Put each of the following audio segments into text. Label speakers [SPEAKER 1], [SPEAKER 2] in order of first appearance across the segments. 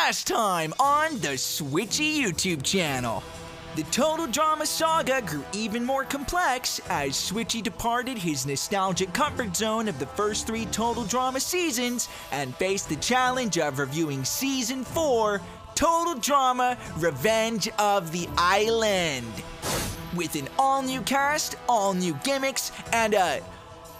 [SPEAKER 1] Last time on the Switchy YouTube channel. The Total Drama saga grew even more complex as Switchy departed his nostalgic comfort zone of the first 3 Total Drama seasons and faced the challenge of reviewing Season 4, Total Drama Revenge of the Island. With an all-new cast, all-new gimmicks, and a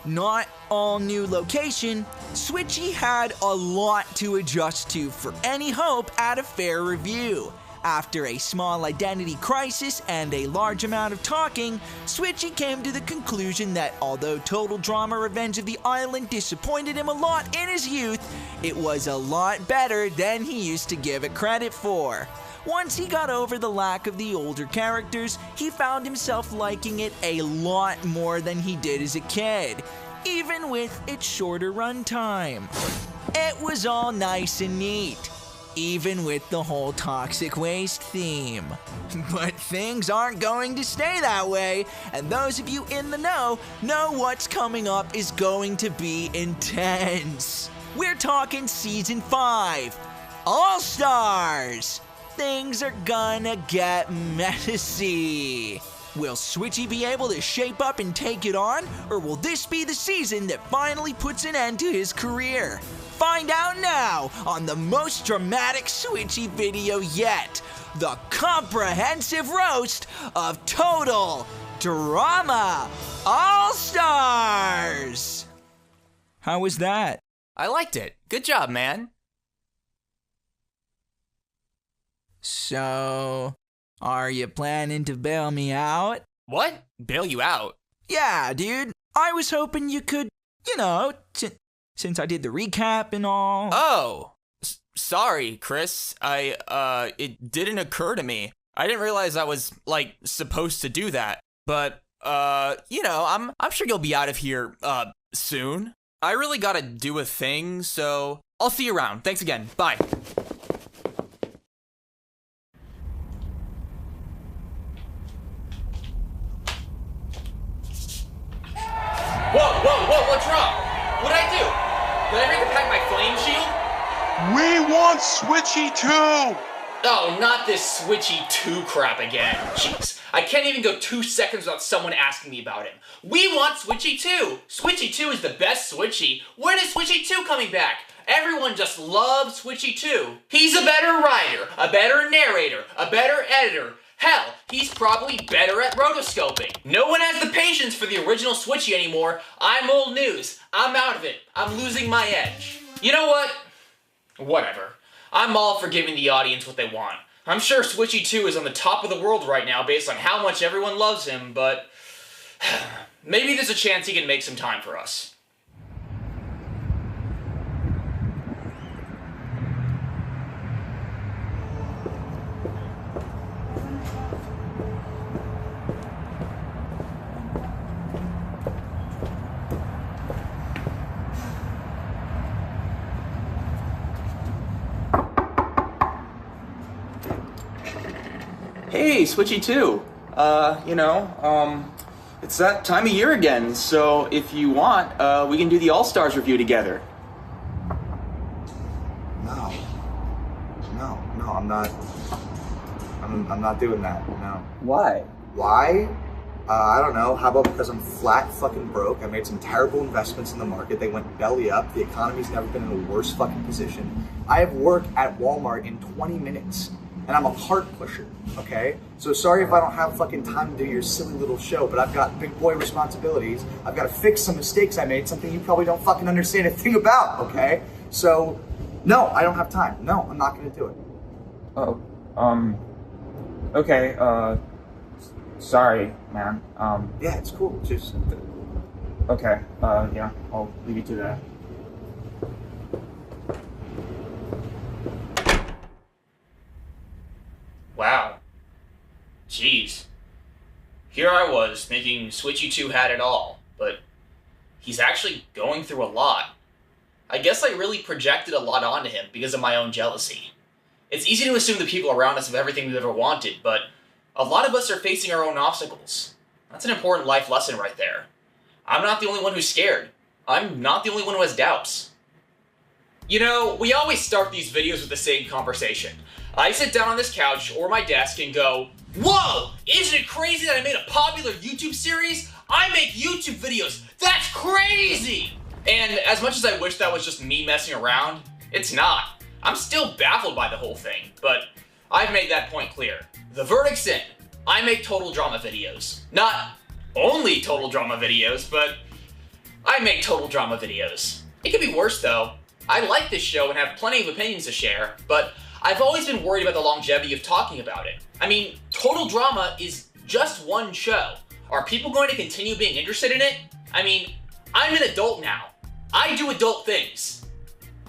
[SPEAKER 1] not all-new location, Switchy had a lot to adjust to for any hope at a fair review. After a small identity crisis and a large amount of talking, Switchy came to the conclusion that although Total Drama Revenge of the Island disappointed him a lot in his youth, it was a lot better than he used to give it credit for. Once he got over the lack of the older characters, he found himself liking it a lot more than he did as a kid, even with its shorter runtime. It was all nice and neat, even with the whole toxic waste theme. But things aren't going to stay that way, and those of you in the know what's coming up is going to be intense. We're talking Season 5, All-Stars! Things are gonna get messy. Will Switchy be able to shape up and take it on, or will this be the season that finally puts an end to his career? Find out now on the most dramatic Switchy video yet, the comprehensive roast of Total Drama All-Stars! How was that?
[SPEAKER 2] I liked it. Good job, man.
[SPEAKER 1] So, are you planning to bail me out?
[SPEAKER 2] What? Bail you out?
[SPEAKER 1] Yeah, dude. I was hoping you could, since I did the recap and all.
[SPEAKER 2] Oh, sorry, Chris. It didn't occur to me. I didn't realize I was, supposed to do that. But, I'm sure you'll be out of here, soon. I really gotta do a thing, so I'll see you around. Thanks again. Bye. Whoa, what's wrong? What'd I do? Did I forget to pack my flame shield?
[SPEAKER 3] We want Switchy 2!
[SPEAKER 2] Oh, not this Switchy 2 crap again. Jeez, I can't even go 2 seconds without someone asking me about him. We want Switchy 2! Switchy 2 is the best Switchy. When is Switchy 2 coming back? Everyone just loves Switchy 2. He's a better writer, a better narrator, a better editor. Hell, he's probably better at rotoscoping. No one has the patience for the original Switchy anymore. I'm old news. I'm out of it. I'm losing my edge. You know what? Whatever. I'm all for giving the audience what they want. I'm sure Switchy 2 is on the top of the world right now based on how much everyone loves him, but maybe there's a chance he can make some time for us.
[SPEAKER 4] Hey, Switchy 2. It's that time of year again, so if you want, we can do the All-Stars review together.
[SPEAKER 5] No, I'm not. I'm not doing that, no.
[SPEAKER 4] Why?
[SPEAKER 5] Why? I don't know. How about because I'm flat fucking broke? I made some terrible investments in the market. They went belly up. The economy's never been in a worse fucking position. I have work at Walmart in 20 minutes. And I'm a cart pusher, okay? So sorry if I don't have fucking time to do your silly little show, but I've got big boy responsibilities. I've got to fix some mistakes I made, something you probably don't fucking understand a thing about, okay? So, no, I don't have time. No, I'm not gonna do it.
[SPEAKER 4] Oh, okay, sorry, man.
[SPEAKER 5] Yeah, it's cool, just...
[SPEAKER 4] Okay, yeah, I'll leave you to that.
[SPEAKER 2] Wow. Jeez. Here I was, thinking Switchy 2 had it all, but he's actually going through a lot. I guess I really projected a lot onto him because of my own jealousy. It's easy to assume the people around us have everything we've ever wanted, but a lot of us are facing our own obstacles. That's an important life lesson right there. I'm not the only one who's scared. I'm not the only one who has doubts. You know, we always start these videos with the same conversation. I sit down on this couch or my desk and go, "Whoa! Isn't it crazy that I made a popular YouTube series? I make YouTube videos! That's crazy!" And as much as I wish that was just me messing around, it's not. I'm still baffled by the whole thing, but I've made that point clear. The verdict's in. I make total drama videos. Not only total drama videos, but I make total drama videos. It could be worse though. I like this show and have plenty of opinions to share, but I've always been worried about the longevity of talking about it. I mean, total drama is just one show. Are people going to continue being interested in it? I mean, I'm an adult now. I do adult things.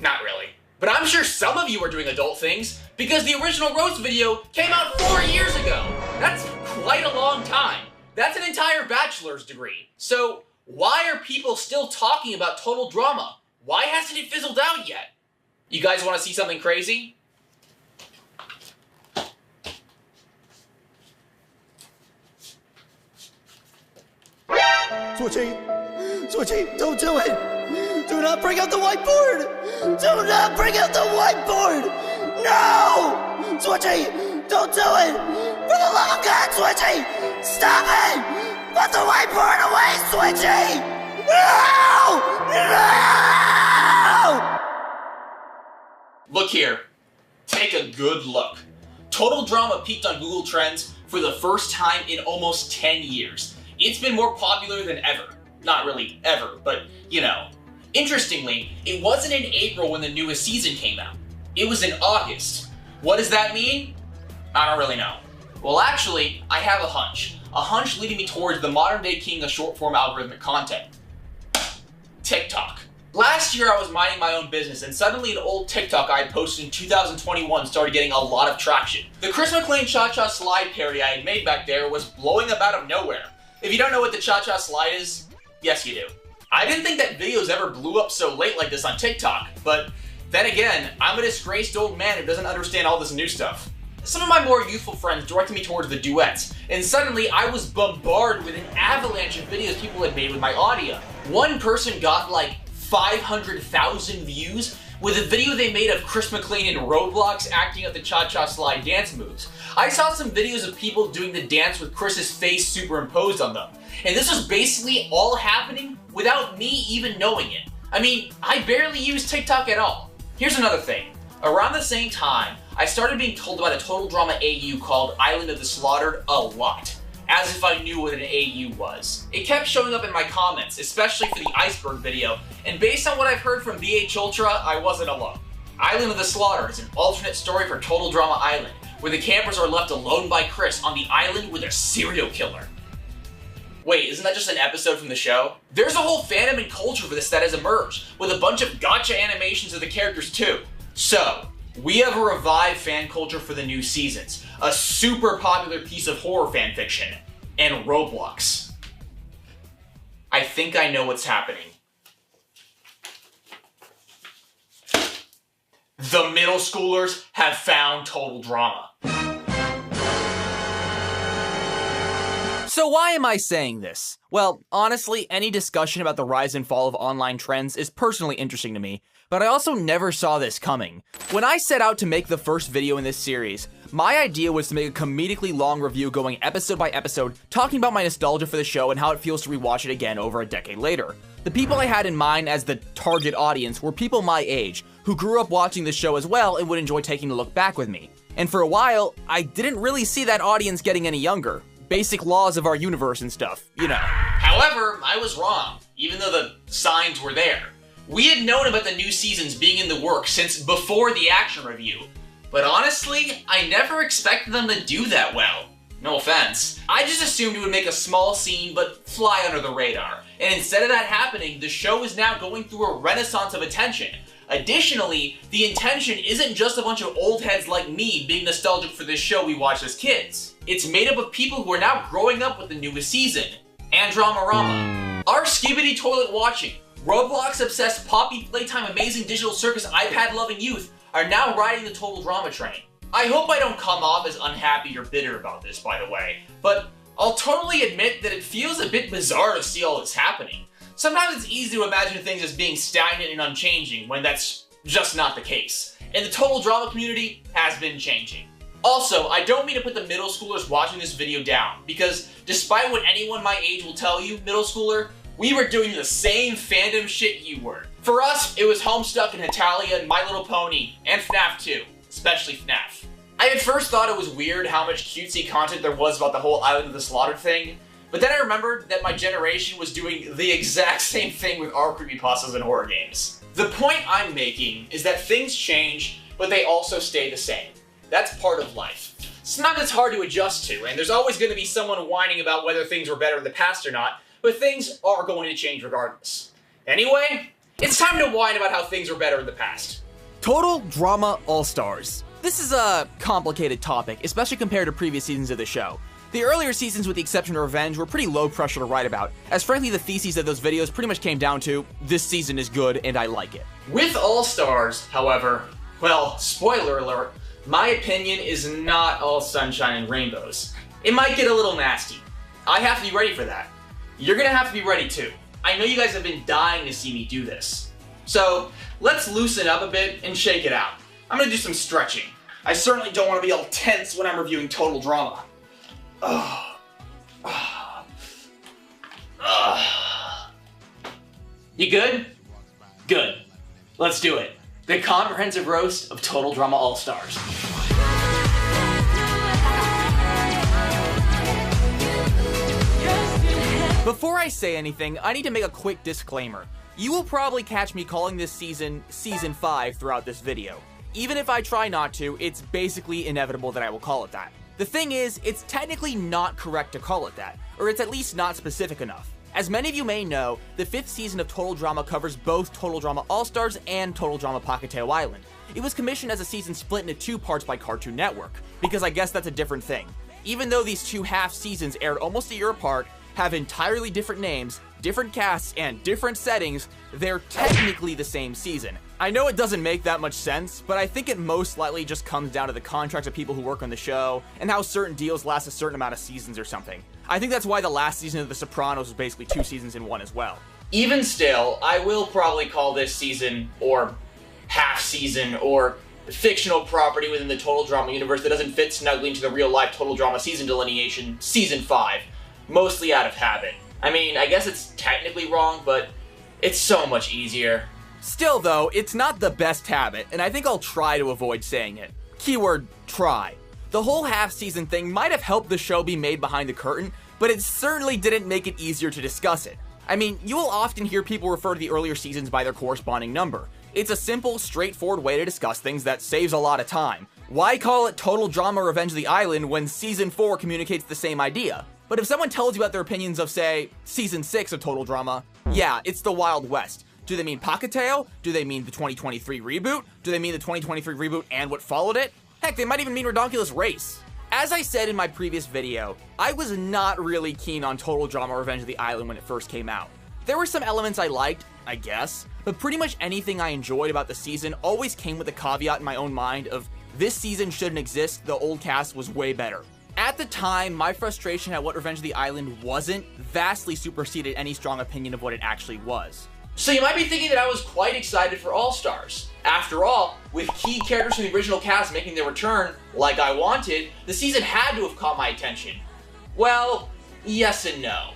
[SPEAKER 2] Not really. But I'm sure some of you are doing adult things because the original roast video came out 4 years ago. That's quite a long time. That's an entire bachelor's degree. So why are people still talking about total drama? Why hasn't it fizzled out yet? You guys want to see something crazy?
[SPEAKER 6] Switchy, don't do it! Do not bring out the whiteboard! Do not bring out the whiteboard! No! Switchy, don't do it! For the love of God, Switchy! Stop it! Put the whiteboard away, Switchy! No! No!
[SPEAKER 2] Look here. Take a good look. Total Drama peaked on Google Trends for the first time in almost 10 years. It's been more popular than ever. Not really ever, but you know. Interestingly, it wasn't in April when the newest season came out. It was in August. What does that mean? I don't really know. Well, actually, I have a hunch. A hunch leading me towards the modern day king of short form algorithmic content. TikTok. Last year I was minding my own business and suddenly an old TikTok I had posted in 2021 started getting a lot of traction. The Chris McClain Cha-Cha Slide parody I had made back there was blowing up out of nowhere. If you don't know what the Cha-Cha Slide is, yes you do. I didn't think that videos ever blew up so late like this on TikTok, but then again, I'm a disgraced old man who doesn't understand all this new stuff. Some of my more youthful friends directed me towards the duets, and suddenly I was bombarded with an avalanche of videos people had made with my audio. One person got like 500,000 views with a video they made of Chris McClain in Roblox acting out the Cha-Cha Slide dance moves. I saw some videos of people doing the dance with Chris's face superimposed on them. And this was basically all happening without me even knowing it. I mean, I barely use TikTok at all. Here's another thing. Around the same time, I started being told about a total drama AU called Island of the Slaughtered a lot. As if I knew what an AU was. It kept showing up in my comments, especially for the iceberg video, and based on what I've heard from BH Ultra, I wasn't alone. Island of the Slaughtered is an alternate story for Total Drama Island, where the campers are left alone by Chris on the island with a serial killer. Wait, isn't that just an episode from the show? There's a whole fandom and culture for this that has emerged, with a bunch of gotcha animations of the characters too. So, we have a revived fan culture for the new seasons, a super popular piece of horror fan fiction, and Roblox. I think I know what's happening. The middle schoolers have found Total Drama.
[SPEAKER 7] So why am I saying this? Well, honestly, any discussion about the rise and fall of online trends is personally interesting to me, but I also never saw this coming. When I set out to make the first video in this series, my idea was to make a comedically long review going episode by episode, talking about my nostalgia for the show and how it feels to rewatch it again over a decade later. The people I had in mind as the target audience were people my age, who grew up watching the show as well and would enjoy taking a look back with me. And for a while, I didn't really see that audience getting any younger. Basic laws of our universe and stuff, you know.
[SPEAKER 2] However, I was wrong, even though the signs were there. We had known about the new seasons being in the works since before the action review, but honestly, I never expected them to do that well. No offense. I just assumed it would make a small scene but fly under the radar, and instead of that happening, the show is now going through a renaissance of attention. Additionally, the intention isn't just a bunch of old heads like me being nostalgic for this show we watched as kids. It's made up of people who are now growing up with the newest season. Andromarama. Our skibbity toilet watching, Roblox-obsessed Poppy Playtime Amazing Digital Circus iPad-loving youth are now riding the Total Drama train. I hope I don't come off as unhappy or bitter about this, by the way, but I'll totally admit that it feels a bit bizarre to see all this happening. Sometimes it's easy to imagine things as being stagnant and unchanging when that's just not the case. And the total drama community has been changing. Also, I don't mean to put the middle schoolers watching this video down, because despite what anyone my age will tell you, middle schooler, we were doing the same fandom shit you were. For us, it was Homestuck and Hetalia and My Little Pony, and FNAF 2, especially FNAF. I at first thought it was weird how much cutesy content there was about the whole Island of the Slaughtered thing, but then I remembered that my generation was doing the exact same thing with our creepypastas and horror games. The point I'm making is that things change, but they also stay the same. That's part of life. Sometimes it's hard to adjust to, and there's always going to be someone whining about whether things were better in the past or not, but things are going to change regardless. Anyway, it's time to whine about how things were better in the past.
[SPEAKER 7] Total Drama All-Stars. This is a complicated topic, especially compared to previous seasons of the show. The earlier seasons, with the exception of Revenge, were pretty low pressure to write about, as frankly the theses of those videos pretty much came down to, this season is good and I like it.
[SPEAKER 2] With All-Stars, however, well, spoiler alert, my opinion is not all sunshine and rainbows. It might get a little nasty. I have to be ready for that. You're gonna have to be ready too. I know you guys have been dying to see me do this. So, let's loosen up a bit and shake it out. I'm gonna do some stretching. I certainly don't want to be all tense when I'm reviewing Total Drama. You good? Good. Let's do it. The comprehensive roast of Total Drama All-Stars.
[SPEAKER 7] Before I say anything, I need to make a quick disclaimer. You will probably catch me calling this season Season 5 throughout this video. Even if I try not to, it's basically inevitable that I will call it that. The thing is, it's technically not correct to call it that, or it's at least not specific enough. As many of you may know, the 5th season of Total Drama covers both Total Drama All-Stars and Total Drama Pahkitew Island. It was commissioned as a season split into 2 parts by Cartoon Network, because I guess that's a different thing. Even though these 2 half seasons aired almost a year apart, have entirely different names, different casts, and different settings, they're technically the same season. I know it doesn't make that much sense, but I think it most likely just comes down to the contracts of people who work on the show, and how certain deals last a certain amount of seasons or something. I think that's why the last season of The Sopranos was basically 2 seasons in 1 as well.
[SPEAKER 2] Even still, I will probably call this season, or half season, or fictional property within the Total Drama universe that doesn't fit snugly into the real-life Total Drama season delineation, Season 5. Mostly out of habit. I mean, I guess it's technically wrong, but it's so much easier.
[SPEAKER 7] Still though, it's not the best habit, and I think I'll try to avoid saying it. Keyword, try. The whole half-season thing might have helped the show be made behind the curtain, but it certainly didn't make it easier to discuss it. I mean, you will often hear people refer to the earlier seasons by their corresponding number. It's a simple, straightforward way to discuss things that saves a lot of time. Why call it Total Drama Revenge of the Island when Season 4 communicates the same idea? But if someone tells you about their opinions of, say, Season 6 of Total Drama, yeah, it's the Wild West. Do they mean Pahkitew? Do they mean the 2023 reboot? Do they mean the 2023 reboot and what followed it? Heck, they might even mean Redonkulous Race. As I said in my previous video, I was not really keen on Total Drama Revenge of the Island when it first came out. There were some elements I liked, I guess, but pretty much anything I enjoyed about the season always came with a caveat in my own mind of, this season shouldn't exist, the old cast was way better. At the time, my frustration at what Revenge of the Island wasn't vastly superseded any strong opinion of what it actually was.
[SPEAKER 2] So you might be thinking that I was quite excited for All-Stars. After all, with key characters from the original cast making their return, like I wanted, the season had to have caught my attention. Well, yes and no.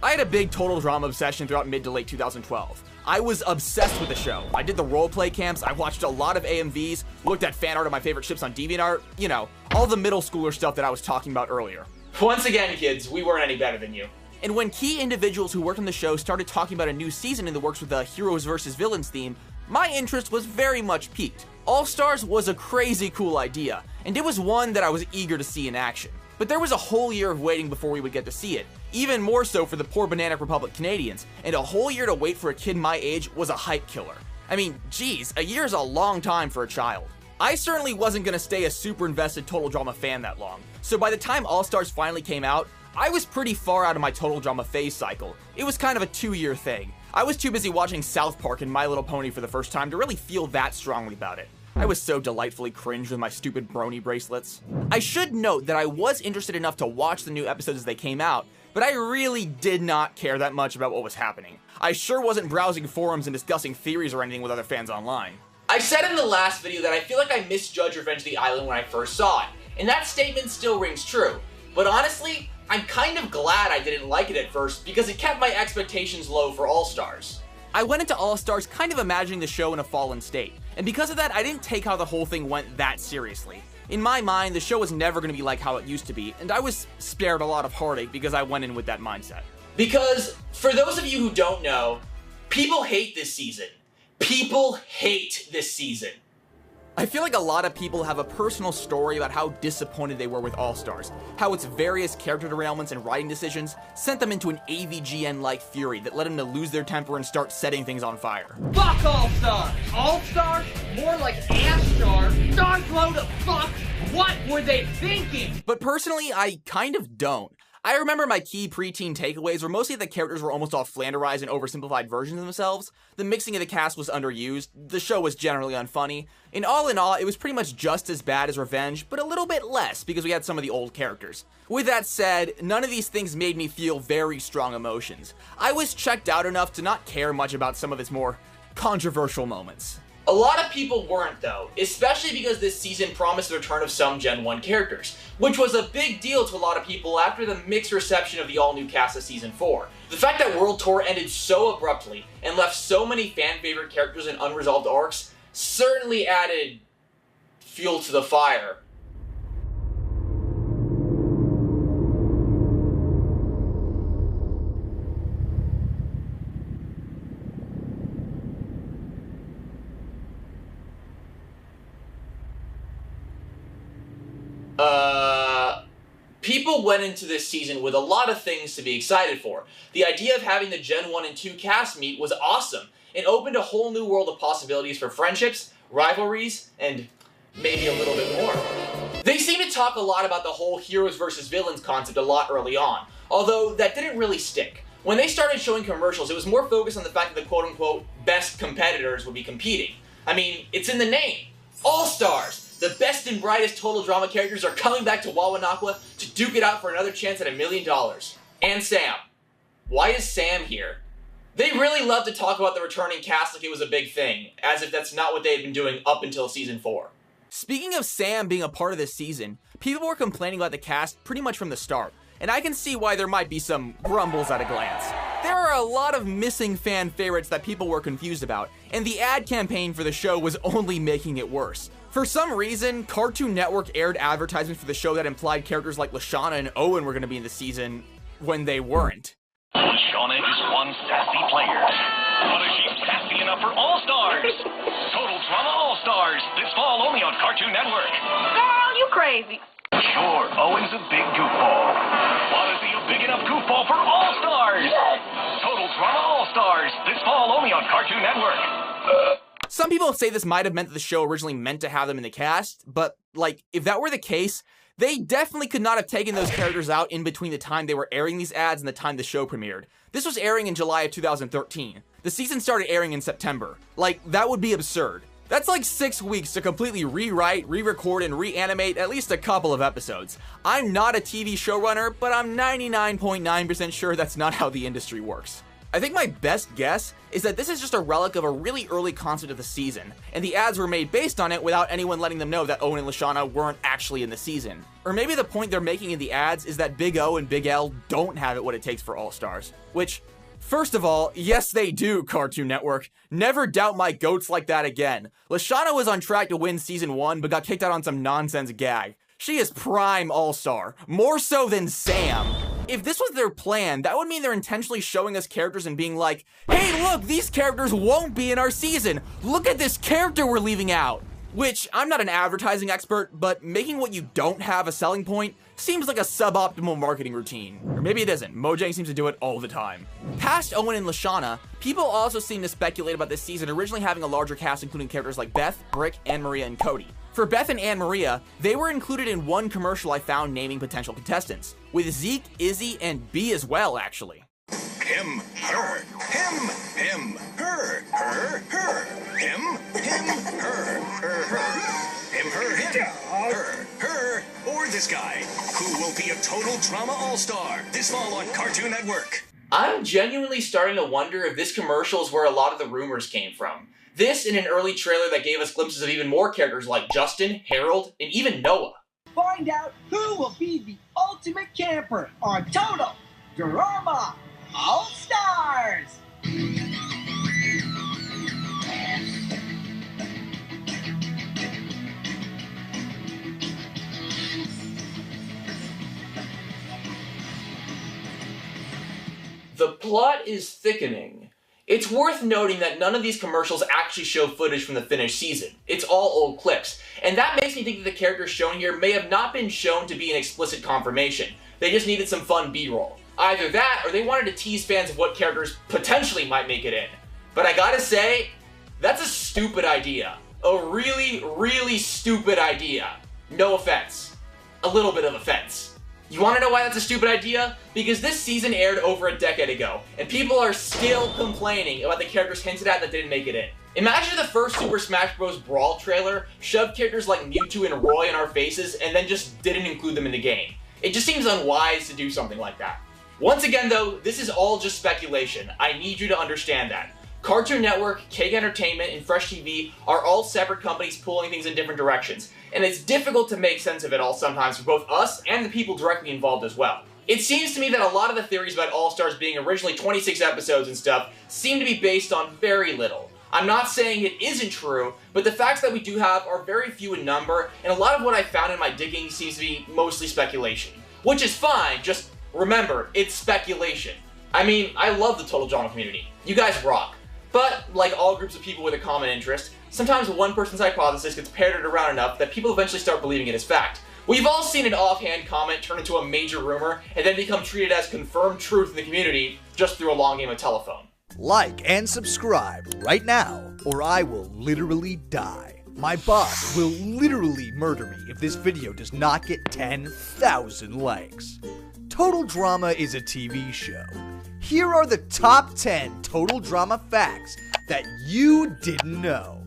[SPEAKER 7] I had a big Total Drama obsession throughout mid to late 2012. I was obsessed with the show. I did the roleplay camps, I watched a lot of AMVs, looked at fan art of my favorite ships on DeviantArt, you know, all the middle schooler stuff that I was talking about earlier.
[SPEAKER 2] Once again, kids, we weren't any better than you.
[SPEAKER 7] And when key individuals who worked on the show started talking about a new season in the works with the Heroes vs. Villains theme, my interest was very much piqued. All-Stars was a crazy cool idea, and it was one that I was eager to see in action. But there was a whole year of waiting before we would get to see it, even more so for the poor Banana Republic Canadians, and a whole year to wait for a kid my age was a hype killer. I mean, geez, a year is a long time for a child. I certainly wasn't gonna stay a super invested Total Drama fan that long, so by the time All-Stars finally came out, I was pretty far out of my Total Drama phase cycle. It was kind of a 2-year thing. I was too busy watching South Park and My Little Pony for the first time to really feel that strongly about it. I was so delightfully cringed with my stupid brony bracelets. I should note that I was interested enough to watch the new episodes as they came out, but I really did not care that much about what was happening. I sure wasn't browsing forums and discussing theories or anything with other fans online.
[SPEAKER 2] I said in the last video that I feel like I misjudged Revenge of the Island when I first saw it, and that statement still rings true. But honestly, I'm kind of glad I didn't like it at first because it kept my expectations low for All Stars.
[SPEAKER 7] I went into All Stars kind of imagining the show in a fallen state, and because of that, I didn't take how the whole thing went that seriously. In my mind, the show was never going to be like how it used to be, and I was spared a lot of heartache because I went in with that mindset.
[SPEAKER 2] Because, for those of you who don't know, people hate this season. People hate this season.
[SPEAKER 7] I feel like a lot of people have a personal story about how disappointed they were with All Stars, how its various character derailments and writing decisions sent them into an AVGN-like fury that led them to lose their temper and start setting things on fire.
[SPEAKER 8] Fuck All Stars! All Stars? More like Ash Stars? Starflow to fuck? What were they thinking?
[SPEAKER 7] But personally, I kind of don't. I remember my key preteen takeaways were mostly that the characters were almost all flanderized and oversimplified versions of themselves, the mixing of the cast was underused, the show was generally unfunny, and all in all, it was pretty much just as bad as Revenge, but a little bit less because we had some of the old characters. With that said, none of these things made me feel very strong emotions. I was checked out enough to not care much about some of its more controversial moments.
[SPEAKER 2] A lot of people weren't though, especially because this season promised the return of some Gen 1 characters, which was a big deal to a lot of people after the mixed reception of the all-new cast of Season 4. The fact that World Tour ended so abruptly and left so many fan-favorite characters in unresolved arcs certainly added fuel to the fire. People went into this season with a lot of things to be excited for. The idea of having the Gen 1 and 2 cast meet was awesome. It opened a whole new world of possibilities for friendships, rivalries, and maybe a little bit more. They seem to talk a lot about the whole heroes versus villains concept a lot early on, although that didn't really stick. When they started showing commercials, it was more focused on the fact that the quote-unquote best competitors would be competing. I mean, it's in the name. All Stars! The best and brightest total drama characters are coming back to Wawanakwa to duke it out for another chance at $1 million. And Sam. Why is Sam here? They really love to talk about the returning cast like it was a big thing, as if that's not what they had been doing up until Season 4.
[SPEAKER 7] Speaking of Sam being a part of this season, people were complaining about the cast pretty much from the start, and I can see why there might be some grumbles at a glance. There are a lot of missing fan favorites that people were confused about, and the ad campaign for the show was only making it worse. For some reason, Cartoon Network aired advertisements for the show that implied characters like Lashana and Owen were going to be in the season when they weren't.
[SPEAKER 9] Lashana is one sassy player. But is she sassy enough for All Stars? Total Drama All Stars, this fall only on Cartoon Network.
[SPEAKER 10] Girl, you crazy.
[SPEAKER 9] Sure, Owen's a big goofball. But is he a big enough goofball for All Stars? Yes! Total Drama All Stars, this fall only on Cartoon Network.
[SPEAKER 7] Some people say this might have meant that the show originally meant to have them in the cast, but, like, if that were the case, they definitely could not have taken those characters out in between the time they were airing these ads and the time the show premiered. This was airing in July of 2013. The season started airing in September. Like, that would be absurd. That's like 6 weeks to completely rewrite, re-record, and reanimate at least a couple of episodes. I'm not a TV showrunner, but I'm 99.9% sure that's not how the industry works. I think my best guess is that this is just a relic of a really early concept of the season, and the ads were made based on it without anyone letting them know that Owen and Lashana weren't actually in the season. Or maybe the point they're making in the ads is that Big O and Big L don't have it what it takes for All Stars. Which, first of all, yes they do, Cartoon Network. Never doubt my goats like that again. Lashana was on track to win Season 1, but got kicked out on some nonsense gag. She is prime All-Star, more so than Sam. If this was their plan, that would mean they're intentionally showing us characters and being like, hey look, these characters won't be in our season. Look at this character we're leaving out. Which, I'm not an advertising expert, but making what you don't have a selling point seems like a suboptimal marketing routine. Or maybe it isn't. Mojang seems to do it all the time. Past Owen and Lashana, people also seem to speculate about this season originally having a larger cast including characters like Beth, Brick, Anne Maria, and Cody. For Beth and Anne Maria, they were included in one commercial I found naming potential contestants, with Zeke, Izzy, and B as well, actually.
[SPEAKER 9] Him, her, him, her, him, her, or this guy, who will be a total drama all-star this fall on Cartoon Network.
[SPEAKER 2] I'm genuinely starting to wonder if this commercial is where a lot of the rumors came from. This in an early trailer that gave us glimpses of even more characters like Justin, Harold, and even Noah.
[SPEAKER 11] Find out who will be the ultimate camper on Total Drama All-Stars!
[SPEAKER 2] The plot is thickening. It's worth noting that none of these commercials actually show footage from the finished season. It's all old clips. And that makes me think that the characters shown here may have not been shown to be an explicit confirmation. They just needed some fun B-roll. Either that, or they wanted to tease fans of what characters potentially might make it in. But I gotta say, that's a stupid idea. A really, really stupid idea. No offense. A little bit of offense. You wanna know why that's a stupid idea? Because this season aired over a decade ago, and people are still complaining about the characters hinted at that didn't make it in. Imagine if the first Super Smash Bros. Brawl trailer shoved characters like Mewtwo and Roy in our faces and then just didn't include them in the game. It just seems unwise to do something like that. Once again though, this is all just speculation. I need you to understand that. Cartoon Network, Cake Entertainment, and Fresh TV are all separate companies pulling things in different directions, and it's difficult to make sense of it all sometimes for both us and the people directly involved as well. It seems to me that a lot of the theories about All-Stars being originally 26 episodes and stuff seem to be based on very little. I'm not saying it isn't true, but the facts that we do have are very few in number, and a lot of what I found in my digging seems to be mostly speculation. Which is fine, just remember, it's speculation. I mean, I love the Total Drama community. You guys rock. But, like all groups of people with a common interest, sometimes one person's hypothesis gets parroted around enough that people eventually start believing it as fact. We've all seen an offhand comment turn into a major rumor and then become treated as confirmed truth in the community just through a long game of telephone.
[SPEAKER 12] Like and subscribe right now, or I will literally die. My boss will literally murder me if this video does not get 10,000 likes. Total Drama is a TV show. Here are the top 10 Total Drama facts that you didn't know.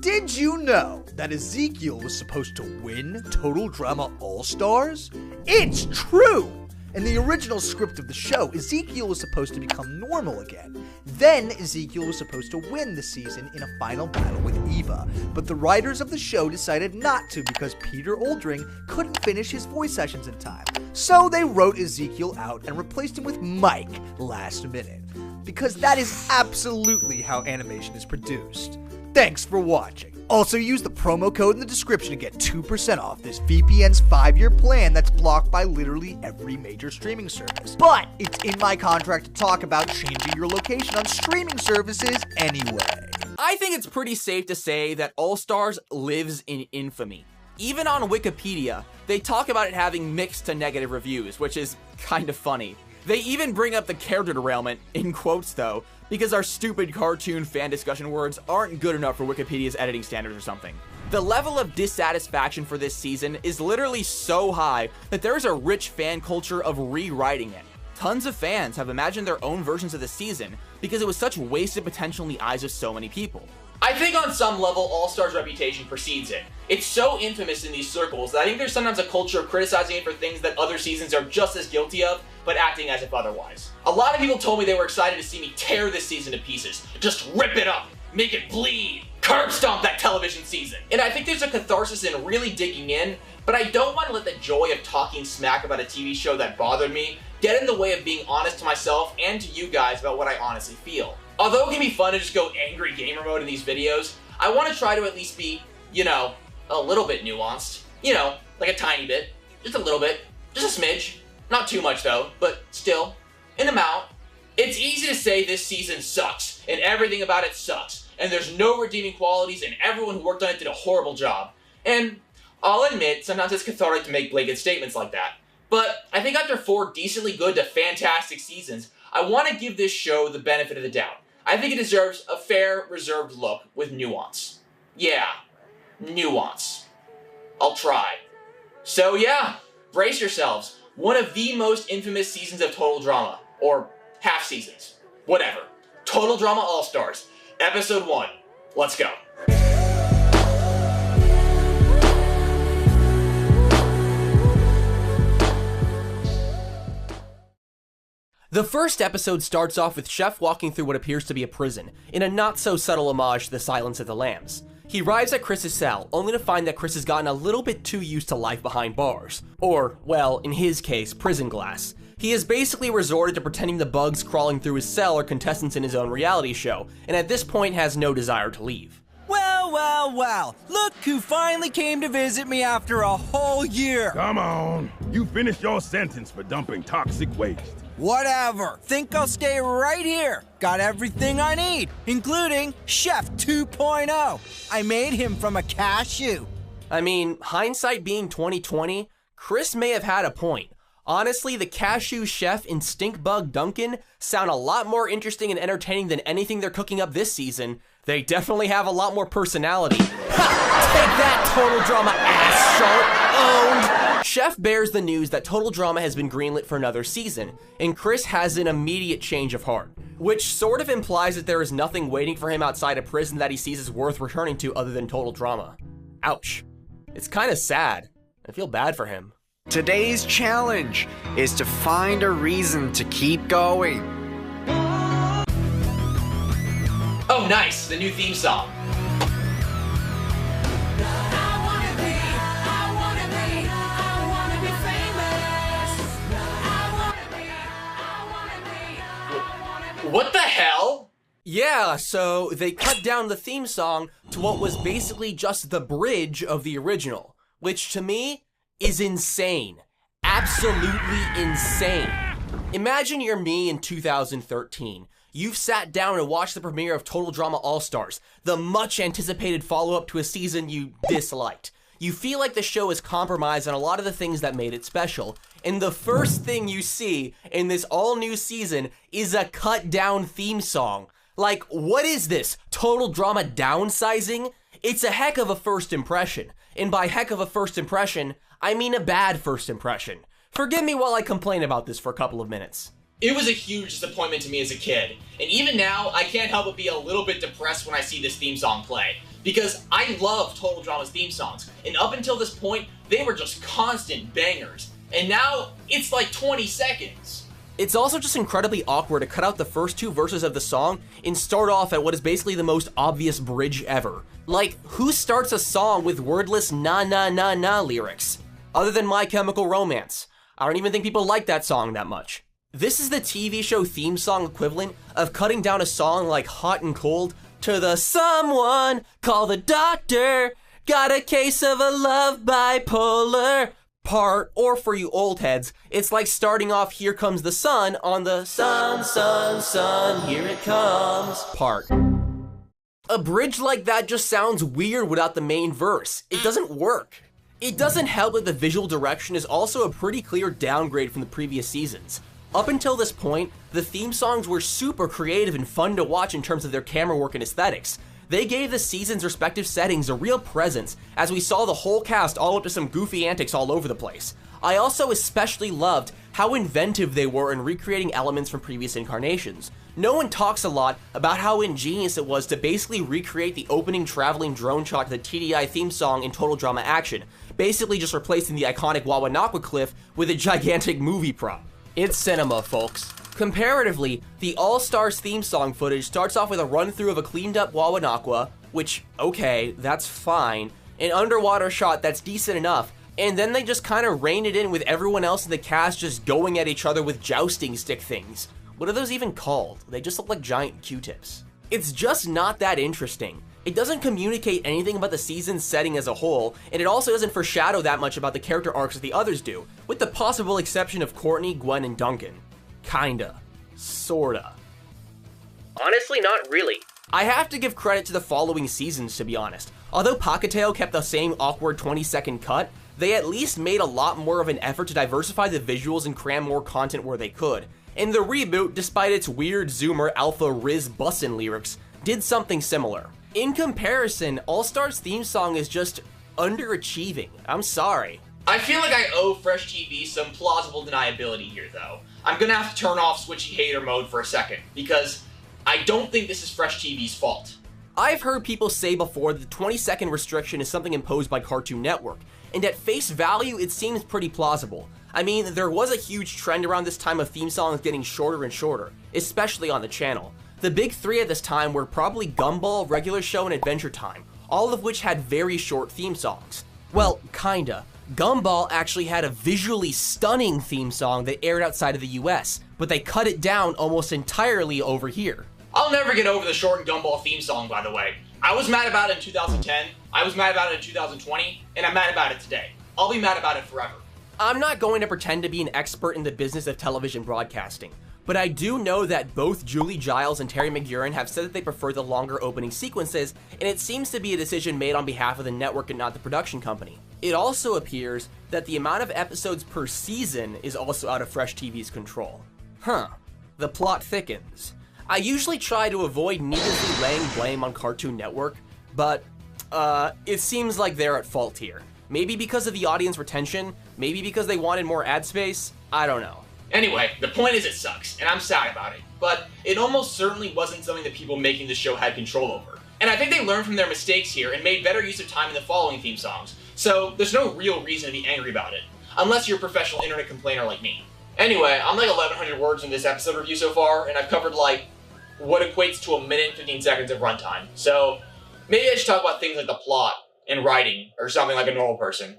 [SPEAKER 12] Did you know that Ezekiel was supposed to win Total Drama All-Stars? It's true! In the original script of the show, Ezekiel was supposed to become normal again. Then, Ezekiel was supposed to win the season in a final battle with Eva, but the writers of the show decided not to because Peter Oldring couldn't finish his voice sessions in time. So they wrote Ezekiel out and replaced him with Mike last minute. Because that is absolutely how animation is produced. Thanks for watching. Also, use the promo code in the description to get 2% off this VPN's 5-year plan that's blocked by literally every major streaming service. But it's in my contract to talk about changing your location on streaming services anyway.
[SPEAKER 7] I think it's pretty safe to say that All-Stars lives in infamy. Even on Wikipedia, they talk about it having mixed to negative reviews, which is kind of funny. They even bring up the character derailment, in quotes though, because our stupid cartoon fan discussion words aren't good enough for Wikipedia's editing standards or something. The level of dissatisfaction for this season is literally so high that there is a rich fan culture of rewriting it. Tons of fans have imagined their own versions of the season because it was such wasted potential in the eyes of so many people.
[SPEAKER 2] I think on some level, All-Star's reputation precedes it. It's so infamous in these circles that I think there's sometimes a culture of criticizing it for things that other seasons are just as guilty of, but acting as if otherwise. A lot of people told me they were excited to see me tear this season to pieces. Just rip it up, make it bleed, curb stomp that television season. And I think there's a catharsis in really digging in, but I don't want to let the joy of talking smack about a TV show that bothered me get in the way of being honest to myself and to you guys about what I honestly feel. Although it can be fun to just go angry gamer mode in these videos, I want to try to at least be, you know, a little bit nuanced. You know, like a tiny bit. Just a little bit. Just a smidge. Not too much though, but still, an amount. It's easy to say this season sucks, and everything about it sucks, and there's no redeeming qualities, and everyone who worked on it did a horrible job. And I'll admit, sometimes it's cathartic to make blanket statements like that. But I think after 4 decently good to fantastic seasons, I want to give this show the benefit of the doubt. I think it deserves a fair, reserved look with nuance. Yeah, nuance. I'll try. So yeah, brace yourselves. One of the most infamous seasons of Total Drama, or half seasons, whatever. Total Drama All-Stars, Episode 1. Let's go.
[SPEAKER 13] The first episode starts off with Chef walking through what appears to be a prison, in a not-so-subtle homage to the Silence of the Lambs. He arrives at Chris's cell, only to find that Chris has gotten a little bit too used to life behind bars. Or, well, in his case, prison glass. He has basically resorted to pretending the bugs crawling through his cell are contestants in his own reality show, and at this point has no desire to leave.
[SPEAKER 1] Well, well, well. Look who finally came to visit me after a whole year.
[SPEAKER 14] Come on. You finished your sentence for dumping toxic waste.
[SPEAKER 1] Whatever. Think I'll stay right here. Got everything I need, including Chef 2.0. I made him from a cashew.
[SPEAKER 13] I mean, hindsight being 2020, Chris may have had a point. Honestly, the cashew chef and stink bug Duncan sound a lot more interesting and entertaining than anything they're cooking up this season. They definitely have a lot more personality. Ha! Take that, Total Drama ass shark! Owned! Chef bears the news that Total Drama has been greenlit for another season, and Chris has an immediate change of heart, which sort of implies that there is nothing waiting for him outside of prison that he sees as worth returning to other than Total Drama. Ouch. It's kind of sad. I feel bad for him.
[SPEAKER 15] Today's challenge is to find a reason to keep going.
[SPEAKER 2] Oh, nice! The new theme song. What the hell?
[SPEAKER 13] Yeah, so they cut down the theme song to what was basically just the bridge of the original, which to me is insane. Absolutely insane. Imagine you're me in 2013. You've sat down and watched the premiere of Total Drama All-Stars, the much anticipated follow-up to a season you disliked. You feel like the show is compromised on a lot of the things that made it special, and the first thing you see in this all-new season is a cut-down theme song. Like, what is this? Total Drama downsizing? It's a heck of a first impression, and by heck of a first impression, I mean a bad first impression. Forgive me while I complain about this for a couple of minutes.
[SPEAKER 2] It was a huge disappointment to me as a kid, and even now, I can't help but be a little bit depressed when I see this theme song play. Because I love Total Drama's theme songs, and up until this point, they were just constant bangers. And now, it's like 20 seconds.
[SPEAKER 13] It's also just incredibly awkward to cut out the first two verses of the song and start off at what is basically the most obvious bridge ever. Like, who starts a song with wordless na na na na lyrics? Other than My Chemical Romance. I don't even think people like that song that much. This is the TV show theme song equivalent of cutting down a song like Hot and Cold to the someone call the doctor, got a case of a love bipolar part, or for you old heads, it's like starting off Here Comes the Sun on the sun, sun, sun, here it comes part. A bridge like that just sounds weird without the main verse. It doesn't work. It doesn't help that the visual direction is also a pretty clear downgrade from the previous seasons. Up until this point, the theme songs were super creative and fun to watch in terms of their camera work and aesthetics. They gave the season's respective settings a real presence, as we saw the whole cast all up to some goofy antics all over the place. I also especially loved how inventive they were in recreating elements from previous incarnations. No one talks a lot about how ingenious it was to basically recreate the opening traveling drone shot to the TDI theme song in Total Drama Action, basically just replacing the iconic Wawanakwa cliff with a gigantic movie prop. It's cinema, folks. Comparatively, the All-Stars theme song footage starts off with a run-through of a cleaned-up Wawanakwa, which, okay, that's fine, an underwater shot that's decent enough, and then they just kind of rein it in with everyone else in the cast just going at each other with jousting stick things. What are those even called? They just look like giant Q-tips. It's just not that interesting. It doesn't communicate anything about the season's setting as a whole, and it also doesn't foreshadow that much about the character arcs that the others do, with the possible exception of Courtney, Gwen, and Duncan. Kinda. Sorta. Honestly, not really. I have to give credit to the following seasons, to be honest. Although Pacateo kept the same awkward 20-second cut, they at least made a lot more of an effort to diversify the visuals and cram more content where they could. And the reboot, despite its weird Zoomer Alpha Riz bussin' lyrics, did something similar. In comparison, All-Stars theme song is just underachieving. I'm sorry.
[SPEAKER 2] I feel like I owe Fresh TV some plausible deniability here, though. I'm gonna have to turn off Switchy Hater mode for a second, because I don't think this is Fresh TV's fault.
[SPEAKER 13] I've heard people say before that the 20-second restriction is something imposed by Cartoon Network, and at face value, it seems pretty plausible. I mean, there was a huge trend around this time of theme songs getting shorter and shorter, especially on the channel. The big three at this time were probably Gumball, Regular Show, and Adventure Time, all of which had very short theme songs. Well, kinda. Gumball actually had a visually stunning theme song that aired outside of the US, but they cut it down almost entirely over here.
[SPEAKER 2] I'll never get over the short Gumball theme song, by the way. I was mad about it in 2010, I was mad about it in 2020, and I'm mad about it today. I'll be mad about it forever.
[SPEAKER 13] I'm not going to pretend to be an expert in the business of television broadcasting, but I do know that both Julie Giles and Terry McGurin have said that they prefer the longer opening sequences, and it seems to be a decision made on behalf of the network and not the production company. It also appears that the amount of episodes per season is also out of Fresh TV's control. Huh. The plot thickens. I usually try to avoid needlessly laying blame on Cartoon Network, but it seems like they're at fault here. Maybe because of the audience retention, maybe because they wanted more ad space, I don't know.
[SPEAKER 2] Anyway, the point is it sucks, and I'm sad about it, but it almost certainly wasn't something that people making the show had control over. And I think they learned from their mistakes here and made better use of time in the following theme songs, so there's no real reason to be angry about it, unless you're a professional internet complainer like me. Anyway, I'm like 1,100 words in this episode review so far, and I've covered like what equates to 1 minute and 15 seconds of runtime, so maybe I should talk about things like the plot and writing, or something like a normal person.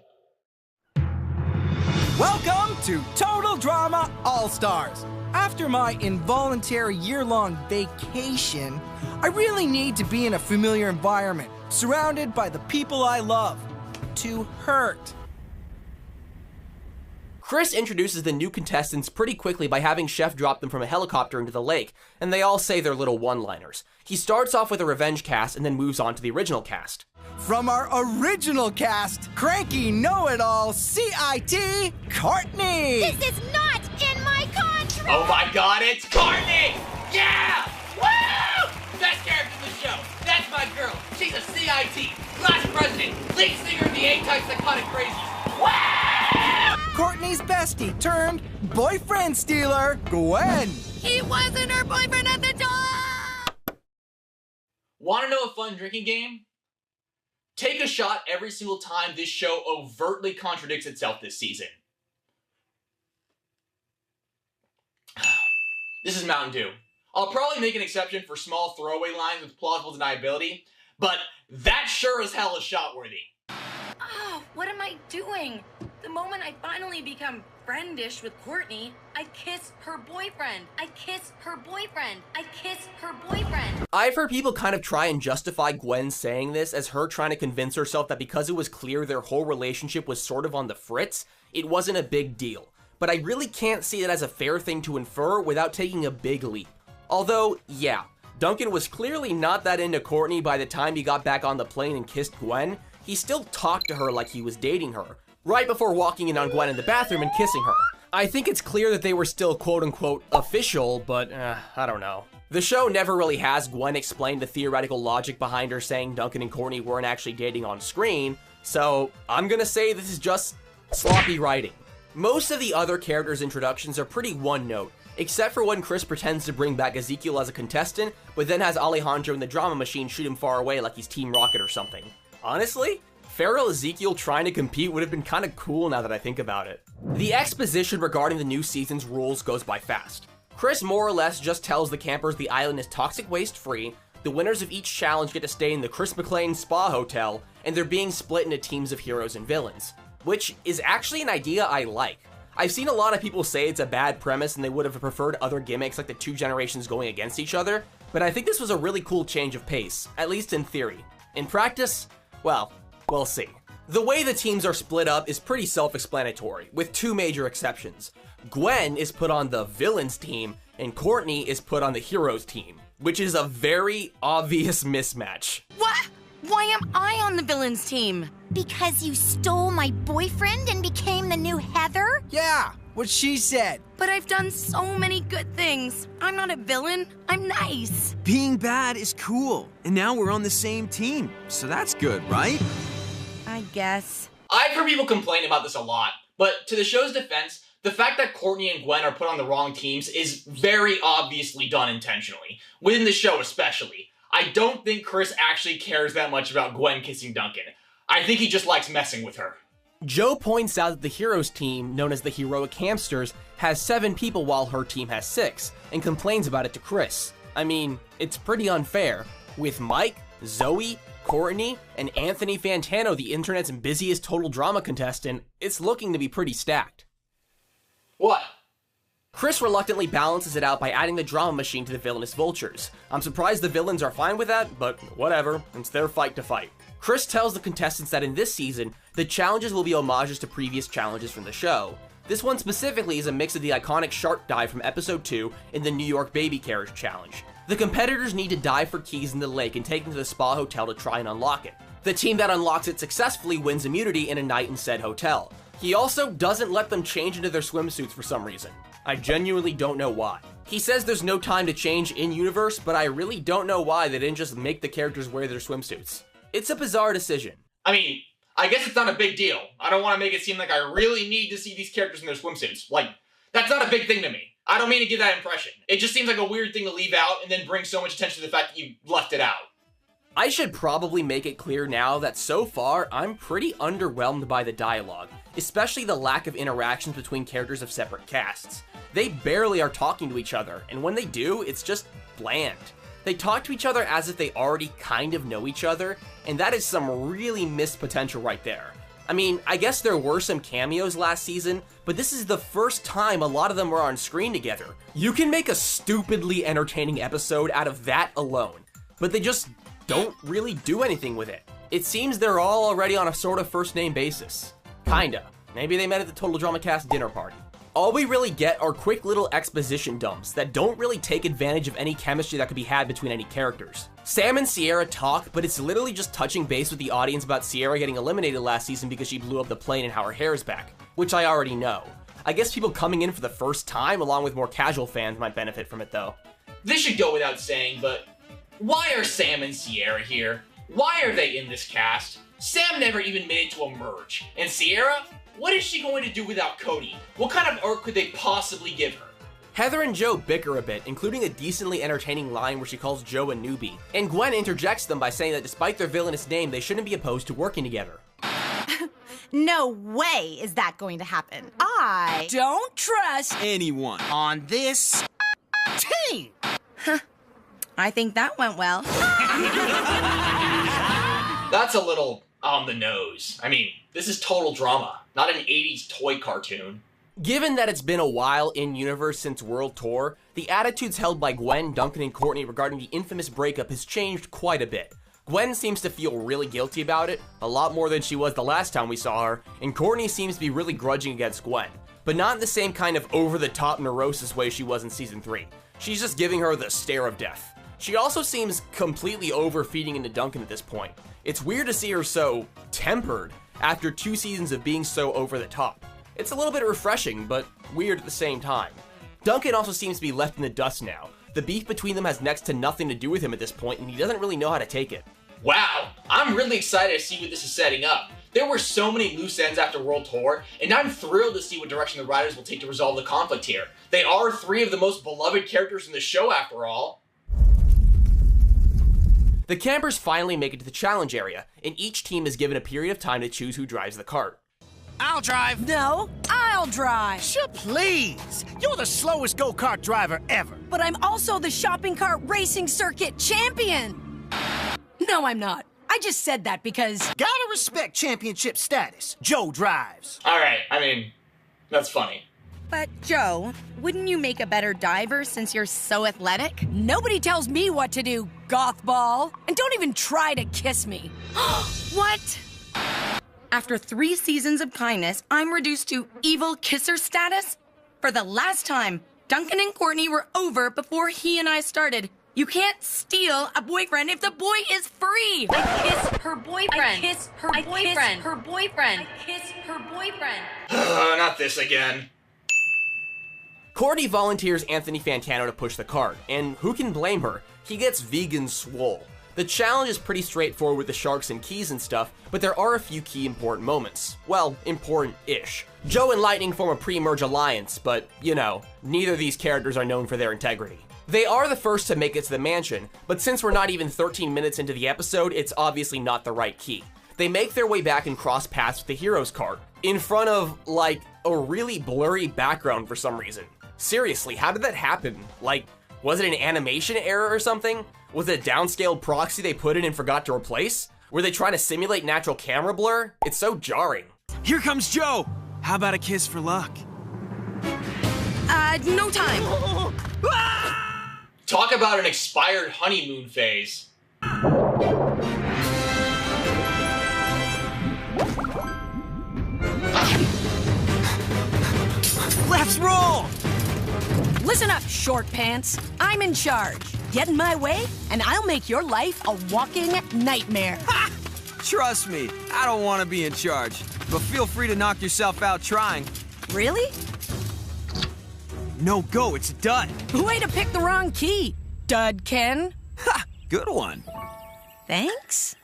[SPEAKER 1] Welcome to Total Drama All-Stars. After my involuntary year-long vacation, I really need to be in a familiar environment, surrounded by the people I love, to hurt.
[SPEAKER 13] Chris introduces the new contestants pretty quickly by having Chef drop them from a helicopter into the lake, and they all say their little one-liners. He starts off with a revenge cast and then moves on to the original cast.
[SPEAKER 1] From our original cast, cranky know-it-all CIT, Courtney!
[SPEAKER 16] This is not in my contract!
[SPEAKER 2] Oh my god, it's Courtney! Yeah! Woo! Best character in the show. That's my girl. She's a CIT, class president, lead singer of the A-Type Psychotic Crazies. Wow!
[SPEAKER 1] Courtney's bestie turned boyfriend stealer, Gwen.
[SPEAKER 16] He wasn't her boyfriend at the time!
[SPEAKER 2] Want to know a fun drinking game? Take a shot every single time this show overtly contradicts itself this season. This is Mountain Dew. I'll probably make an exception for small throwaway lines with plausible deniability, but that sure as hell is shot-worthy.
[SPEAKER 16] Oh, what am I doing? The moment I finally become friendish with Courtney, I kiss her boyfriend. I kiss her boyfriend. I kiss her boyfriend.
[SPEAKER 13] I've heard people kind of try and justify Gwen saying this as her trying to convince herself that because it was clear their whole relationship was sort of on the fritz, it wasn't a big deal. But I really can't see it as a fair thing to infer without taking a big leap. Although, yeah, Duncan was clearly not that into Courtney by the time he got back on the plane and kissed Gwen. He still talked to her like he was dating her, right before walking in on Gwen in the bathroom and kissing her. I think it's clear that they were still quote-unquote official, but I don't know. The show never really has Gwen explain the theoretical logic behind her saying Duncan and Courtney weren't actually dating on screen, so I'm gonna say this is just sloppy writing. Most of the other characters' introductions are pretty one-note, except for when Chris pretends to bring back Ezekiel as a contestant, but then has Alejandro in the drama machine shoot him far away like he's Team Rocket or something. Honestly, feral Ezekiel trying to compete would have been kind of cool now that I think about it. The exposition regarding the new season's rules goes by fast. Chris more or less just tells the campers the island is toxic waste free, the winners of each challenge get to stay in the Chris McClane Spa Hotel, and they're being split into teams of heroes and villains. Which is actually an idea I like. I've seen a lot of people say it's a bad premise and they would have preferred other gimmicks like the two generations going against each other, but I think this was a really cool change of pace, at least in theory. In practice, well, we'll see. The way the teams are split up is pretty self-explanatory, with two major exceptions. Gwen is put on the villains team, and Courtney is put on the heroes team, which is a very obvious mismatch.
[SPEAKER 16] What? Why am I on the villains team?
[SPEAKER 17] Because you stole my boyfriend and became the new Heather?
[SPEAKER 1] Yeah, what she said.
[SPEAKER 16] But I've done so many good things. I'm not a villain, I'm nice.
[SPEAKER 18] Being bad is cool, and now we're on the same team, so that's good, right?
[SPEAKER 16] I guess.
[SPEAKER 2] I've heard people complain about this a lot, but to the show's defense, the fact that Courtney and Gwen are put on the wrong teams is very obviously done intentionally, within the show especially. I don't think Chris actually cares that much about Gwen kissing Duncan. I think he just likes messing with her.
[SPEAKER 13] Joe points out that the Heroes team, known as the Heroic Hamsters, has 7 people while her team has 6, and complains about it to Chris. I mean, it's pretty unfair. With Mike, Zoe, Courtney, and Anthony Fantano, the internet's busiest total drama contestant, it's looking to be pretty stacked.
[SPEAKER 2] What?
[SPEAKER 13] Chris reluctantly balances it out by adding the drama machine to the villainous vultures. I'm surprised the villains are fine with that, but whatever, it's their fight to fight. Chris tells the contestants that in this season, the challenges will be homages to previous challenges from the show. This one specifically is a mix of the iconic shark dive from episode 2 and the New York baby carriage challenge. The competitors need to dive for keys in the lake and take them to the spa hotel to try and unlock it. The team that unlocks it successfully wins immunity in a night in said hotel. He also doesn't let them change into their swimsuits for some reason. I genuinely don't know why. He says there's no time to change in-universe, but I really don't know why they didn't just make the characters wear their swimsuits. It's a bizarre decision.
[SPEAKER 2] I mean, I guess it's not a big deal. I don't want to make it seem like I really need to see these characters in their swimsuits. Like, that's not a big thing to me. I don't mean to give that impression. It just seems like a weird thing to leave out and then bring so much attention to the fact that you left it out.
[SPEAKER 13] I should probably make it clear now that so far, I'm pretty underwhelmed by the dialogue, especially the lack of interactions between characters of separate casts. They barely are talking to each other, and when they do, it's just bland. They talk to each other as if they already kind of know each other, and that is some really missed potential right there. I mean, I guess there were some cameos last season, but this is the first time a lot of them were on screen together. You can make a stupidly entertaining episode out of that alone, but they just don't really do anything with it. It seems they're all already on a sort of first name basis. Kinda. Maybe they met at the Total Drama Cast dinner party. All we really get are quick little exposition dumps that don't really take advantage of any chemistry that could be had between any characters. Sam and Sierra talk, but it's literally just touching base with the audience about Sierra getting eliminated last season because she blew up the plane and how her hair is back, which I already know. I guess people coming in for the first time, along with more casual fans, might benefit from it though.
[SPEAKER 2] This should go without saying, but why are Sam and Sierra here? Why are they in this cast? Sam never even made it to a merge. And Sierra? What is she going to do without Cody? What kind of arc could they possibly give her?
[SPEAKER 13] Heather and Joe bicker a bit, including a decently entertaining line where she calls Joe a newbie, and Gwen interjects them by saying that despite their villainous name, they shouldn't be opposed to working together.
[SPEAKER 17] No way is that going to happen. I
[SPEAKER 18] Don't trust anyone on this team.
[SPEAKER 16] I think that went well.
[SPEAKER 2] That's a little on the nose. I mean, this is total drama, not an 80s toy cartoon.
[SPEAKER 13] Given that it's been a while in-universe since World Tour, the attitudes held by Gwen, Duncan, and Courtney regarding the infamous breakup has changed quite a bit. Gwen seems to feel really guilty about it, a lot more than she was the last time we saw her, and Courtney seems to be really grudging against Gwen, but not in the same kind of over-the-top neurosis way she was in Season 3. She's just giving her the stare of death. She also seems completely overfeeding into Duncan at this point. It's weird to see her so tempered after 2 seasons of being so over the top. It's a little bit refreshing, but weird at the same time. Duncan also seems to be left in the dust now. The beef between them has next to nothing to do with him at this point, and he doesn't really know how to take it.
[SPEAKER 2] Wow, I'm really excited to see what this is setting up. There were so many loose ends after World Tour, and I'm thrilled to see what direction the writers will take to resolve the conflict here. They are 3 of the most beloved characters in the show after all.
[SPEAKER 13] The campers finally make it to the challenge area, and each team is given a period of time to choose who drives the cart.
[SPEAKER 18] I'll drive.
[SPEAKER 19] No, I'll drive.
[SPEAKER 18] Sure, please. You're the slowest go-kart driver ever.
[SPEAKER 19] But I'm also the shopping cart racing circuit champion. No, I'm not. I just said that because...
[SPEAKER 18] Gotta respect championship status. Joe drives.
[SPEAKER 2] Alright, I mean, that's funny.
[SPEAKER 16] But, Joe, wouldn't you make a better diver since you're so athletic?
[SPEAKER 19] Nobody tells me what to do, gothball. And don't even try to kiss me.
[SPEAKER 16] What? After 3 seasons of kindness, I'm reduced to evil kisser status? For the last time, Duncan and Courtney were over before he and I started. You can't steal a boyfriend if the boy is free. I kiss her boyfriend. I kiss her boyfriend. Her boyfriend. I kiss her boyfriend.
[SPEAKER 2] Not this again.
[SPEAKER 13] Courtney volunteers Anthony Fantano to push the cart, and who can blame her? He gets vegan swole. The challenge is pretty straightforward with the sharks and keys and stuff, but there are a few key important moments. Well, important-ish. Joe and Lightning form a pre-merge alliance, but, you know, neither of these characters are known for their integrity. They are the first to make it to the mansion, but since we're not even 13 minutes into the episode, it's obviously not the right key. They make their way back and cross paths with the hero's cart, in front of, like, a really blurry background for some reason. Seriously, how did that happen? Like, was it an animation error or something? Was it a downscaled proxy they put in and forgot to replace? Were they trying to simulate natural camera blur? It's so jarring.
[SPEAKER 18] Here comes Joe! How about a kiss for luck?
[SPEAKER 16] No time.
[SPEAKER 2] Talk about an expired honeymoon phase.
[SPEAKER 18] Let's roll!
[SPEAKER 19] Listen up, short pants. I'm in charge. Get in my way, and I'll make your life a walking nightmare.
[SPEAKER 18] Ha! Trust me, I don't want to be in charge, but feel free to knock yourself out trying.
[SPEAKER 19] Really?
[SPEAKER 18] No go, it's done.
[SPEAKER 19] Way to pick the wrong key, Dud Ken.
[SPEAKER 18] Ha! Good one.
[SPEAKER 19] Thanks.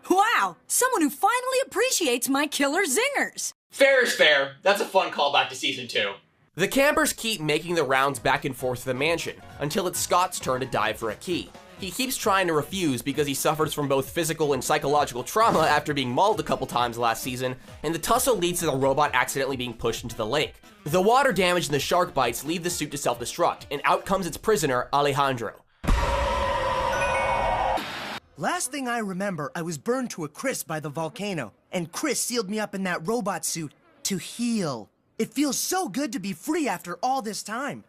[SPEAKER 19] Wow, someone who finally appreciates my killer zingers.
[SPEAKER 2] Fair is fair. That's a fun callback to Season 2.
[SPEAKER 13] The campers keep making the rounds back and forth to the mansion, until it's Scott's turn to dive for a key. He keeps trying to refuse because he suffers from both physical and psychological trauma after being mauled a couple times last season, and the tussle leads to the robot accidentally being pushed into the lake. The water damage and the shark bites lead the suit to self-destruct, and out comes its prisoner, Alejandro.
[SPEAKER 6] Last thing I remember, I was burned to a crisp by the volcano, and Chris sealed me up in that robot suit to heal. It feels so good to be free after all this time.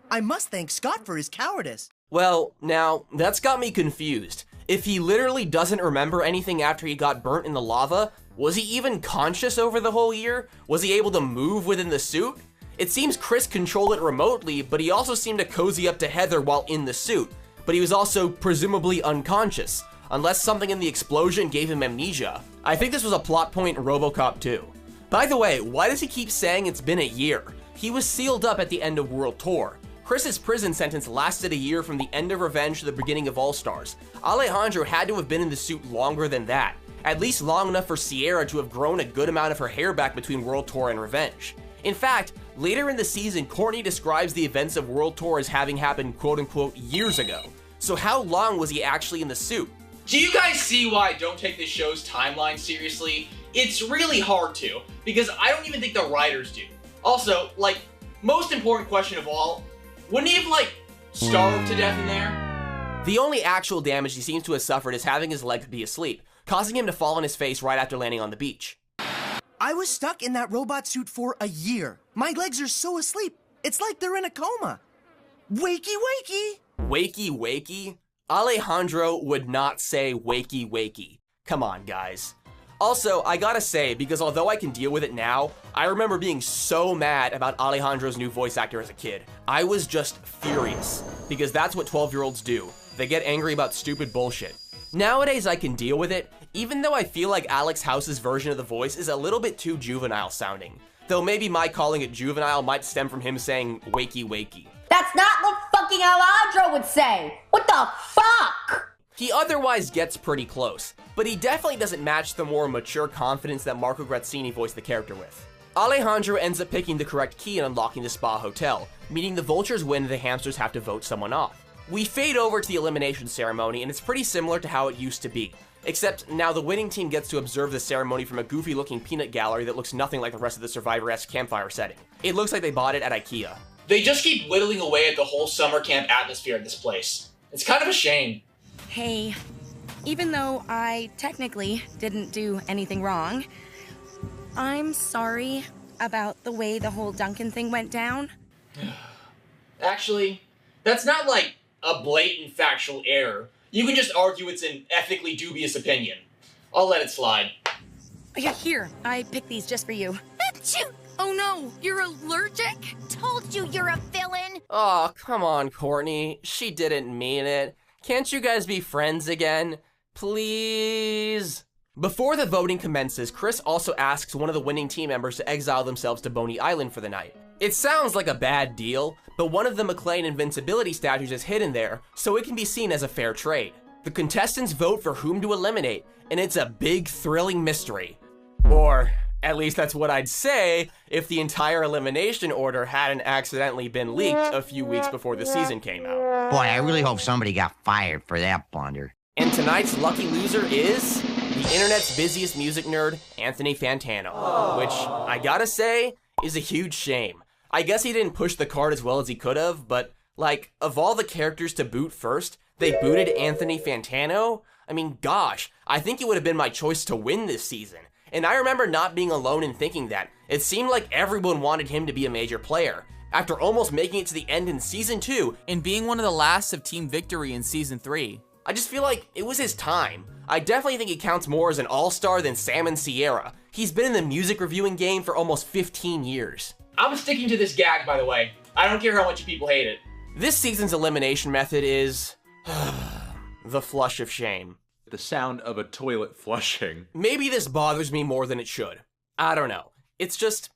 [SPEAKER 6] I must thank Scott for his cowardice.
[SPEAKER 13] Well, now, that's got me confused. If he literally doesn't remember anything after he got burnt in the lava, was he even conscious over the whole year? Was he able to move within the suit? It seems Chris controlled it remotely, but he also seemed to cozy up to Heather while in the suit. But he was also presumably unconscious, unless something in the explosion gave him amnesia. I think this was a plot point in RoboCop 2. By the way, why does he keep saying it's been a year? He was sealed up at the end of World Tour. Chris's prison sentence lasted a year from the end of Revenge to the beginning of All Stars. Alejandro had to have been in the suit longer than that, at least long enough for Sierra to have grown a good amount of her hair back between World Tour and Revenge. In fact, later in the season, Courtney describes the events of World Tour as having happened quote-unquote years ago. So how long was he actually in the suit?
[SPEAKER 2] Do you guys see why I don't take this show's timeline seriously? It's really hard to, because I don't even think the writers do. Also, like, most important question of all, wouldn't he have, like, starved to death in there?
[SPEAKER 13] The only actual damage he seems to have suffered is having his legs be asleep, causing him to fall on his face right after landing on the beach.
[SPEAKER 6] I was stuck in that robot suit for a year. My legs are so asleep, it's like they're in a coma. Wakey, wakey!
[SPEAKER 13] Wakey, wakey? Alejandro would not say wakey, wakey. Come on, guys. Also, I gotta say, because although I can deal with it now, I remember being so mad about Alejandro's new voice actor as a kid. I was just furious, because that's what 12-year-olds do. They get angry about stupid bullshit. Nowadays, I can deal with it, even though I feel like Alex House's version of the voice is a little bit too juvenile sounding. Though maybe my calling it juvenile might stem from him saying wakey, wakey.
[SPEAKER 10] That's not what fucking Alejandro would say. What the fuck?
[SPEAKER 13] He otherwise gets pretty close, but he definitely doesn't match the more mature confidence that Marco Grazzini voiced the character with. Alejandro ends up picking the correct key and unlocking the spa hotel, meaning the vultures win and the hamsters have to vote someone off. We fade over to the elimination ceremony, and it's pretty similar to how it used to be, except now the winning team gets to observe the ceremony from a goofy-looking peanut gallery that looks nothing like the rest of the Survivor-esque campfire setting. It looks like they bought it at IKEA.
[SPEAKER 2] They just keep whittling away at the whole summer camp atmosphere in this place. It's kind of a shame.
[SPEAKER 16] Hey, even though I technically didn't do anything wrong, I'm sorry about the way the whole Duncan thing went down.
[SPEAKER 2] Actually, that's not like a blatant factual error. You can just argue it's an ethically dubious opinion. I'll let it slide.
[SPEAKER 16] Yeah, here, I picked these just for you. Achoo! Oh no, you're allergic?
[SPEAKER 10] Told you you're a villain.
[SPEAKER 13] Oh, come on, Courtney. She didn't mean it. Can't you guys be friends again? Please? Before the voting commences, Chris also asks one of the winning team members to exile themselves to Boney Island for the night. It sounds like a bad deal, but one of the McClane invincibility statues is hidden there, so it can be seen as a fair trade. The contestants vote for whom to eliminate, and it's a big, thrilling mystery. Or, at least that's what I'd say if the entire elimination order hadn't accidentally been leaked a few weeks before the season came out.
[SPEAKER 20] Boy, I really hope somebody got fired for that blunder.
[SPEAKER 13] And tonight's lucky loser is... the internet's busiest music nerd, Anthony Fantano, which I gotta say is a huge shame. I guess he didn't push the card as well as he could have, but like, of all the characters to boot first, they booted Anthony Fantano? I mean, gosh, I think it would have been my choice to win this season. And I remember not being alone in thinking that. It seemed like everyone wanted him to be a major player. After almost making it to the end in Season 2,
[SPEAKER 7] and being one of the last of Team Victory in Season 3.
[SPEAKER 13] I just feel like it was his time. I definitely think he counts more as an all-star than Sam and Sierra. He's been in the music reviewing game for almost 15 years.
[SPEAKER 2] I'm sticking to this gag, by the way. I don't care how much people hate it.
[SPEAKER 13] This season's elimination method is the flush of shame.
[SPEAKER 20] The sound of a toilet flushing.
[SPEAKER 13] Maybe this bothers me more than it should. I don't know. It's just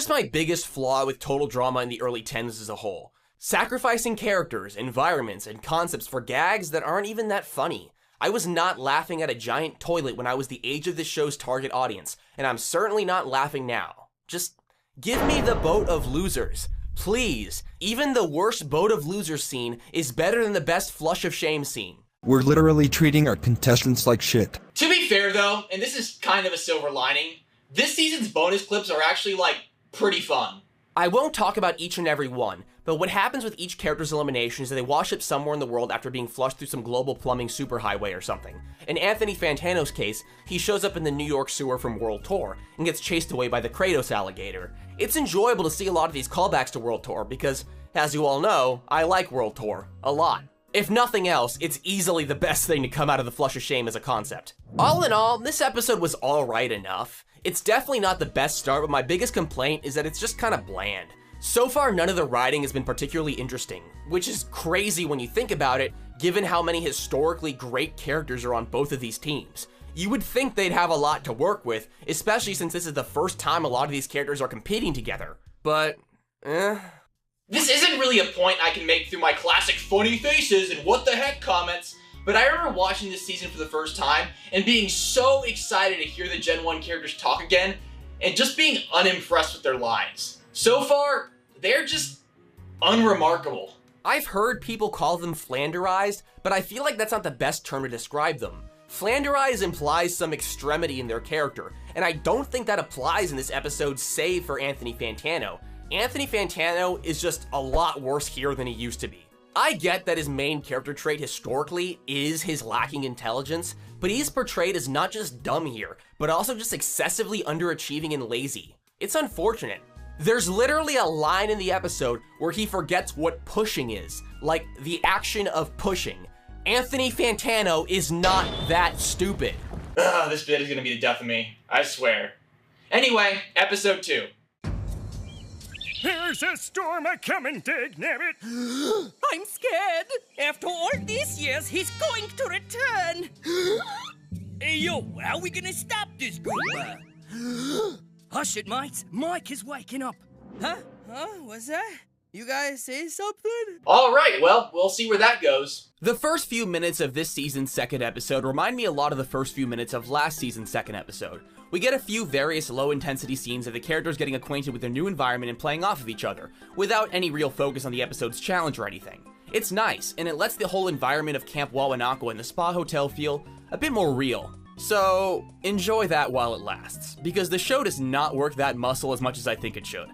[SPEAKER 13] my biggest flaw with Total Drama in the early 10s as a whole. Sacrificing characters, environments, and concepts for gags that aren't even that funny. I was not laughing at a giant toilet when I was the age of this show's target audience, and I'm certainly not laughing now. Just give me the boat of losers. Please, even the worst boat of losers scene is better than the best flush of shame scene.
[SPEAKER 21] We're literally treating our contestants like shit.
[SPEAKER 2] To be fair though, and this is kind of a silver lining, this season's bonus clips are actually like pretty fun.
[SPEAKER 13] I won't talk about each and every one, but what happens with each character's elimination is that they wash up somewhere in the world after being flushed through some global plumbing superhighway or something. In Anthony Fantano's case, he shows up in the New York sewer from World Tour and gets chased away by the Kratos alligator. It's enjoyable to see a lot of these callbacks to World Tour because, as you all know, I like World Tour a lot. If nothing else, it's easily the best thing to come out of the flush of shame as a concept. All in all, this episode was alright enough. It's definitely not the best start, but my biggest complaint is that it's just kind of bland. So far, none of the writing has been particularly interesting, which is crazy when you think about it, given how many historically great characters are on both of these teams. You would think they'd have a lot to work with, especially since this is the first time a lot of these characters are competing together. But,
[SPEAKER 2] This isn't really a point I can make through my classic funny faces and what the heck comments, but I remember watching this season for the first time and being so excited to hear the Gen 1 characters talk again, and just being unimpressed with their lines. So far, they're just unremarkable.
[SPEAKER 13] I've heard people call them flanderized, but I feel like that's not the best term to describe them. Flanderized implies some extremity in their character, and I don't think that applies in this episode save for Anthony Fantano. Anthony Fantano is just a lot worse here than he used to be. I get that his main character trait historically is his lacking intelligence, but he's portrayed as not just dumb here, but also just excessively underachieving and lazy. It's unfortunate. There's literally a line in the episode where he forgets what pushing is, like the action of pushing. Anthony Fantano is not that stupid.
[SPEAKER 2] This bit is gonna be the death of me, I swear. Anyway, episode 2.
[SPEAKER 22] There's a storm a-coming, dagnabbit!
[SPEAKER 19] I'm scared. After all these years, he's going to return.
[SPEAKER 22] Hey, yo, how we gonna stop this goomba?
[SPEAKER 19] Hush it, mates. Mike is waking up. Huh? What's that? You guys say something?
[SPEAKER 2] Alright, well, we'll see where that goes.
[SPEAKER 7] The first few minutes of this season's second episode remind me a lot of the first few minutes of last season's second episode. We get a few various low-intensity scenes of the characters getting acquainted with their new environment and playing off of each other, without any real focus on the episode's challenge or anything. It's nice, and it lets the whole environment of Camp Wawanakwa and the spa hotel feel a bit more real. So, enjoy that while it lasts, because the show does not work that muscle as much as I think it should.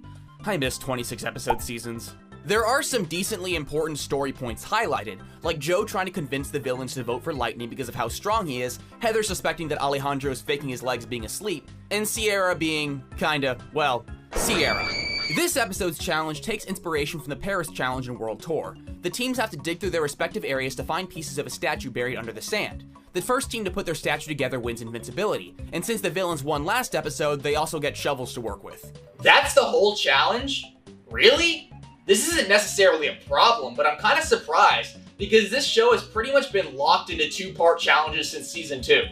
[SPEAKER 7] I miss 26 episode seasons. There are some decently important story points highlighted, like Joe trying to convince the villains to vote for Lightning because of how strong he is, Heather suspecting that Alejandro's faking his legs being asleep, and Sierra being kinda, well, Sierra. This episode's challenge takes inspiration from the Paris challenge in World Tour. The teams have to dig through their respective areas to find pieces of a statue buried under the sand. The first team to put their statue together wins invincibility, and since the villains won last episode, they also get shovels to work with.
[SPEAKER 2] That's the whole challenge? Really? This isn't necessarily a problem, but I'm kind of surprised, because this show has pretty much been locked into 2-part challenges since season 2.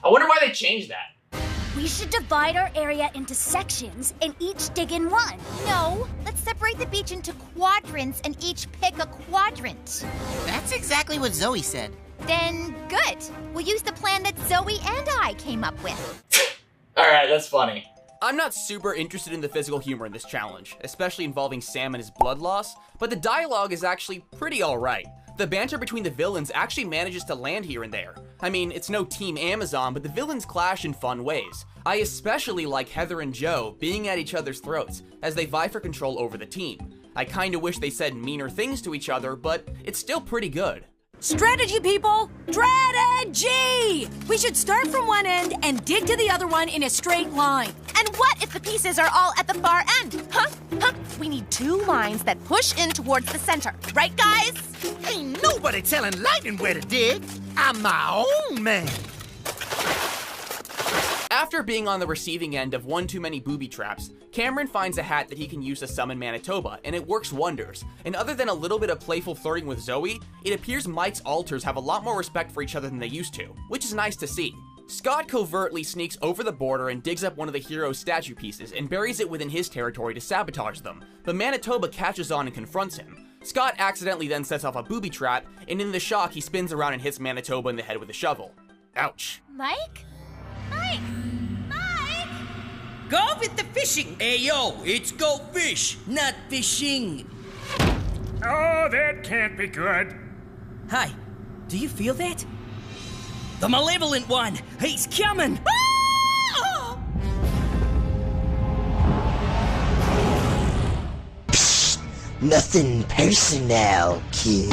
[SPEAKER 2] I wonder why they changed that.
[SPEAKER 23] We should divide our area into sections and each dig in one.
[SPEAKER 10] No, let's separate the beach into quadrants and each pick a quadrant.
[SPEAKER 24] That's exactly what Zoe said.
[SPEAKER 10] Then good. We'll use the plan that Zoe and I came up with.
[SPEAKER 2] Alright, that's funny.
[SPEAKER 7] I'm not super interested in the physical humor in this challenge, especially involving Sam and his blood loss, but the dialogue is actually pretty alright. The banter between the villains actually manages to land here and there. I mean, it's no Team Amazon, but the villains clash in fun ways. I especially like Heather and Joe being at each other's throats as they vie for control over the team. I kinda wish they said meaner things to each other, but it's still pretty good.
[SPEAKER 19] Strategy, people! Strategy! We should start from one end and dig to the other one in a straight line.
[SPEAKER 17] And what if the pieces are all at the far end? Huh? We need 2 lines that push in towards the center. Right, guys?
[SPEAKER 3] Ain't nobody telling Lightning where to dig. I'm my own man.
[SPEAKER 7] After being on the receiving end of one too many booby traps, Cameron finds a hat that he can use to summon Manitoba, and it works wonders. And other than a little bit of playful flirting with Zoe, it appears Mike's alters have a lot more respect for each other than they used to, which is nice to see. Scott covertly sneaks over the border and digs up one of the hero's statue pieces and buries it within his territory to sabotage them, but Manitoba catches on and confronts him. Scott accidentally then sets off a booby trap, and in the shock he spins around and hits Manitoba in the head with a shovel. Ouch.
[SPEAKER 23] Mike? Mike!
[SPEAKER 22] Go with the fishing. Hey, yo, it's go fish, not fishing.
[SPEAKER 14] Oh, that can't be good.
[SPEAKER 22] Hi, do you feel that? The malevolent one, he's coming. Ah!
[SPEAKER 6] Psst, nothing personal, kid.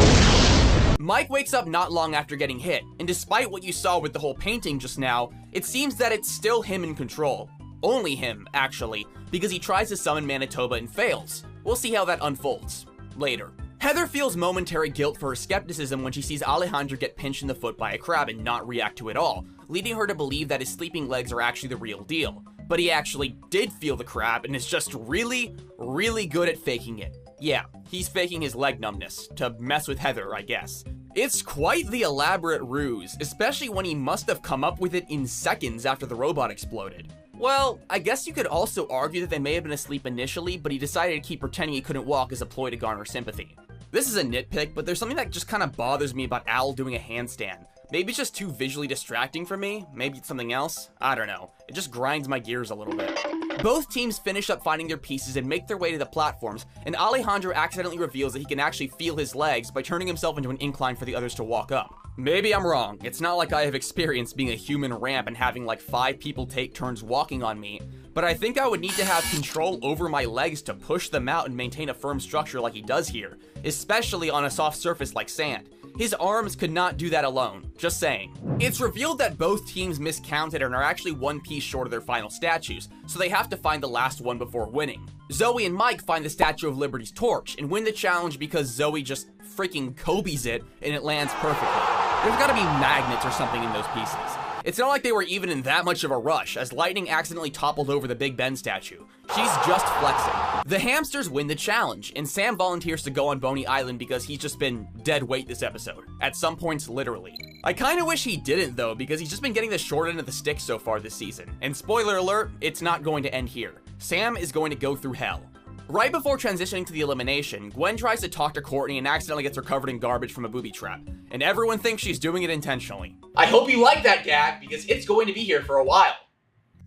[SPEAKER 7] Mike wakes up not long after getting hit, and despite what you saw with the whole painting just now, it seems that it's still him in control. Only him, actually, because he tries to summon Manitoba and fails. We'll see how that unfolds later. Heather feels momentary guilt for her skepticism when she sees Alejandro get pinched in the foot by a crab and not react to it all, leading her to believe that his sleeping legs are actually the real deal. But he actually did feel the crab and is just really, really good at faking it. Yeah, he's faking his leg numbness to mess with Heather, I guess. It's quite the elaborate ruse, especially when he must have come up with it in seconds after the robot exploded. Well, I guess you could also argue that they may have been asleep initially, but he decided to keep pretending he couldn't walk as a ploy to garner sympathy. This is a nitpick, but there's something that just kind of bothers me about Al doing a handstand. Maybe it's just too visually distracting for me, maybe it's something else, I don't know. It just grinds my gears a little bit. Both teams finish up finding their pieces and make their way to the platforms, and Alejandro accidentally reveals that he can actually feel his legs by turning himself into an incline for the others to walk up. Maybe I'm wrong, it's not like I have experience being a human ramp and having like 5 people take turns walking on me, but I think I would need to have control over my legs to push them out and maintain a firm structure like he does here, especially on a soft surface like sand. His arms could not do that alone, just saying. It's revealed that both teams miscounted and are actually 1 piece short of their final statues, so they have to find the last one before winning. Zoe and Mike find the Statue of Liberty's torch and win the challenge because Zoe just freaking Kobe's it and it lands perfectly. There's gotta be magnets or something in those pieces. It's not like they were even in that much of a rush, as Lightning accidentally toppled over the Big Ben statue. She's just flexing. The hamsters win the challenge, and Sam volunteers to go on Boney Island because he's just been dead weight this episode. At some points, literally. I kinda wish he didn't though, because he's just been getting the short end of the stick so far this season. And spoiler alert, it's not going to end here. Sam is going to go through hell. Right before transitioning to the elimination, Gwen tries to talk to Courtney and accidentally gets her covered in garbage from a booby trap. And everyone thinks she's doing it intentionally.
[SPEAKER 2] I hope you like that gag, because it's going to be here for a while.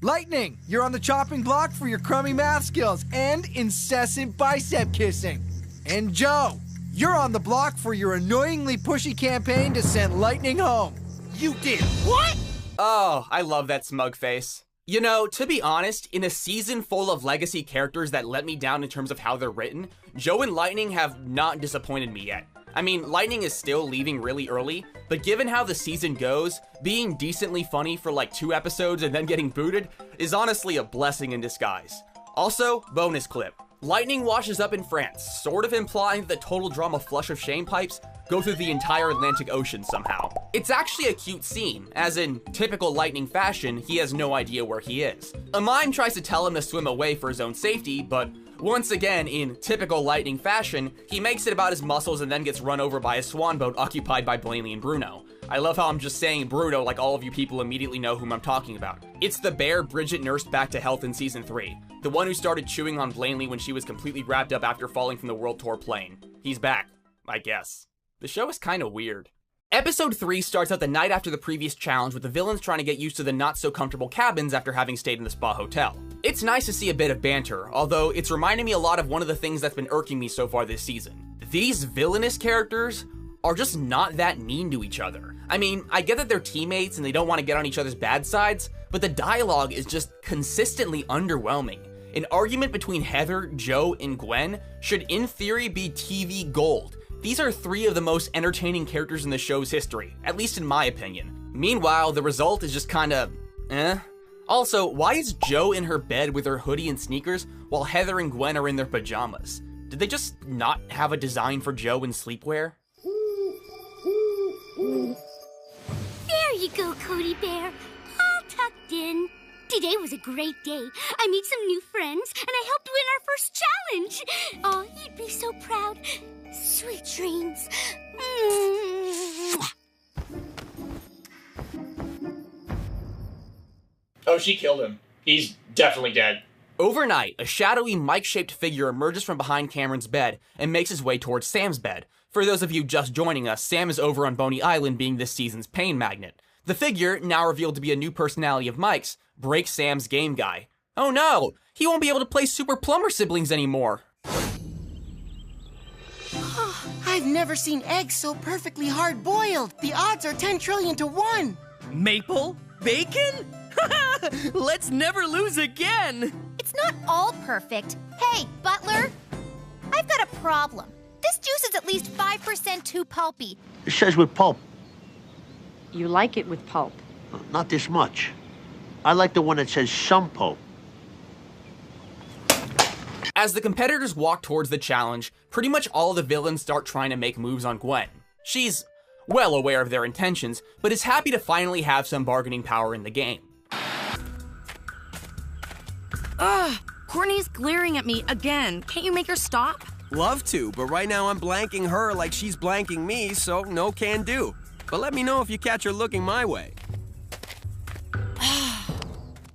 [SPEAKER 4] Lightning, you're on the chopping block for your crummy math skills and incessant bicep kissing. And Joe, you're on the block for your annoyingly pushy campaign to send Lightning home.
[SPEAKER 3] You did what?
[SPEAKER 7] Oh, I love that smug face. You know, to be honest, in a season full of legacy characters that let me down in terms of how they're written, Joe and Lightning have not disappointed me yet. I mean, Lightning is still leaving really early, but given how the season goes, being decently funny for like 2 episodes and then getting booted is honestly a blessing in disguise. Also, bonus clip. Lightning washes up in France, sort of implying that the total drama flush of shame pipes go through the entire Atlantic Ocean somehow. It's actually a cute scene, as in typical Lightning fashion, he has no idea where he is. A mime tries to tell him to swim away for his own safety, but once again, in typical Lightning fashion, he makes it about his muscles and then gets run over by a swan boat occupied by Blaney and Bruno. I love how I'm just saying Bruno like all of you people immediately know whom I'm talking about. It's the bear Bridget nursed back to health in season 3. The one who started chewing on Blaney when she was completely wrapped up after falling from the World Tour plane. He's back, I guess. The show is kinda weird. Episode 3 starts out the night after the previous challenge with the villains trying to get used to the not-so-comfortable cabins after having stayed in the spa hotel. It's nice to see a bit of banter, although it's reminding me a lot of one of the things that's been irking me so far this season. These villainous characters are just not that mean to each other. I mean, I get that they're teammates and they don't want to get on each other's bad sides, but the dialogue is just consistently underwhelming. An argument between Heather, Joe, and Gwen should in theory be TV gold. These are three of the most entertaining characters in the show's history, at least in my opinion. Meanwhile, the result is just kinda, eh. Also, why is Joe in her bed with her hoodie and sneakers while Heather and Gwen are in their pajamas? Did they just not have a design for Joe in sleepwear?
[SPEAKER 23] There you go, Cody Bear. All tucked in. Today was a great day. I made some new friends, and I helped win our first challenge. Oh, you'd be so proud. Sweet dreams.
[SPEAKER 2] Oh, she killed him. He's definitely dead.
[SPEAKER 7] Overnight, a shadowy mic-shaped figure emerges from behind Cameron's bed and makes his way towards Sam's bed. For those of you just joining us, Sam is over on Boney Island being this season's pain magnet. The figure, now revealed to be a new personality of Mike's, breaks Sam's game guy. Oh no! He won't be able to play Super Plumber Siblings anymore!
[SPEAKER 6] I've never seen eggs so perfectly hard-boiled. The odds are 10 trillion to 1.
[SPEAKER 22] Maple? Bacon? Let's never lose again!
[SPEAKER 17] It's not all perfect. Hey, Butler, I've got a problem. This juice is at least 5% too pulpy.
[SPEAKER 5] It says with pulp.
[SPEAKER 8] You like it with pulp?
[SPEAKER 5] Not this much. I like the one that says some pulp.
[SPEAKER 7] As the competitors walk towards the challenge, pretty much all the villains start trying to make moves on Gwen. She's well aware of their intentions, but is happy to finally have some bargaining power in the game.
[SPEAKER 16] Ugh, Courtney's glaring at me again. Can't you make her stop?
[SPEAKER 18] Love to, but right now I'm blanking her like she's blanking me, so no can do. But let me know if you catch her looking my way.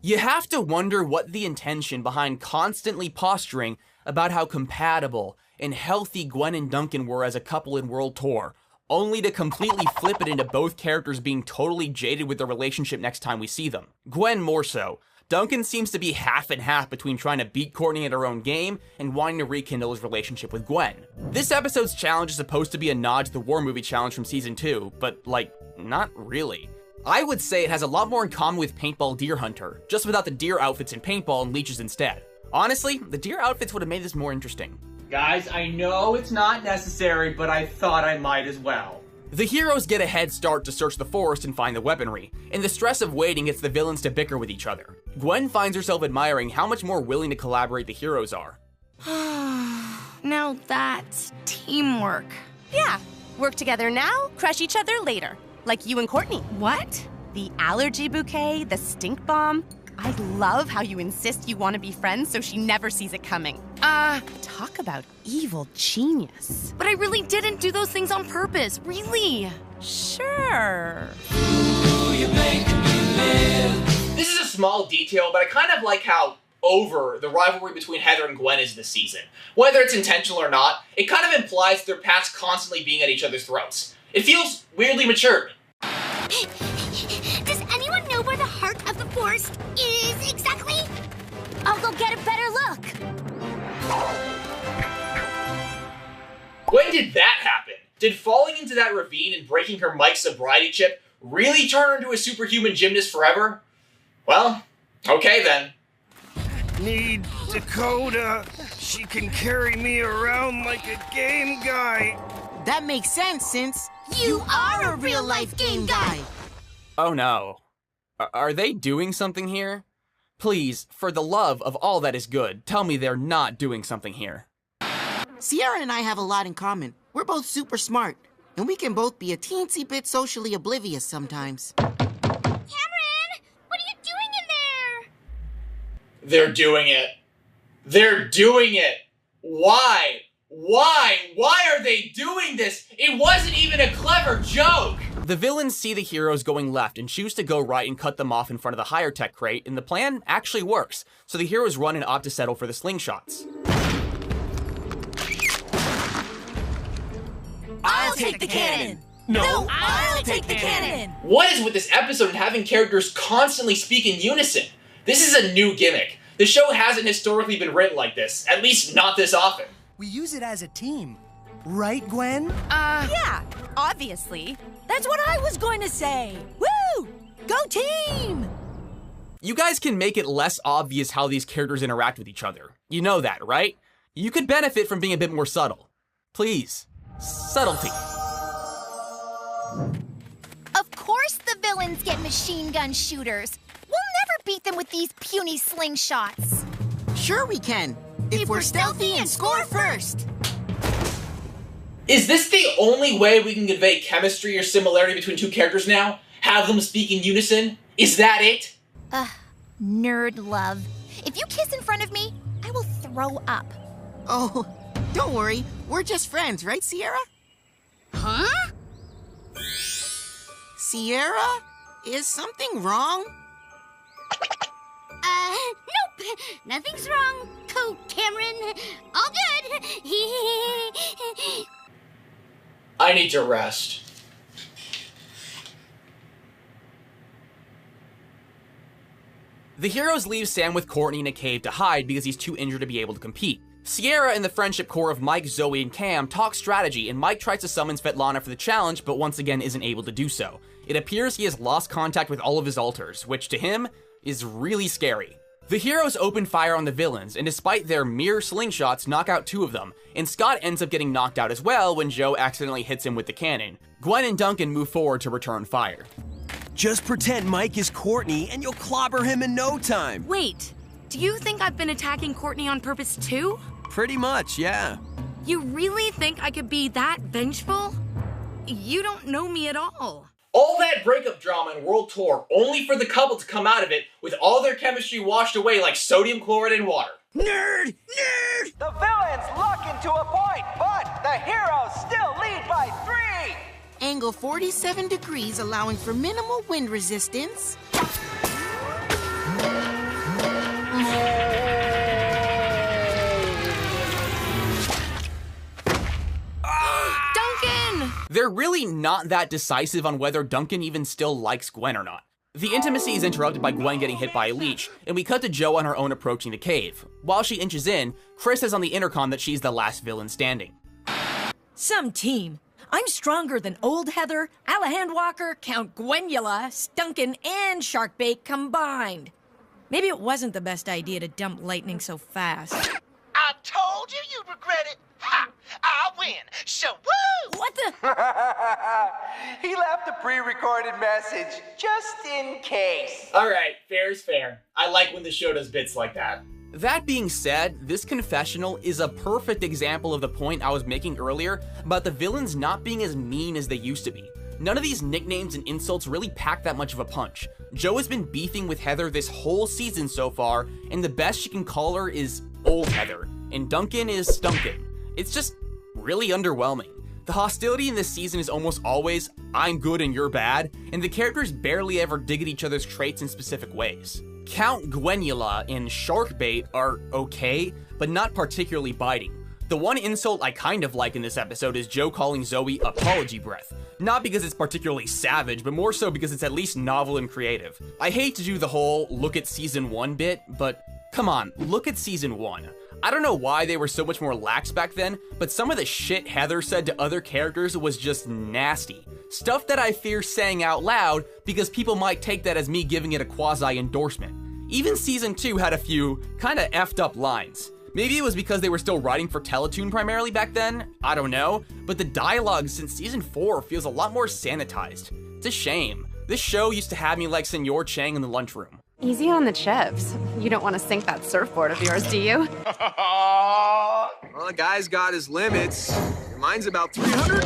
[SPEAKER 7] You have to wonder what the intention behind constantly posturing about how compatible and healthy Gwen and Duncan were as a couple in World Tour, only to completely flip it into both characters being totally jaded with their relationship next time we see them. Gwen more so. Duncan seems to be half and half between trying to beat Courtney at her own game and wanting to rekindle his relationship with Gwen. This episode's challenge is supposed to be a nod to the War Movie challenge from season 2, but like, not really. I would say it has a lot more in common with Paintball Deer Hunter, just without the deer outfits in paintball and leeches instead. Honestly, the deer outfits would have made this more interesting.
[SPEAKER 9] Guys, I know it's not necessary, but I thought I might as well.
[SPEAKER 7] The heroes get a head start to search the forest and find the weaponry, and the stress of waiting gets the villains to bicker with each other. Gwen finds herself admiring how much more willing to collaborate the heroes are.
[SPEAKER 16] Now that's teamwork.
[SPEAKER 17] Yeah, work together now, crush each other later. Like you and Courtney.
[SPEAKER 16] What?
[SPEAKER 17] The allergy bouquet, the stink bomb. I love how you insist you want to be friends so she never sees it coming. Talk about evil genius.
[SPEAKER 16] But I really didn't do those things on purpose, really.
[SPEAKER 17] Sure.
[SPEAKER 2] This is a small detail, but I kind of like how over the rivalry between Heather and Gwen is this season. Whether it's intentional or not, it kind of implies their past constantly being at each other's throats. It feels weirdly mature.
[SPEAKER 23] Does anyone know where the heart of the forest is exactly? I'll go get a better look.
[SPEAKER 2] When did that happen? Did falling into that ravine and breaking her Mike's sobriety chip really turn her into a superhuman gymnast forever? Well, okay then.
[SPEAKER 11] Need Dakota. She can carry me around like a game guy.
[SPEAKER 6] That makes sense since you are a real-life game guy.
[SPEAKER 7] Oh no. Are they doing something here? Please, for the love of all that is good, tell me they're not doing something here.
[SPEAKER 6] Sierra and I have a lot in common. We're both super smart, and we can both be a teensy bit socially oblivious sometimes.
[SPEAKER 23] Cameron, what are you doing in there?
[SPEAKER 2] They're doing it. They're doing it. Why? Why? Why are they doing this? It wasn't even a clever joke!
[SPEAKER 7] The villains see the heroes going left and choose to go right and cut them off in front of the higher tech crate, and the plan actually works, so the heroes run and opt to settle for the slingshots.
[SPEAKER 22] I'll take the cannon! No, I'll take the cannon!
[SPEAKER 2] What is with this episode and having characters constantly speak in unison? This is a new gimmick. The show hasn't historically been written like this, at least not this often.
[SPEAKER 25] We use it as a team.
[SPEAKER 11] Right, Gwen?
[SPEAKER 17] Yeah, obviously.
[SPEAKER 19] That's what I was going to say. Woo! Go team!
[SPEAKER 7] You guys can make it less obvious how these characters interact with each other. You know that, right? You could benefit from being a bit more subtle. Please, subtlety.
[SPEAKER 1] Of course the villains get machine gun shooters. We'll never beat them with these puny slingshots.
[SPEAKER 24] Sure we can. If we're stealthy and score first.
[SPEAKER 2] Is this the only way we can convey chemistry or similarity between two characters now? Have them speak in unison? Is that it?
[SPEAKER 1] Nerd love. If you kiss in front of me, I will throw up.
[SPEAKER 24] Oh, don't worry. We're just friends, right, Sierra?
[SPEAKER 1] Huh?
[SPEAKER 24] Sierra? Is something wrong?
[SPEAKER 23] Nope. Nothing's wrong, Cameron. All good.
[SPEAKER 2] I need to rest.
[SPEAKER 7] The heroes leave Sam with Courtney in a cave to hide because he's too injured to be able to compete. Sierra and the friendship core of Mike, Zoe, and Cam talk strategy, and Mike tries to summon Svetlana for the challenge, but once again isn't able to do so. It appears he has lost contact with all of his alters, which to him is really scary. The heroes open fire on the villains, and despite their mere slingshots, knock out 2 of them, and Scott ends up getting knocked out as well when Joe accidentally hits him with the cannon. Gwen and Duncan move forward to return fire.
[SPEAKER 18] Just pretend Mike is Courtney and you'll clobber him in no time.
[SPEAKER 16] Wait, do you think I've been attacking Courtney on purpose too?
[SPEAKER 18] Pretty much, yeah.
[SPEAKER 16] You really think I could be that vengeful? You don't know me at all.
[SPEAKER 2] All that breakup drama and world tour only for the couple to come out of it with all their chemistry washed away like sodium chloride in water.
[SPEAKER 24] Nerd! Nerd!
[SPEAKER 12] The villains lock into a point, but the heroes still lead by 3!
[SPEAKER 24] Angle 47 degrees, allowing for minimal wind resistance.
[SPEAKER 16] Duncan!
[SPEAKER 7] They're really not that decisive on whether Duncan even still likes Gwen or not. The intimacy is interrupted by Gwen getting hit by a leech, and we cut to Jo on her own approaching the cave. While she inches in, Chris says on the intercom that she's the last villain standing.
[SPEAKER 19] Some team. I'm stronger than Old Heather, Alahand Walker, Count Gwenula, Stunkin, and Sharkbait combined. Maybe it wasn't the best idea to dump lightning so fast.
[SPEAKER 3] I told you you'd regret it. Ha! I win. So woo!
[SPEAKER 19] What the?
[SPEAKER 12] He left a pre-recorded message, just in case.
[SPEAKER 2] Alright, fair is fair. I like when the show does bits like that.
[SPEAKER 7] That being said, this confessional is a perfect example of the point I was making earlier about the villains not being as mean as they used to be. None of these nicknames and insults really pack that much of a punch. Jo has been beefing with Heather this whole season so far, and the best she can call her is Old Heather, and Duncan is Stunkin. It's just really underwhelming. The hostility in this season is almost always, I'm good and you're bad, and the characters barely ever dig at each other's traits in specific ways. Count Gwenula and Sharkbait are okay, but not particularly biting. The one insult I kind of like in this episode is Jo calling Zoe apology breath. Not because it's particularly savage, but more so because it's at least novel and creative. I hate to do the whole look at season 1 bit, but come on, look at season 1. I don't know why they were so much more lax back then, but some of the shit Heather said to other characters was just nasty. Stuff that I fear saying out loud because people might take that as me giving it a quasi-endorsement. Even season 2 had a few kinda effed up lines. Maybe it was because they were still writing for Teletoon primarily back then, I don't know, but the dialogue since season 4 feels a lot more sanitized. It's a shame. This show used to have me like Senor Chang in the lunchroom.
[SPEAKER 17] Easy on the chips. You don't want to sink that surfboard of yours, do you?
[SPEAKER 18] Well, the guy's got his limits. Mine's about 300.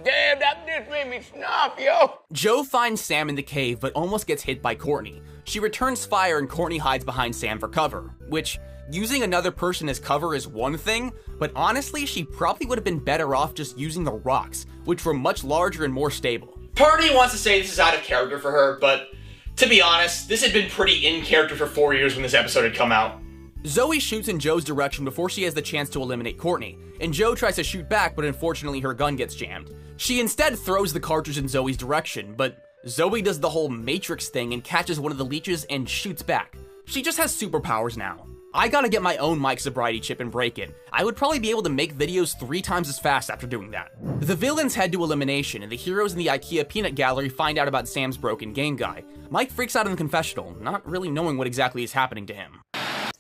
[SPEAKER 12] Damn, that just made me snap, yo.
[SPEAKER 7] Jo finds Sam in the cave, but almost gets hit by Courtney. She returns fire and Courtney hides behind Sam for cover, which, using another person as cover is one thing, but honestly, she probably would have been better off just using the rocks, which were much larger and more stable.
[SPEAKER 2] Part of me wants to say this is out of character for her, but to be honest, this had been pretty in character for 4 years when this episode had come out.
[SPEAKER 7] Zoe shoots in Jo's direction before she has the chance to eliminate Courtney, and Jo tries to shoot back, but unfortunately her gun gets jammed. She instead throws the cartridge in Zoe's direction, but Zoe does the whole Matrix thing and catches one of the leeches and shoots back. She just has superpowers now. I gotta get my own mic sobriety chip and break it. I would probably be able to make videos 3 times as fast after doing that. The villains head to elimination, and the heroes in the IKEA peanut gallery find out about Sam's broken game guy. Mike freaks out in the confessional, not really knowing what exactly is happening to him.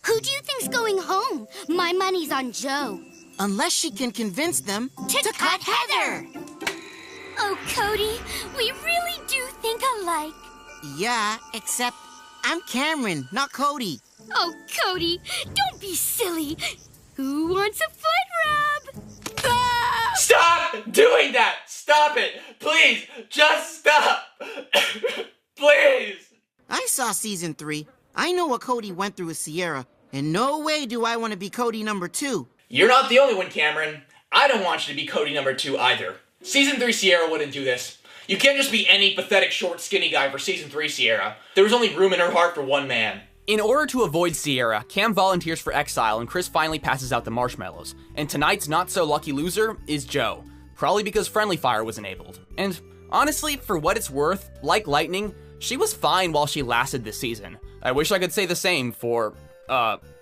[SPEAKER 23] Who do you think's going home? My money's on Joe.
[SPEAKER 24] Unless she can convince them
[SPEAKER 23] To cut Heather! Oh, Cody, we really do think alike.
[SPEAKER 24] Yeah, except I'm Cameron, not Cody.
[SPEAKER 23] Oh, Cody, don't be silly. Who wants a foot rub? Ah!
[SPEAKER 2] Stop doing that! Stop it! Please, just stop! Please!
[SPEAKER 24] I saw season 3. I know what Cody went through with Sierra, and no way do I want to be Cody number 2.
[SPEAKER 2] You're not the only one, Cameron. I don't want you to be Cody number 2 either. Season 3 Sierra wouldn't do this. You can't just be any pathetic, short, skinny guy for Season 3 Sierra. There was only room in her heart for one man.
[SPEAKER 7] In order to avoid Sierra, Cam volunteers for exile and Chris finally passes out the marshmallows. And tonight's not-so-lucky loser is Joe. Probably because Friendly Fire was enabled. And honestly, for what it's worth, like Lightning, she was fine while she lasted this season. I wish I could say the same for,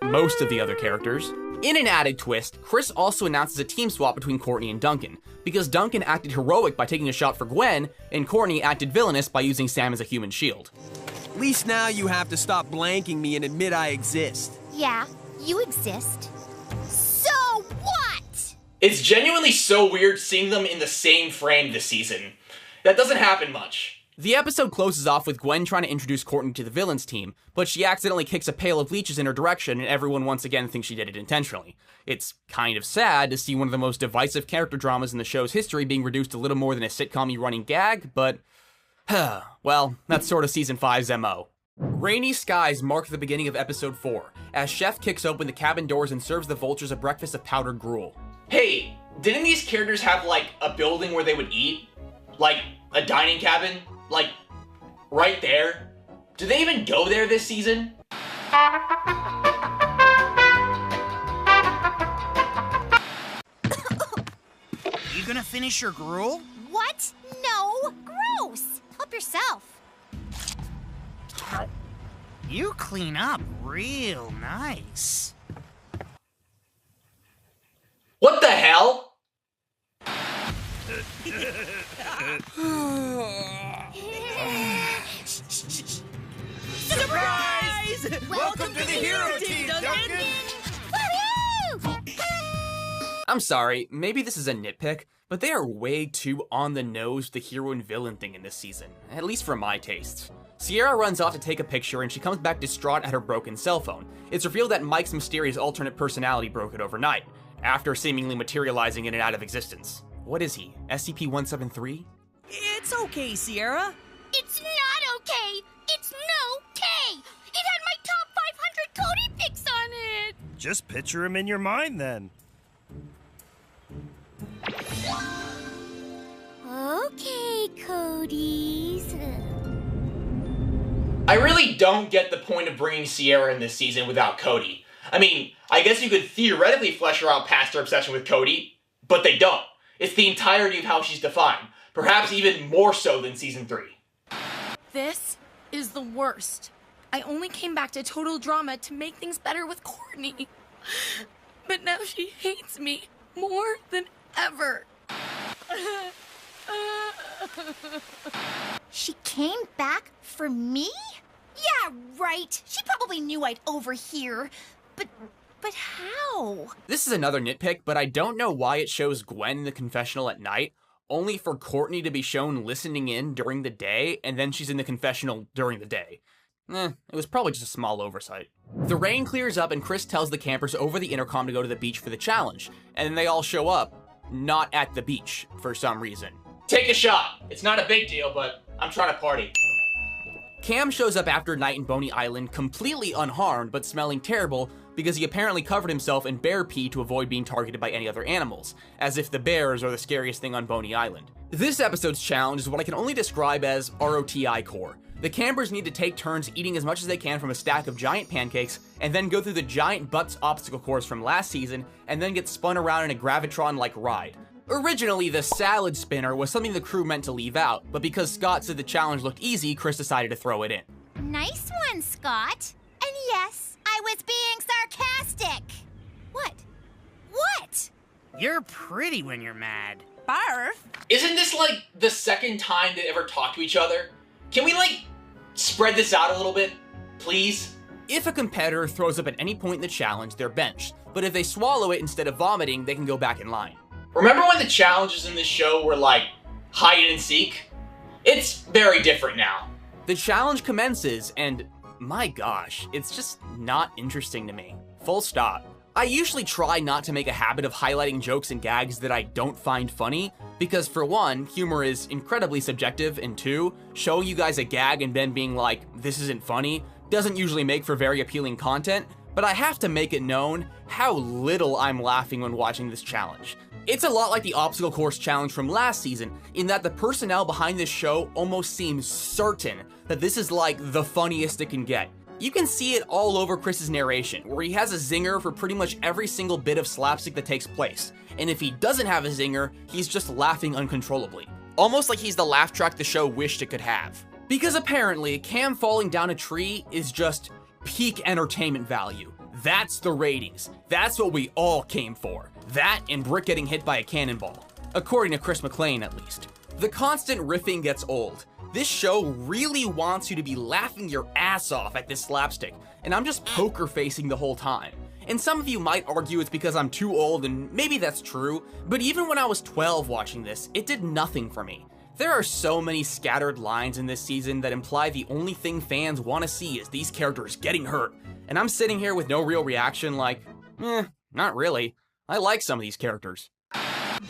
[SPEAKER 7] most of the other characters. In an added twist, Chris also announces a team swap between Courtney and Duncan, because Duncan acted heroic by taking a shot for Gwen, and Courtney acted villainous by using Sam as a human shield.
[SPEAKER 18] At least now you have to stop blanking me and admit I exist.
[SPEAKER 1] Yeah, you exist. So what?
[SPEAKER 2] It's genuinely so weird seeing them in the same frame this season. That doesn't happen much.
[SPEAKER 7] The episode closes off with Gwen trying to introduce Courtney to the villains team, but she accidentally kicks a pail of leeches in her direction and everyone once again thinks she did it intentionally. It's kind of sad to see one of the most divisive character dramas in the show's history being reduced to little more than a sitcom-y running gag, but well, that's sort of Season 5's MO. Rainy skies mark the beginning of Episode 4, as Chef kicks open the cabin doors and serves the vultures a breakfast of powdered gruel.
[SPEAKER 2] Hey, didn't these characters have, like, a building where they would eat? Like, a dining cabin? Like, right there? Do they even go there this season?
[SPEAKER 3] You gonna finish your gruel?
[SPEAKER 1] What? No! Gross! Help yourself.
[SPEAKER 3] You clean up real nice.
[SPEAKER 2] What the hell?
[SPEAKER 3] Surprise! Welcome to the hero team, Duncan!
[SPEAKER 1] Woohoo!
[SPEAKER 7] I'm sorry, maybe this is a nitpick, but they are way too on the nose with the hero and villain thing in this season, at least for my tastes. Sierra runs off to take a picture and she comes back distraught at her broken cell phone. It's revealed that Mike's mysterious alternate personality broke it overnight, after seemingly materializing in and out of existence. What is he, SCP-173?
[SPEAKER 22] It's okay, Sierra.
[SPEAKER 23] It's not okay. It's no-K. It had my top 500 Cody pics on it.
[SPEAKER 11] Just picture him in your mind then.
[SPEAKER 23] Okay, Codys.
[SPEAKER 2] I really don't get the point of bringing Sierra in this season without Cody. I mean, I guess you could theoretically flesh her out past her obsession with Cody, but they don't. It's the entirety of how she's defined, perhaps even more so than Season 3.
[SPEAKER 16] This is the worst. I only came back to Total Drama to make things better with Courtney. But now she hates me more than ever.
[SPEAKER 1] She came back for me? Yeah, right. She probably knew I'd overhear. But how?
[SPEAKER 7] This is another nitpick, but I don't know why it shows Gwen in the confessional at night, only for Courtney to be shown listening in during the day, and then she's in the confessional during the day. It was probably just a small oversight. The rain clears up and Chris tells the campers over the intercom to go to the beach for the challenge, and then they all show up, not at the beach, for some reason.
[SPEAKER 2] Take a shot. It's not a big deal, but I'm trying to party.
[SPEAKER 7] Cam shows up after a night in Boney Island completely unharmed but smelling terrible because he apparently covered himself in bear pee to avoid being targeted by any other animals, as if the bears are the scariest thing on Boney Island. This episode's challenge is what I can only describe as ROTI core. The campers need to take turns eating as much as they can from a stack of giant pancakes, and then go through the giant butts obstacle course from last season, and then get spun around in a Gravitron-like ride. Originally, the salad spinner was something the crew meant to leave out, but because Scott said the challenge looked easy, Chris decided to throw it in.
[SPEAKER 1] Nice one, Scott. And yes, I I was being sarcastic. What? What?
[SPEAKER 3] You're pretty when you're mad.
[SPEAKER 17] Barf.
[SPEAKER 2] Isn't this like the second time they ever talk to each other? Can we like spread this out a little bit, please?
[SPEAKER 7] If a competitor throws up at any point in the challenge, they're benched. But if they swallow it instead of vomiting, they can go back in line.
[SPEAKER 2] Remember when the challenges in this show were like hide and seek? It's very different now.
[SPEAKER 7] The challenge commences, and my gosh, it's just not interesting to me. Full stop. I usually try not to make a habit of highlighting jokes and gags that I don't find funny, because for one, humor is incredibly subjective, and two, showing you guys a gag and then being like, this isn't funny, doesn't usually make for very appealing content, but I have to make it known how little I'm laughing when watching this challenge. It's a lot like the obstacle course challenge from last season, in that the personnel behind this show almost seems certain that this is like the funniest it can get. You can see it all over Chris's narration, where he has a zinger for pretty much every single bit of slapstick that takes place, and if he doesn't have a zinger, he's just laughing uncontrollably. Almost like he's the laugh track the show wished it could have. Because apparently, Cam falling down a tree is just peak entertainment value. That's the ratings. That's what we all came for. That and Brick getting hit by a cannonball. According to Chris McLean, at least. The constant riffing gets old. This show really wants you to be laughing your ass off at this slapstick, and I'm just poker facing the whole time. And some of you might argue it's because I'm too old, and maybe that's true, but even when I was 12 watching this, it did nothing for me. There are so many scattered lines in this season that imply the only thing fans want to see is these characters getting hurt, and I'm sitting here with no real reaction like, not really. I like some of these characters.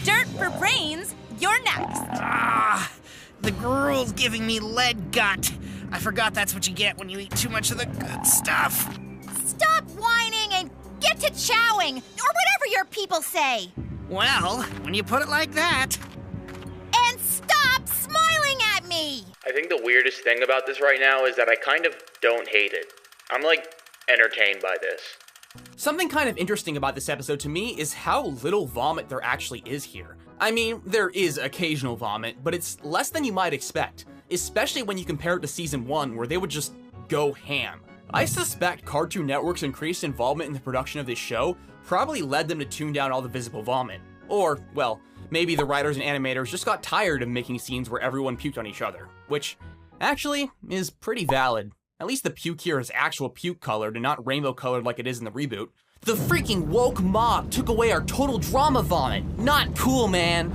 [SPEAKER 17] Dirt for brains, you're next.
[SPEAKER 3] The gruel's giving me lead gut. I forgot that's what you get when you eat too much of the good stuff.
[SPEAKER 1] Stop whining and get to chowing, or whatever your people say.
[SPEAKER 3] Well, when you put it like that.
[SPEAKER 1] And stop smiling at me!
[SPEAKER 2] I think the weirdest thing about this right now is that I kind of don't hate it. I'm like entertained by this.
[SPEAKER 7] Something kind of interesting about this episode to me is how little vomit there actually is here. I mean, there is occasional vomit, but it's less than you might expect, especially when you compare it to season 1 where they would just go ham. I suspect Cartoon Network's increased involvement in the production of this show probably led them to tune down all the visible vomit. Or, well, maybe the writers and animators just got tired of making scenes where everyone puked on each other, which actually is pretty valid. At least the puke here is actual puke colored and not rainbow colored like it is in the reboot. The freaking woke mob took away our total drama vomit. Not cool, man.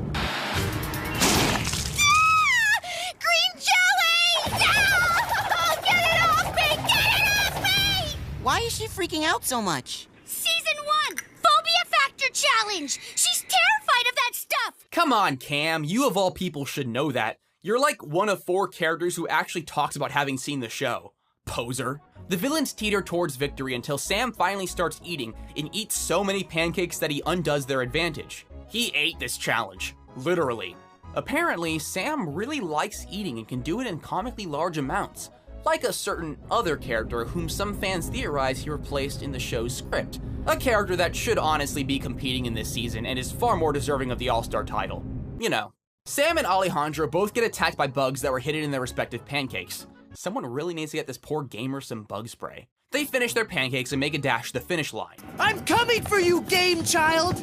[SPEAKER 1] Green jelly! Get it off me! Get it off me!
[SPEAKER 24] Why is she freaking out so much?
[SPEAKER 23] Season 1, Phobia Factor Challenge. She's terrified of that stuff.
[SPEAKER 7] Come on, Cam. You of all people should know that. You're like one of 4 characters who actually talks about having seen the show. Poser. The villains teeter towards victory until Sam finally starts eating and eats so many pancakes that he undoes their advantage. He ate this challenge. Literally. Apparently, Sam really likes eating and can do it in comically large amounts, like a certain other character whom some fans theorize he replaced in the show's script. A character that should honestly be competing in this season and is far more deserving of the All-Star title. You know. Sam and Alejandro both get attacked by bugs that were hidden in their respective pancakes. Someone really needs to get this poor gamer some bug spray. They finish their pancakes and make a dash to the finish line.
[SPEAKER 3] I'm coming for you, game child!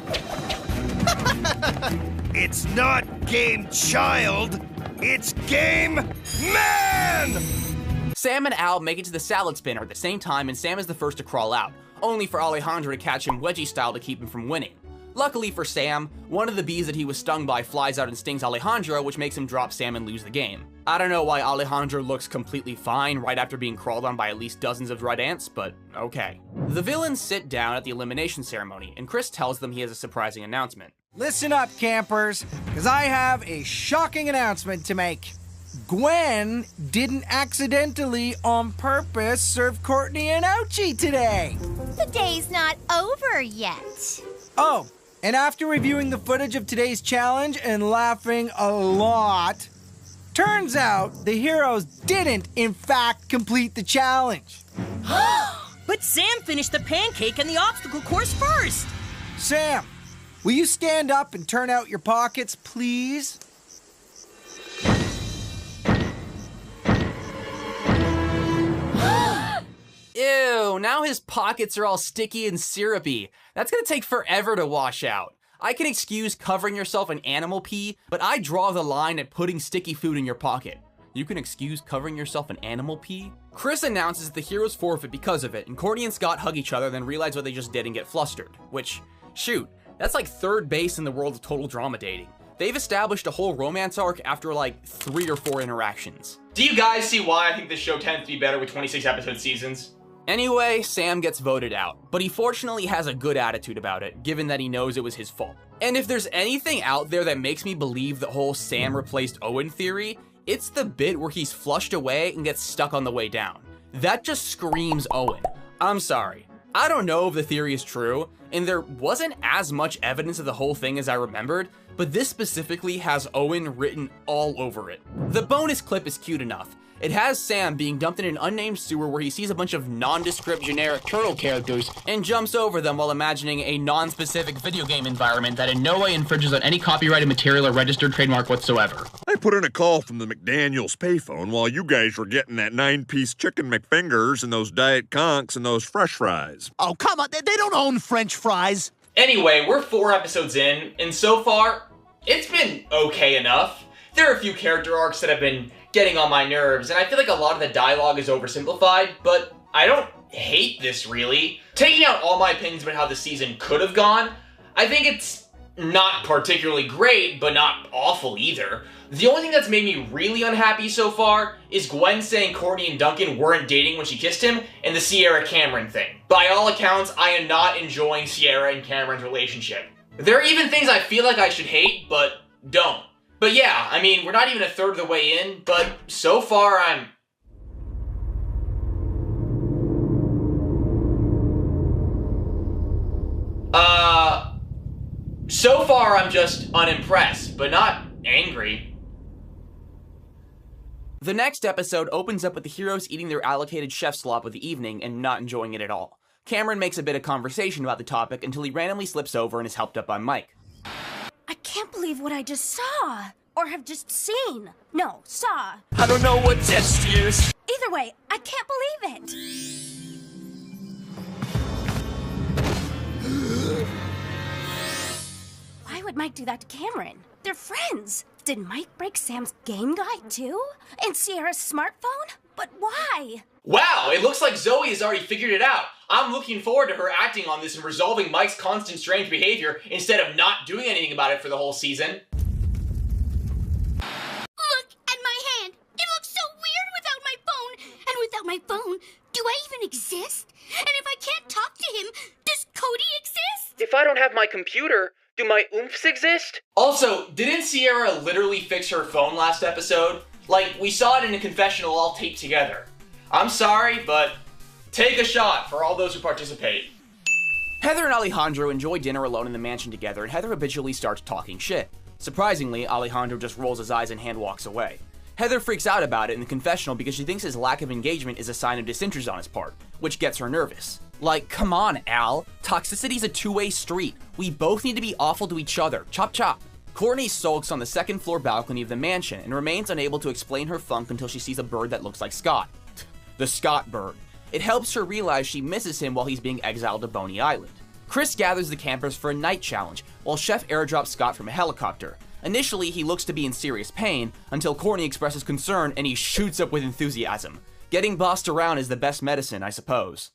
[SPEAKER 3] It's not game child, it's game man!
[SPEAKER 7] Sam and Al make it to the salad spinner at the same time, and Sam is the first to crawl out, only for Alejandro to catch him wedgie style to keep him from winning. Luckily for Sam, one of the bees that he was stung by flies out and stings Alejandro, which makes him drop Sam and lose the game. I don't know why Alejandro looks completely fine right after being crawled on by at least dozens of red ants, but okay. The villains sit down at the elimination ceremony, and Chris tells them he has a surprising announcement.
[SPEAKER 4] Listen up, campers, because I have a shocking announcement to make. Gwen didn't accidentally, on purpose, serve Courtney an ouchie today.
[SPEAKER 1] The day's not over yet.
[SPEAKER 4] Oh, and after reviewing the footage of today's challenge and laughing a lot, turns out the heroes didn't, in fact, complete the challenge.
[SPEAKER 22] But Sam finished the pancake and the obstacle course first.
[SPEAKER 4] Sam, will you stand up and turn out your pockets, please?
[SPEAKER 7] Ew, now his pockets are all sticky and syrupy. That's gonna take forever to wash out. I can excuse covering yourself in animal pee, but I draw the line at putting sticky food in your pocket. You can excuse covering yourself in animal pee? Chris announces that the heroes forfeit because of it, and Courtney and Scott hug each other, then realize what they just did and get flustered. Which, shoot, that's like third base in the world of total drama dating. They've established a whole romance arc after like 3 or 4 interactions.
[SPEAKER 2] Do you guys see why I think this show tends to be better with 26 episode seasons?
[SPEAKER 7] Anyway, Sam gets voted out, but he fortunately has a good attitude about it, given that he knows it was his fault. And if there's anything out there that makes me believe the whole Sam replaced Owen theory, it's the bit where he's flushed away and gets stuck on the way down. That just screams Owen. I'm sorry. I don't know if the theory is true, and there wasn't as much evidence of the whole thing as I remembered, but this specifically has Owen written all over it. The bonus clip is cute enough. It has Sam being dumped in an unnamed sewer where he sees a bunch of nondescript generic turtle characters and jumps over them while imagining a non-specific video game environment that in no way infringes on any copyrighted material or registered trademark whatsoever.
[SPEAKER 13] I put in a call from the McDaniels payphone while you guys were getting that 9-piece chicken McFingers and those Diet Conks and those Fresh fries.
[SPEAKER 5] Oh, come on, they don't own French fries.
[SPEAKER 2] Anyway, we're 4 episodes in, and so far, it's been okay enough. There are a few character arcs that have been getting on my nerves, and I feel like a lot of the dialogue is oversimplified, but I don't hate this really. Taking out all my opinions about how the season could have gone, I think it's not particularly great, but not awful either. The only thing that's made me really unhappy so far is Gwen saying Courtney and Duncan weren't dating when she kissed him, and the Sierra Cameron thing. By all accounts, I am not enjoying Sierra and Cameron's relationship. There are even things I feel like I should hate, but don't. But yeah, I mean, we're not even a third of the way in, but so far I'm... So far I'm just unimpressed, but not angry.
[SPEAKER 7] The next episode opens up with the heroes eating their allocated chef slop of the evening and not enjoying it at all. Cameron makes a bit of conversation about the topic until he randomly slips over and is helped up by Mike.
[SPEAKER 15] I can't believe what I just saw. Or have just seen. No, saw.
[SPEAKER 11] I don't know what test is.
[SPEAKER 15] Either way, I can't believe it. Why would Mike do that to Cameron? They're friends. Did Mike break Sam's game guide too? And Sierra's smartphone? But why?
[SPEAKER 2] Wow, it looks like Zoe has already figured it out. I'm looking forward to her acting on this and resolving Mike's constant strange behavior instead of not doing anything about it for the whole season.
[SPEAKER 23] Without my phone, do I even exist? And if I can't talk to him, does Cody exist?
[SPEAKER 2] If I don't have my computer, do my oomphs exist? Also, didn't Sierra literally fix her phone last episode? Like, we saw it in a confessional all taped together. I'm sorry, but take a shot for all those who participate.
[SPEAKER 7] Heather and Alejandro enjoy dinner alone in the mansion together, and Heather habitually starts talking shit. Surprisingly, Alejandro just rolls his eyes and hand walks away. Heather freaks out about it in the confessional because she thinks his lack of engagement is a sign of disinterest on his part, which gets her nervous. Like, come on, Al. Toxicity's a two-way street. We both need to be awful to each other. Chop chop. Courtney sulks on the second floor balcony of the mansion and remains unable to explain her funk until she sees a bird that looks like Scott. The Scott bird. It helps her realize she misses him while he's being exiled to Boney Island. Chris gathers the campers for a night challenge, while Chef airdrops Scott from a helicopter. Initially, he looks to be in serious pain, until Courtney expresses concern and he shoots up with enthusiasm. Getting bossed around is the best medicine, I suppose.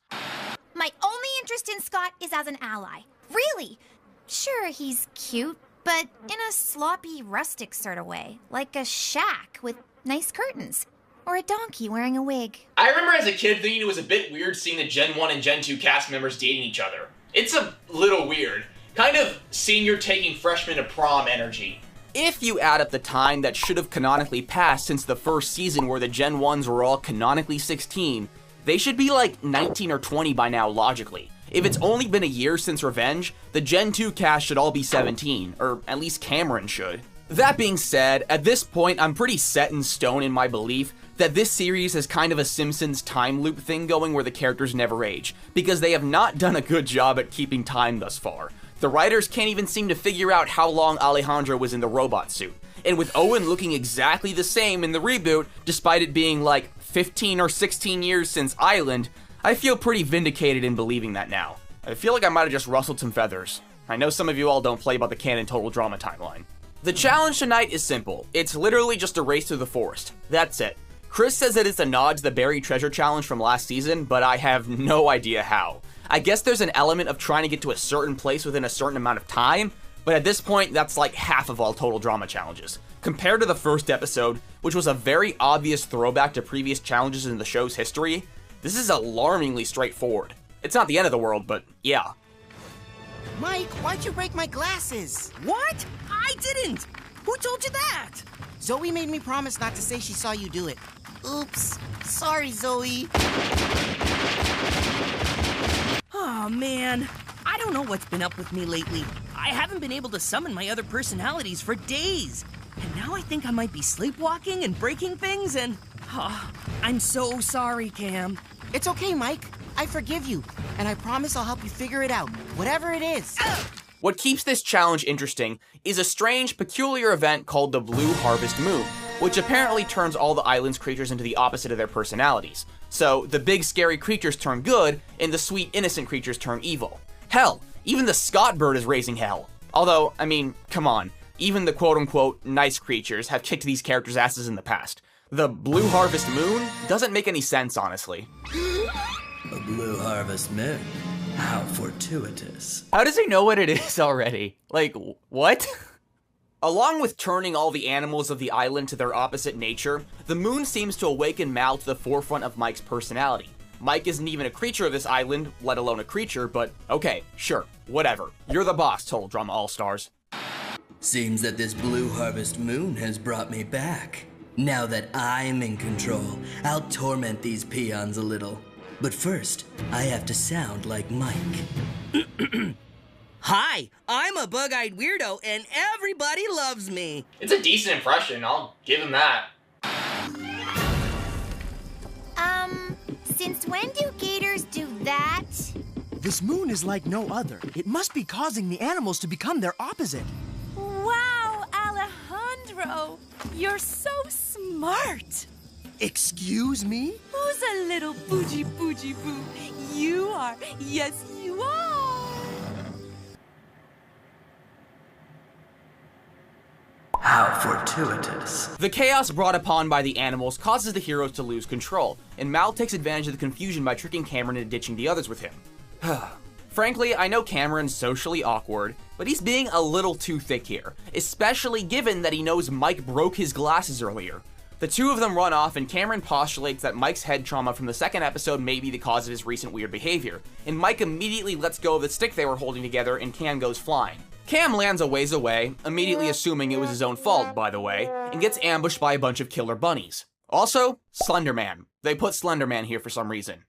[SPEAKER 1] My only interest in Scott is as an ally. Really. Sure, he's cute, but in a sloppy, rustic sort of way. Like a shack with nice curtains. Or a donkey wearing a wig.
[SPEAKER 2] I remember as a kid thinking it was a bit weird seeing the Gen 1 and Gen 2 cast members dating each other. It's a little weird. Kind of senior taking freshman to prom energy.
[SPEAKER 7] If you add up the time that should have canonically passed since the first season where the Gen 1s were all canonically 16, they should be like 19 or 20 by now logically. If it's only been a year since Revenge, the Gen 2 cast should all be 17, or at least Cameron should. That being said, at this point I'm pretty set in stone in my belief that this series has kind of a Simpsons time loop thing going where the characters never age, because they have not done a good job at keeping time thus far. The writers can't even seem to figure out how long Alejandro was in the robot suit. And with Owen looking exactly the same in the reboot, despite it being like 15 or 16 years since Island, I feel pretty vindicated in believing that now. I feel like I might have just rustled some feathers. I know some of you all don't play by the canon total drama timeline. The challenge tonight is simple. It's literally just a race through the forest. That's it. Chris says that it's a nod to the buried treasure challenge from last season, but I have no idea how. I guess there's an element of trying to get to a certain place within a certain amount of time, but at this point, that's like half of all total drama challenges. Compared to the first episode, which was a very obvious throwback to previous challenges in the show's history, this is alarmingly straightforward. It's not the end of the world, but yeah.
[SPEAKER 24] Mike, why'd you break my glasses?
[SPEAKER 22] What? I didn't! Who told you that?
[SPEAKER 24] Zoe made me promise not to say she saw you do it. Oops. Sorry, Zoe.
[SPEAKER 22] Oh, man. I don't know what's been up with me lately. I haven't been able to summon my other personalities for days. And now I think I might be sleepwalking and breaking things and... Oh, I'm so sorry, Cam.
[SPEAKER 24] It's okay, Mike. I forgive you. And I promise I'll help you figure it out, whatever it is.
[SPEAKER 7] What keeps this challenge interesting is a strange, peculiar event called the Blue Harvest Moon, which apparently turns all the island's creatures into the opposite of their personalities. So, the big scary creatures turn good, and the sweet innocent creatures turn evil. Hell, even the Scott bird is raising hell. Although, I mean, come on, even the quote-unquote nice creatures have kicked these characters' asses in the past. The Blue Harvest Moon doesn't make any sense, honestly.
[SPEAKER 22] A blue harvest moon. How fortuitous.
[SPEAKER 7] How does he know what it is already? Like, what? Along with turning all the animals of the island to their opposite nature, the moon seems to awaken Mal to the forefront of Mike's personality. Mike isn't even a creature of this island, let alone a creature, but okay, sure, whatever. You're the boss, Total Drama All-Stars.
[SPEAKER 22] Seems that this blue harvest moon has brought me back. Now that I'm in control, I'll torment these peons a little. But first, I have to sound like Mike. Hi, I'm a bug-eyed weirdo, and everybody loves me.
[SPEAKER 2] It's a decent impression, I'll give him that.
[SPEAKER 1] Since when do gators do that?
[SPEAKER 10] This moon is like no other. It must be causing the animals to become their opposite.
[SPEAKER 15] Wow, Alejandro! You're so smart!
[SPEAKER 10] Excuse me?
[SPEAKER 15] Who's a little bougie boo? You are. Yes, you are.
[SPEAKER 22] How fortuitous.
[SPEAKER 7] The chaos brought upon by the animals causes the heroes to lose control, and Mal takes advantage of the confusion by tricking Cameron into ditching the others with him. Frankly, I know Cameron's socially awkward, but he's being a little too thick here, especially given that he knows Mike broke his glasses earlier. The two of them run off, and Cameron postulates that Mike's head trauma from the second episode may be the cause of his recent weird behavior, and Mike immediately lets go of the stick they were holding together, and Cam goes flying. Cam lands a ways away, immediately assuming it was his own fault, by the way, and gets ambushed by a bunch of killer bunnies. Also, Slenderman. They put Slenderman here for some reason.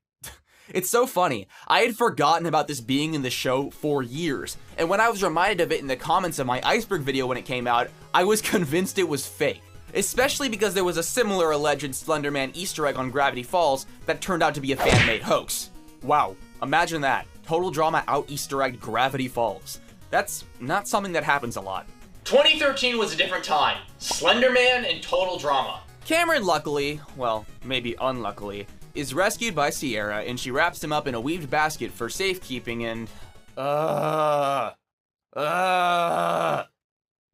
[SPEAKER 7] It's so funny. I had forgotten about this being in the show for years, and when I was reminded of it in the comments of my iceberg video when it came out, I was convinced it was fake. Especially because there was a similar alleged Slenderman Easter egg on Gravity Falls that turned out to be a fan-made hoax. Wow, imagine that. Total Drama out Easter egged Gravity Falls. That's not something that happens a lot.
[SPEAKER 2] 2013 was a different time. Slenderman and Total Drama.
[SPEAKER 7] Cameron luckily, well, maybe unluckily, is rescued by Sierra, and she wraps him up in a weaved basket for safekeeping and...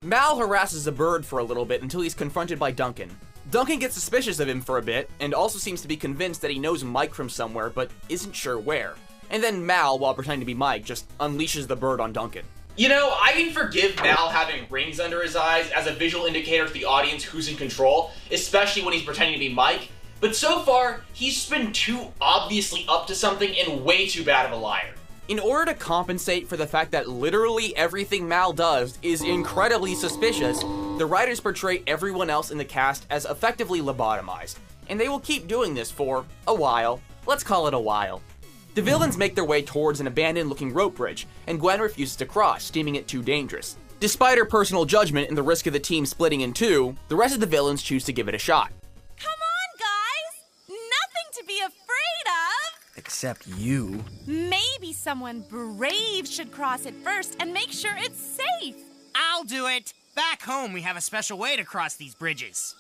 [SPEAKER 7] Mal harasses a bird for a little bit until he's confronted by Duncan. Duncan gets suspicious of him for a bit, and also seems to be convinced that he knows Mike from somewhere, but isn't sure where. And then Mal, while pretending to be Mike, just unleashes the bird on Duncan.
[SPEAKER 2] You know, I can forgive Mal having rings under his eyes as a visual indicator to the audience who's in control, especially when he's pretending to be Mike, but so far, he's been too obviously up to something and way too bad of a liar.
[SPEAKER 7] In order to compensate for the fact that literally everything Mal does is incredibly suspicious, the writers portray everyone else in the cast as effectively lobotomized, and they will keep doing this for a while. Let's call it a while. The villains make their way towards an abandoned-looking rope bridge, and Gwen refuses to cross, deeming it too dangerous. Despite her personal judgment and the risk of the team splitting in two, the rest of the villains choose to give it a shot.
[SPEAKER 15] Come on, guys! Nothing to be afraid of!
[SPEAKER 10] Except you.
[SPEAKER 15] Maybe someone brave should cross it first and make sure it's safe.
[SPEAKER 3] I'll do it. Back home, we have a special way to cross these bridges.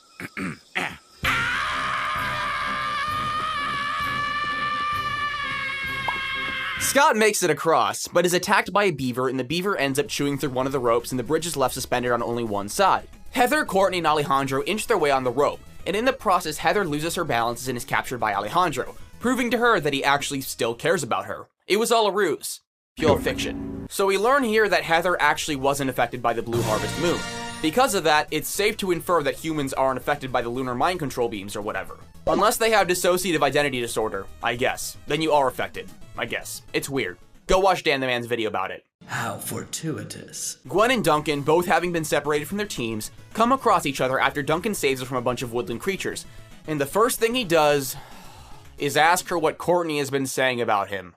[SPEAKER 7] Scott makes it across, but is attacked by a beaver, and the beaver ends up chewing through one of the ropes, and the bridge is left suspended on only one side. Heather, Courtney, and Alejandro inch their way on the rope, and in the process, Heather loses her balance and is captured by Alejandro, proving to her that he actually still cares about her. It was all a ruse. Pure fiction. So we learn here that Heather actually wasn't affected by the Blue Harvest Moon. Because of that, it's safe to infer that humans aren't affected by the lunar mind control beams or whatever. Unless they have dissociative identity disorder, I guess. Then you are affected, I guess. It's weird. Go watch Dan the Man's video about it.
[SPEAKER 8] How fortuitous.
[SPEAKER 7] Gwen and Duncan, both having been separated from their teams, come across each other after Duncan saves her from a bunch of woodland creatures. And the first thing he does is ask her what Courtney has been saying about him.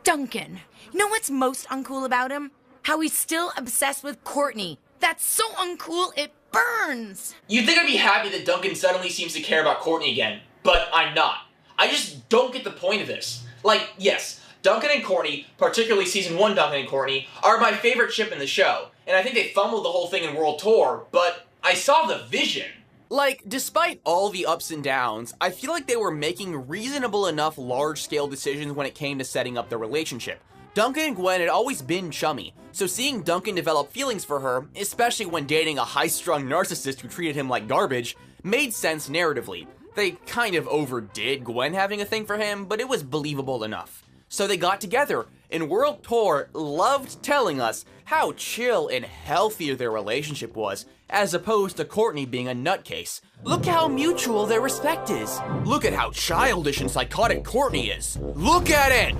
[SPEAKER 16] Duncan, you know what's most uncool about him? How he's still obsessed with Courtney. That's so uncool, it burns!
[SPEAKER 2] You'd think I'd be happy that Duncan suddenly seems to care about Courtney again, but I'm not. I just don't get the point of this. Like, yes, Duncan and Courtney, particularly Season 1 Duncan and Courtney, are my favorite ship in the show, and I think they fumbled the whole thing in World Tour, but I saw the vision.
[SPEAKER 7] Like, despite all the ups and downs, I feel like they were making reasonable enough large-scale decisions when it came to setting up their relationship. Duncan and Gwen had always been chummy, so seeing Duncan develop feelings for her, especially when dating a high-strung narcissist who treated him like garbage, made sense narratively. They kind of overdid Gwen having a thing for him, but it was believable enough. So they got together, and World Tour loved telling us how chill and healthier their relationship was, as opposed to Courtney being a nutcase. Look how mutual their respect is. Look at how childish and psychotic Courtney is. Look at it!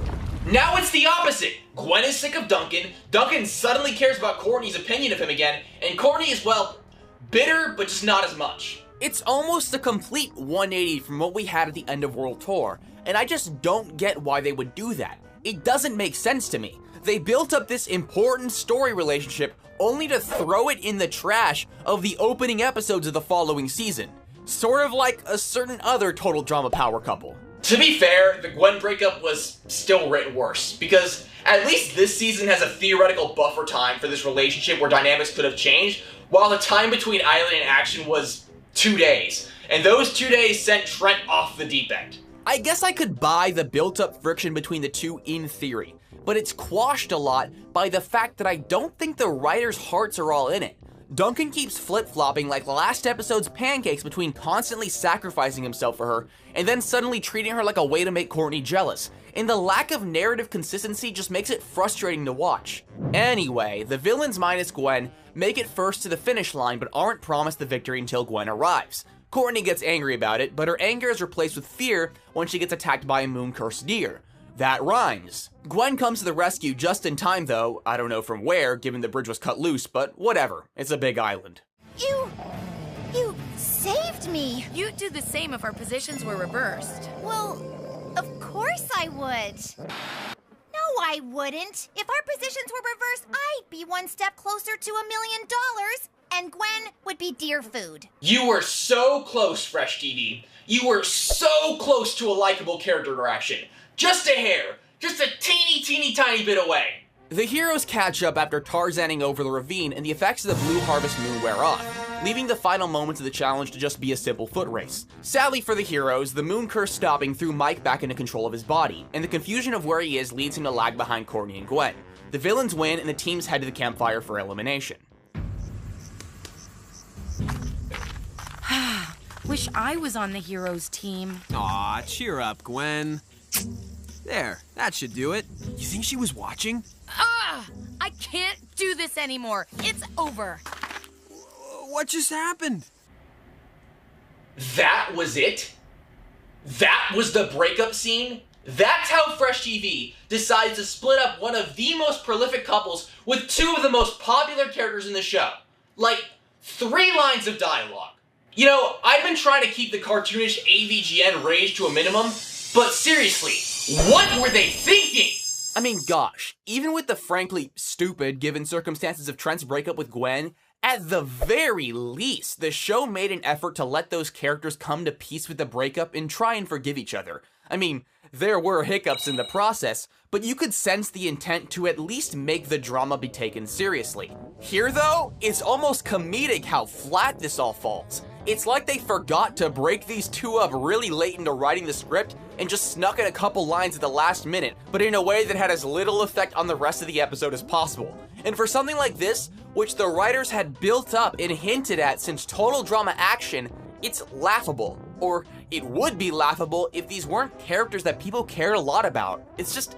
[SPEAKER 2] Now it's the opposite. Gwen is sick of Duncan, Duncan suddenly cares about Courtney's opinion of him again, and Courtney is, well, bitter, but just not as much.
[SPEAKER 7] It's almost a complete 180 from what we had at the end of World Tour, and I just don't get why they would do that. It doesn't make sense to me. They built up this important story relationship only to throw it in the trash of the opening episodes of the following season. Sort of like a certain other total drama power couple.
[SPEAKER 2] To be fair, the Gwen breakup was still written worse, because at least this season has a theoretical buffer time for this relationship where dynamics could have changed, while the time between island and action was 2 days. And those 2 days sent Trent off the deep end.
[SPEAKER 7] I guess I could buy the built-up friction between the two in theory, but it's quashed a lot by the fact that I don't think the writers' hearts are all in it. Duncan keeps flip-flopping like last episode's pancakes between constantly sacrificing himself for her and then suddenly treating her like a way to make Courtney jealous, and the lack of narrative consistency just makes it frustrating to watch. Anyway, the villains minus Gwen make it first to the finish line but aren't promised the victory until Gwen arrives. Courtney gets angry about it, but her anger is replaced with fear when she gets attacked by a moon-cursed deer. That rhymes. Gwen comes to the rescue just in time though, I don't know from where, given the bridge was cut loose, but whatever, it's a big island.
[SPEAKER 1] You saved me.
[SPEAKER 16] You'd do the same if our positions were reversed.
[SPEAKER 1] Well, of course I would. No, I wouldn't. If our positions were reversed, I'd be one step closer to $1 million, and Gwen would be deer food.
[SPEAKER 2] You were so close, Fresh TV. You were so close to a likable character interaction. Just a hair. Just a teeny tiny bit away.
[SPEAKER 7] The heroes catch up after Tarzaning over the ravine and the effects of the Blue Harvest Moon wear off, leaving the final moments of the challenge to just be a simple foot race. Sadly for the heroes, the moon curse stopping threw Mike back into control of his body, and the confusion of where he is leads him to lag behind Courtney and Gwen. The villains win and the teams head to the campfire for elimination.
[SPEAKER 16] Wish I was on the heroes team.
[SPEAKER 18] Aw, cheer up, Gwen. There, that should do it. You think she was watching?
[SPEAKER 16] I can't do this anymore. It's over.
[SPEAKER 18] What just happened?
[SPEAKER 2] That was it? That was the breakup scene? That's how Fresh TV decides to split up one of the most prolific couples with two of the most popular characters in the show. Like, 3 lines of dialogue. You know, I've been trying to keep the cartoonish AVGN rage to a minimum, but seriously, what were they thinking?
[SPEAKER 7] I mean, gosh, even with the frankly stupid given circumstances of Trent's breakup with Gwen, at the very least, the show made an effort to let those characters come to peace with the breakup and try and forgive each other. I mean, there were hiccups in the process, but you could sense the intent to at least make the drama be taken seriously. Here, though, it's almost comedic how flat this all falls. It's like they forgot to break these two up really late into writing the script and just snuck in a couple lines at the last minute, but in a way that had as little effect on the rest of the episode as possible. And for something like this, which the writers had built up and hinted at since Total Drama Action, it's laughable. Or it would be laughable if these weren't characters that people cared a lot about. It's just,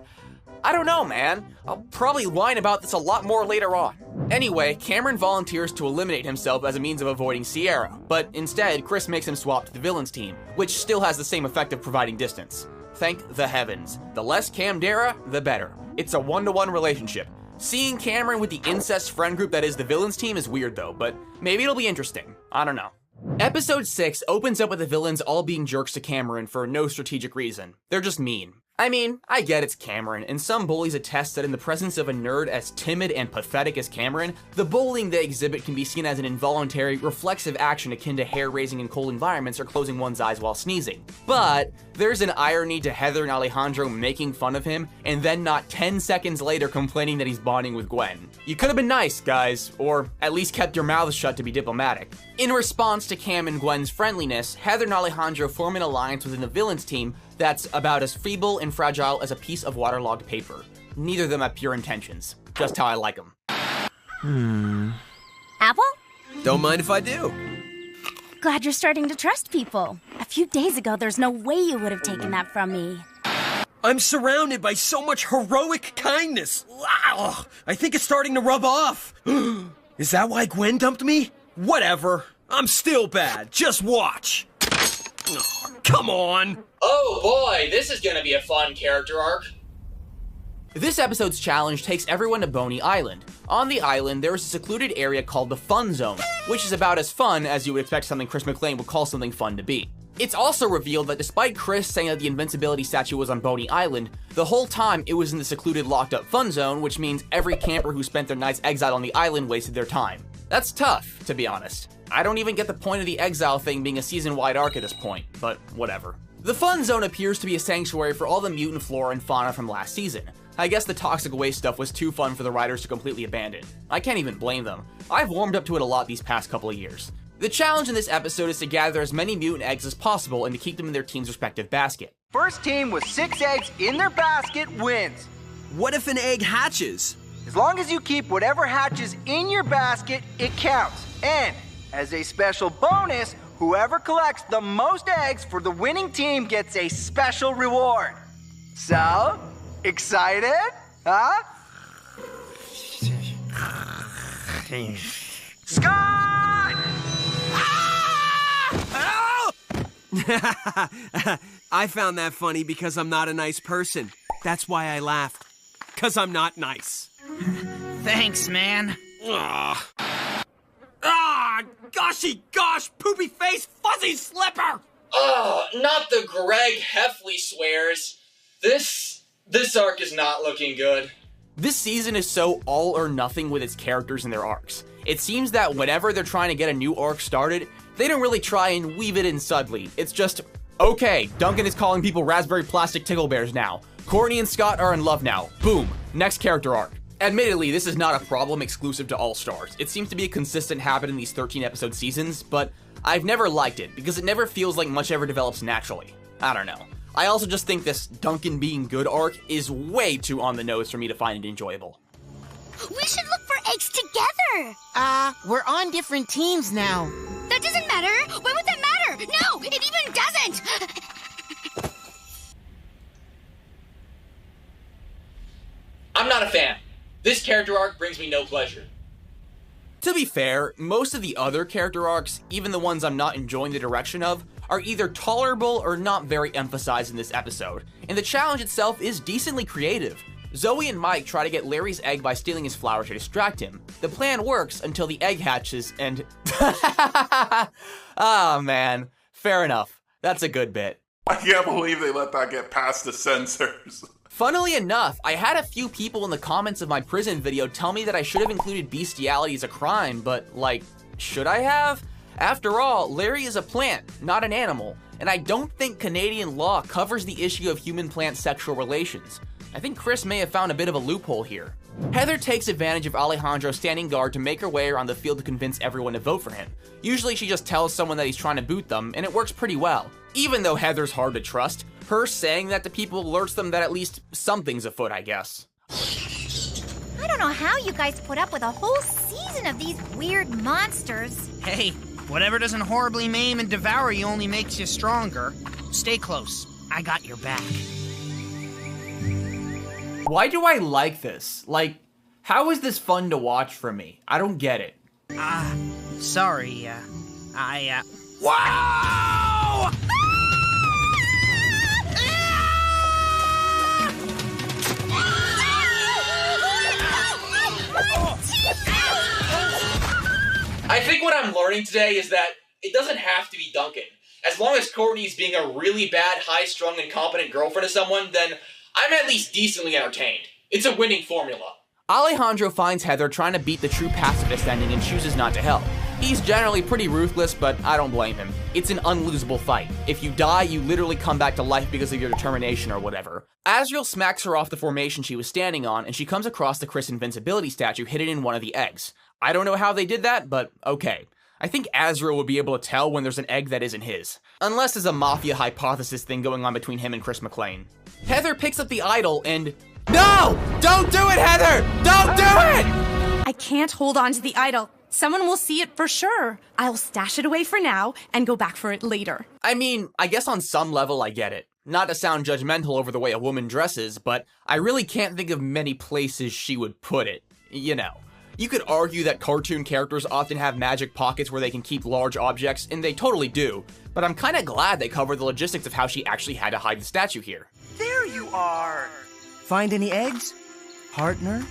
[SPEAKER 7] I don't know, man. I'll probably whine about this a lot more later on. Anyway, Cameron volunteers to eliminate himself as a means of avoiding Sierra, but instead, Chris makes him swap to the villain's team, which still has the same effect of providing distance. Thank the heavens. The less Camdera, the better. It's a one-to-one relationship. Seeing Cameron with the incest friend group that is the villain's team is weird though, but maybe it'll be interesting. I don't know. Episode 6 opens up with the villains all being jerks to Cameron for no strategic reason. They're just mean. I mean, I get it's Cameron, and some bullies attest that in the presence of a nerd as timid and pathetic as Cameron, the bullying they exhibit can be seen as an involuntary, reflexive action akin to hair-raising in cold environments or closing one's eyes while sneezing. But there's an irony to Heather and Alejandro making fun of him, and then not 10 seconds later complaining that he's bonding with Gwen. You could have been nice, guys, or at least kept your mouths shut to be diplomatic. In response to Cam and Gwen's friendliness, Heather and Alejandro form an alliance within the villain's team that's about as feeble and fragile as a piece of waterlogged paper. Neither of them have pure intentions. Just how I like them.
[SPEAKER 15] Apple?
[SPEAKER 18] Don't mind if I do.
[SPEAKER 15] Glad you're starting to trust people. A few days ago, there's no way you would have taken that from me.
[SPEAKER 18] I'm surrounded by so much heroic kindness. Wow, I think it's starting to rub off. Is that why Gwen dumped me? Whatever. I'm still bad. Just watch. Oh, come on.
[SPEAKER 2] Oh boy, this is gonna be a fun character arc.
[SPEAKER 7] This episode's challenge takes everyone to Boney Island. On the island, there is a secluded area called the Fun Zone, which is about as fun as you would expect something Chris McClane would call something fun to be. It's also revealed that despite Chris saying that the invincibility statue was on Boney Island, the whole time it was in the secluded locked up Fun Zone, which means every camper who spent their nights exiled on the island wasted their time. That's tough, to be honest. I don't even get the point of the exile thing being a season-wide arc at this point, but whatever. The Fun Zone appears to be a sanctuary for all the mutant flora and fauna from last season. I guess the toxic waste stuff was too fun for the writers to completely abandon. I can't even blame them. I've warmed up to it a lot these past couple of years. The challenge in this episode is to gather as many mutant eggs as possible and to keep them in their team's respective basket.
[SPEAKER 12] First team with 6 eggs in their basket wins.
[SPEAKER 18] What if an egg hatches?
[SPEAKER 12] As long as you keep whatever hatches in your basket, it counts. And as a special bonus, whoever collects the most eggs for the winning team gets a special reward. So, excited? Huh? Scott!
[SPEAKER 18] I found that funny because I'm not a nice person. That's why I laughed. 'Cause I'm not nice.
[SPEAKER 3] Thanks, man.
[SPEAKER 18] Goshy gosh, poopy face, fuzzy slipper!
[SPEAKER 2] Oh, not the Greg Heffley swears. This arc is not looking good.
[SPEAKER 7] This season is so all or nothing with its characters and their arcs. It seems that whenever they're trying to get a new arc started, they don't really try and weave it in subtly. It's just, okay, Duncan is calling people raspberry plastic tickle bears now. Courtney and Scott are in love now. Boom, next character arc. Admittedly, this is not a problem exclusive to All Stars. It seems to be a consistent habit in these 13-episode seasons, but I've never liked it because it never feels like much ever develops naturally. I don't know. I also just think this Duncan being good arc is way too on the nose for me to find it enjoyable.
[SPEAKER 23] We should look for eggs together.
[SPEAKER 24] We're on different teams now.
[SPEAKER 23] That doesn't matter. Why would that matter? No, it even doesn't.
[SPEAKER 2] I'm not a fan. This character arc brings me no pleasure.
[SPEAKER 7] To be fair, most of the other character arcs, even the ones I'm not enjoying the direction of, are either tolerable or not very emphasized in this episode, and the challenge itself is decently creative. Zoe and Mike try to get Larry's egg by stealing his flower to distract him. The plan works until the egg hatches and... Ah, man. Fair enough. That's a good bit.
[SPEAKER 9] I can't believe they let that get past the censors.
[SPEAKER 7] Funnily enough, I had a few people in the comments of my prison video tell me that I should have included bestiality as a crime, but, like, should I have? After all, Larry is a plant, not an animal, and I don't think Canadian law covers the issue of human-plant sexual relations. I think Chris may have found a bit of a loophole here. Heather takes advantage of Alejandro standing guard to make her way around the field to convince everyone to vote for him. Usually she just tells someone that he's trying to boot them, and it works pretty well. Even though Heather's hard to trust, her saying that to people alerts them that at least something's afoot, I guess.
[SPEAKER 1] I don't know how you guys put up with a whole season of these weird monsters.
[SPEAKER 3] Hey, whatever doesn't horribly maim and devour you only makes you stronger. Stay close. I got your back.
[SPEAKER 7] Why do I like this? Like, how is this fun to watch for me? I don't get it.
[SPEAKER 3] Sorry, Wow!
[SPEAKER 2] I think what I'm learning today is that it doesn't have to be Duncan. As long as Courtney's being a really bad, high-strung, incompetent girlfriend to someone, then I'm at least decently entertained. It's a winning formula.
[SPEAKER 7] Alejandro finds Heather trying to beat the true pacifist ending and chooses not to help. He's generally pretty ruthless, but I don't blame him. It's an unlosable fight. If you die, you literally come back to life because of your determination or whatever. Azriel smacks her off the formation she was standing on, and she comes across the Chris invincibility statue hidden in one of the eggs. I don't know how they did that, but okay. I think Azriel would be able to tell when there's an egg that isn't his. Unless there's a mafia hypothesis thing going on between him and Chris McClane. Heather picks up the idol and... No! Don't do it, Heather! Don't do it!
[SPEAKER 17] I can't hold on to the idol. Someone will see it for sure. I'll stash it away for now and go back for it later.
[SPEAKER 7] I mean, I guess on some level I get it. Not to sound judgmental over the way a woman dresses, but I really can't think of many places she would put it. You know. You could argue that cartoon characters often have magic pockets where they can keep large objects, and they totally do, but I'm kinda glad they covered the logistics of how she actually had to hide the statue here.
[SPEAKER 10] There you are! Find any eggs, partner?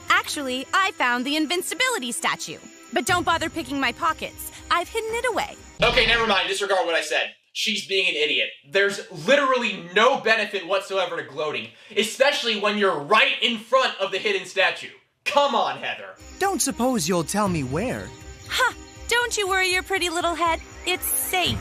[SPEAKER 17] Actually, I found the invincibility statue. But don't bother picking my pockets. I've hidden it away.
[SPEAKER 2] Okay, never mind. Disregard what I said. She's being an idiot. There's literally no benefit whatsoever to gloating, especially when you're right in front of the hidden statue. Come on, Heather.
[SPEAKER 10] Don't suppose you'll tell me where.
[SPEAKER 17] Ha! Don't you worry your pretty little head. It's safe.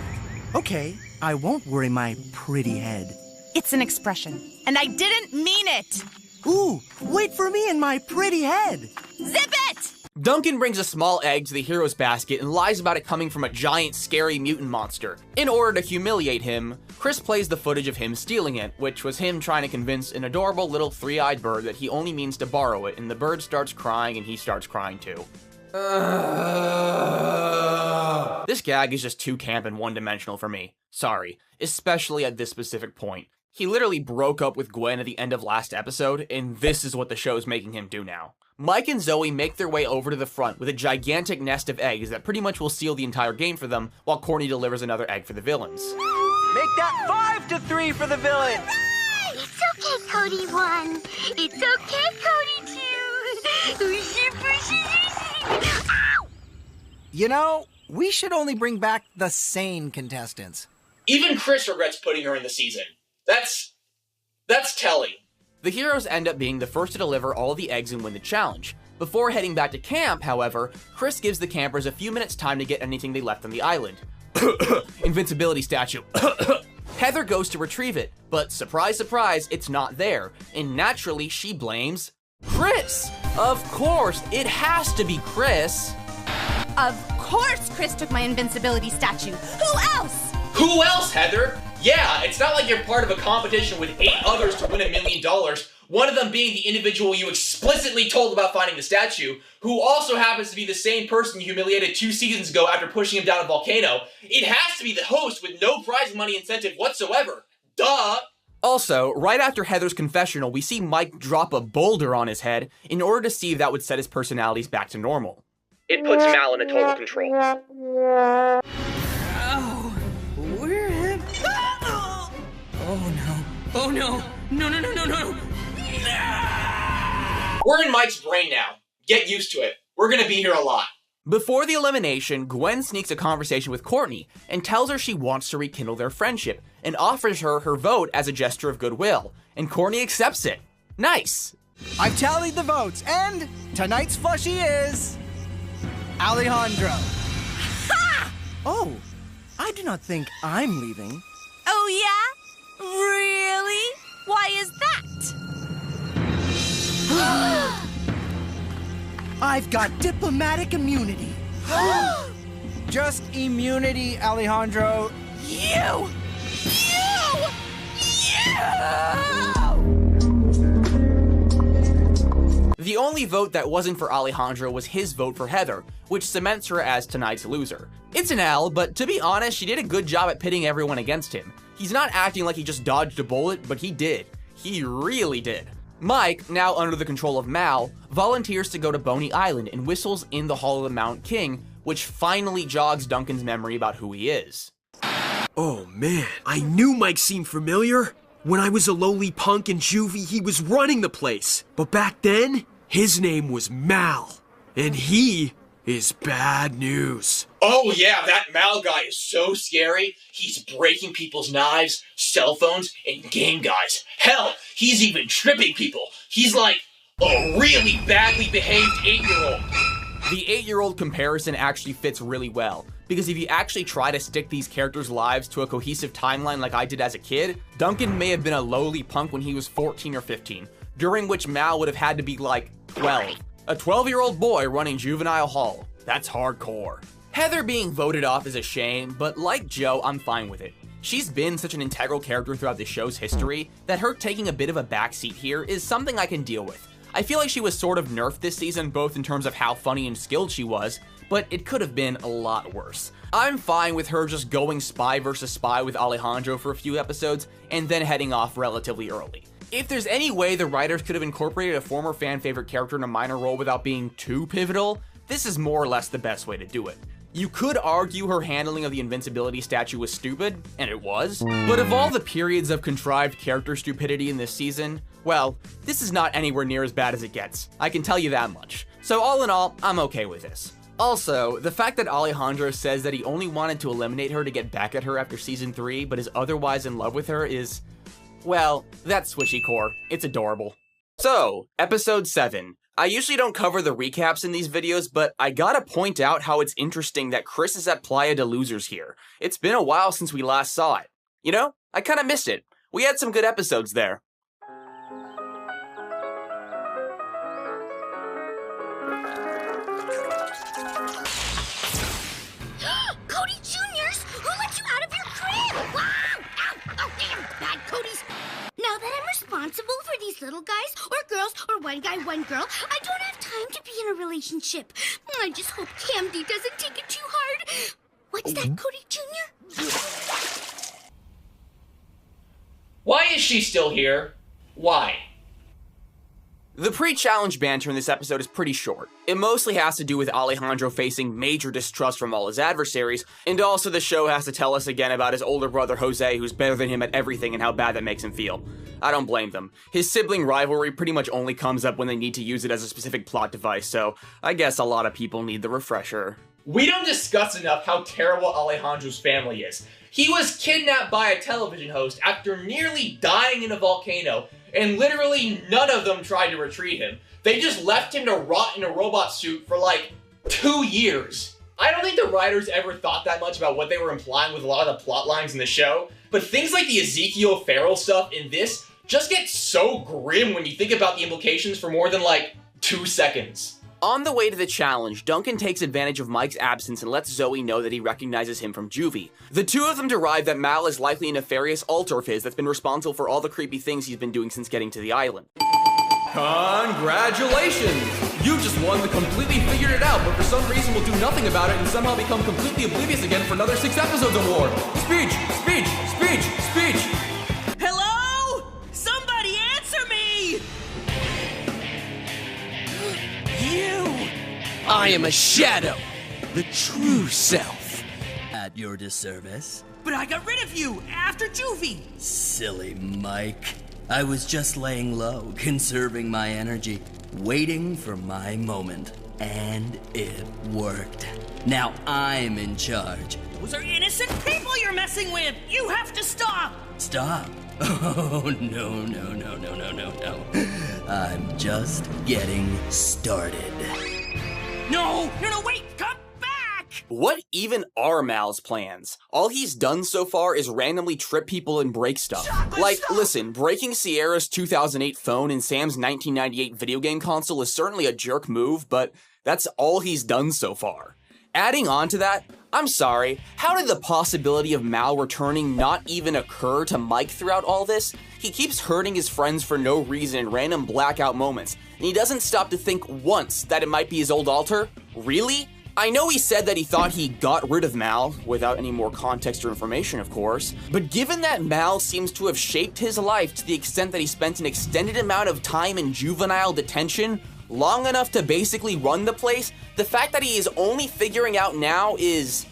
[SPEAKER 10] Okay, I won't worry my pretty head.
[SPEAKER 17] It's an expression, and I didn't mean it.
[SPEAKER 10] Ooh, wait for me and my pretty head.
[SPEAKER 17] Zip it!
[SPEAKER 7] Duncan brings a small egg to the hero's basket and lies about it coming from a giant, scary mutant monster. In order to humiliate him, Chris plays the footage of him stealing it, which was him trying to convince an adorable little three-eyed bird that he only means to borrow it, and the bird starts crying and he starts crying too. This gag is just too camp and one-dimensional for me. Sorry. Especially at this specific point. He literally broke up with Gwen at the end of last episode, and this is what the show's making him do now. Mike and Zoe make their way over to the front with a gigantic nest of eggs that pretty much will seal the entire game for them, while Courtney delivers another egg for the villains.
[SPEAKER 12] Make that 5-3 for the villain!
[SPEAKER 23] It's okay, Cody won. It's okay, Cody too.
[SPEAKER 4] You know, we should only bring back the sane contestants.
[SPEAKER 2] Even Chris regrets putting her in the season. That's telling.
[SPEAKER 7] The heroes end up being the first to deliver all the eggs and win the challenge. Before heading back to camp, however, Chris gives the campers a few minutes time to get anything they left on the island. Invincibility statue. Heather goes to retrieve it, but surprise, surprise, it's not there, and naturally she blames Chris. Of course, it has to be Chris.
[SPEAKER 17] Of course Chris took my invincibility statue. Who else?
[SPEAKER 2] Who else, Heather? Yeah, it's not like you're part of a competition with 8 others to win $1 million, one of them being the individual you explicitly told about finding the statue, who also happens to be the same person you humiliated 2 seasons ago after pushing him down a volcano. It has to be the host with no prize money incentive whatsoever. Duh!
[SPEAKER 7] Also, right after Heather's confessional, we see Mike drop a boulder on his head in order to see if that would set his personalities back to normal. It puts Mal in a total control.
[SPEAKER 22] Oh no. Oh no. No, no, no, no, no.
[SPEAKER 2] We're in Mike's brain now. Get used to it. We're gonna be here a lot.
[SPEAKER 7] Before the elimination, Gwen sneaks a conversation with Courtney and tells her she wants to rekindle their friendship and offers her her vote as a gesture of goodwill, and Courtney accepts it. Nice.
[SPEAKER 4] I've tallied the votes, and tonight's flushie is... Alejandro.
[SPEAKER 10] Ha! Oh, I do not think I'm leaving.
[SPEAKER 17] Oh yeah? Really? Why is that?
[SPEAKER 10] I've got diplomatic immunity.
[SPEAKER 4] Just immunity, Alejandro.
[SPEAKER 19] You!
[SPEAKER 7] The only vote that wasn't for Alejandro was his vote for Heather, which cements her as tonight's loser. It's an L, but to be honest, she did a good job at pitting everyone against him. He's not acting like he just dodged a bullet, but he did. He really did. Mike, now under the control of Mal, volunteers to go to Boney Island and whistles in the Hall of the Mount King, which finally jogs Duncan's memory about who he is.
[SPEAKER 18] Oh man, I knew Mike seemed familiar. When I was a lowly punk in juvie, he was running the place. But back then, his name was Mal. And he is bad news.
[SPEAKER 2] Oh yeah, that Mal guy is so scary. He's breaking people's knives, cell phones, and game guys. Hell, he's even tripping people. He's like a really badly behaved 8-year-old.
[SPEAKER 7] The 8-year-old comparison actually fits really well, because if you actually try to stick these characters' lives to a cohesive timeline like I did as a kid, Duncan may have been a lowly punk when he was 14 or 15, during which Mal would have had to be like 12. A 12-year-old boy running juvenile hall. That's hardcore. Heather being voted off is a shame, but like Joe, I'm fine with it. She's been such an integral character throughout the show's history that her taking a bit of a backseat here is something I can deal with. I feel like she was sort of nerfed this season, both in terms of how funny and skilled she was, but it could have been a lot worse. I'm fine with her just going spy versus spy with Alejandro for a few episodes, and then heading off relatively early. If there's any way the writers could have incorporated a former fan favorite character in a minor role without being too pivotal, this is more or less the best way to do it. You could argue her handling of the invincibility statue was stupid, and it was, but of all the periods of contrived character stupidity in this season, well, this is not anywhere near as bad as it gets. I can tell you that much. So all in all, I'm okay with this. Also, the fact that Alejandro says that he only wanted to eliminate her to get back at her after season 3, but is otherwise in love with her is, well, that's Switchy Core. It's adorable. So, episode 7. I usually don't cover the recaps in these videos, but I gotta point out how it's interesting that Chris is at Playa de Losers here. It's been a while since we last saw it. You know, I kinda missed it. We had some good episodes there.
[SPEAKER 23] Cody Juniors, who let you out of your crib? Wow! Ow! Oh, damn! Bad Cody's. Now that I'm responsible for these little guys, or girls, or one guy, one girl, I don't have time to be in a relationship. I just hope Camdy doesn't take it too hard. What's that, Cody Jr.?
[SPEAKER 2] Why is she still here? Why?
[SPEAKER 7] The pre-challenge banter in this episode is pretty short. It mostly has to do with Alejandro facing major distrust from all his adversaries, and also the show has to tell us again about his older brother Jose, who's better than him at everything and how bad that makes him feel. I don't blame them. His sibling rivalry pretty much only comes up when they need to use it as a specific plot device, so I guess a lot of people need the refresher.
[SPEAKER 2] We don't discuss enough how terrible Alejandro's family is. He was kidnapped by a television host after nearly dying in a volcano, and literally none of them tried to retrieve him. They just left him to rot in a robot suit for like 2 years. I don't think the writers ever thought that much about what they were implying with a lot of the plot lines in the show, but things like the Ezekiel Farrell stuff in this just get so grim when you think about the implications for more than like 2 seconds.
[SPEAKER 7] On the way to the challenge, Duncan takes advantage of Mike's absence and lets Zoe know that he recognizes him from Juvie. The two of them derive that Mal is likely a nefarious alter of his that's been responsible for all the creepy things he's been doing since getting to the island.
[SPEAKER 6] Congratulations! You just won the completely figured it out, but for some reason will do nothing about it and somehow become completely oblivious again for another 6 episodes award. Speech! Speech! Speech! Speech!
[SPEAKER 22] Hello? Somebody answer me!
[SPEAKER 10] You! I am a shadow, the true self. At your disservice.
[SPEAKER 22] But I got rid of you after Juvie!
[SPEAKER 10] Silly Mike. I was just laying low, conserving my energy, waiting for my moment. And it worked. Now I'm in charge.
[SPEAKER 22] Those are innocent people you're messing with! You have to stop!
[SPEAKER 10] Stop. Oh, no. I'm just getting started.
[SPEAKER 22] No, wait, come back!
[SPEAKER 7] What even are Mal's plans? All he's done so far is randomly trip people and break stuff. Listen, breaking Sierra's 2008 phone and Sam's 1998 video game console is certainly a jerk move, but That's all he's done so far. Adding on to that, I'm sorry, how did the possibility of Mal returning not even occur to Mike throughout all this? He keeps hurting his friends for no reason in random blackout moments, and he doesn't stop to think once that it might be his old alter? Really? I know he said that he thought he got rid of Mal, without any more context or information, of course, but given that Mal seems to have shaped his life to the extent that he spent an extended amount of time in juvenile detention, long enough to basically run the place, the fact that he is only figuring out now is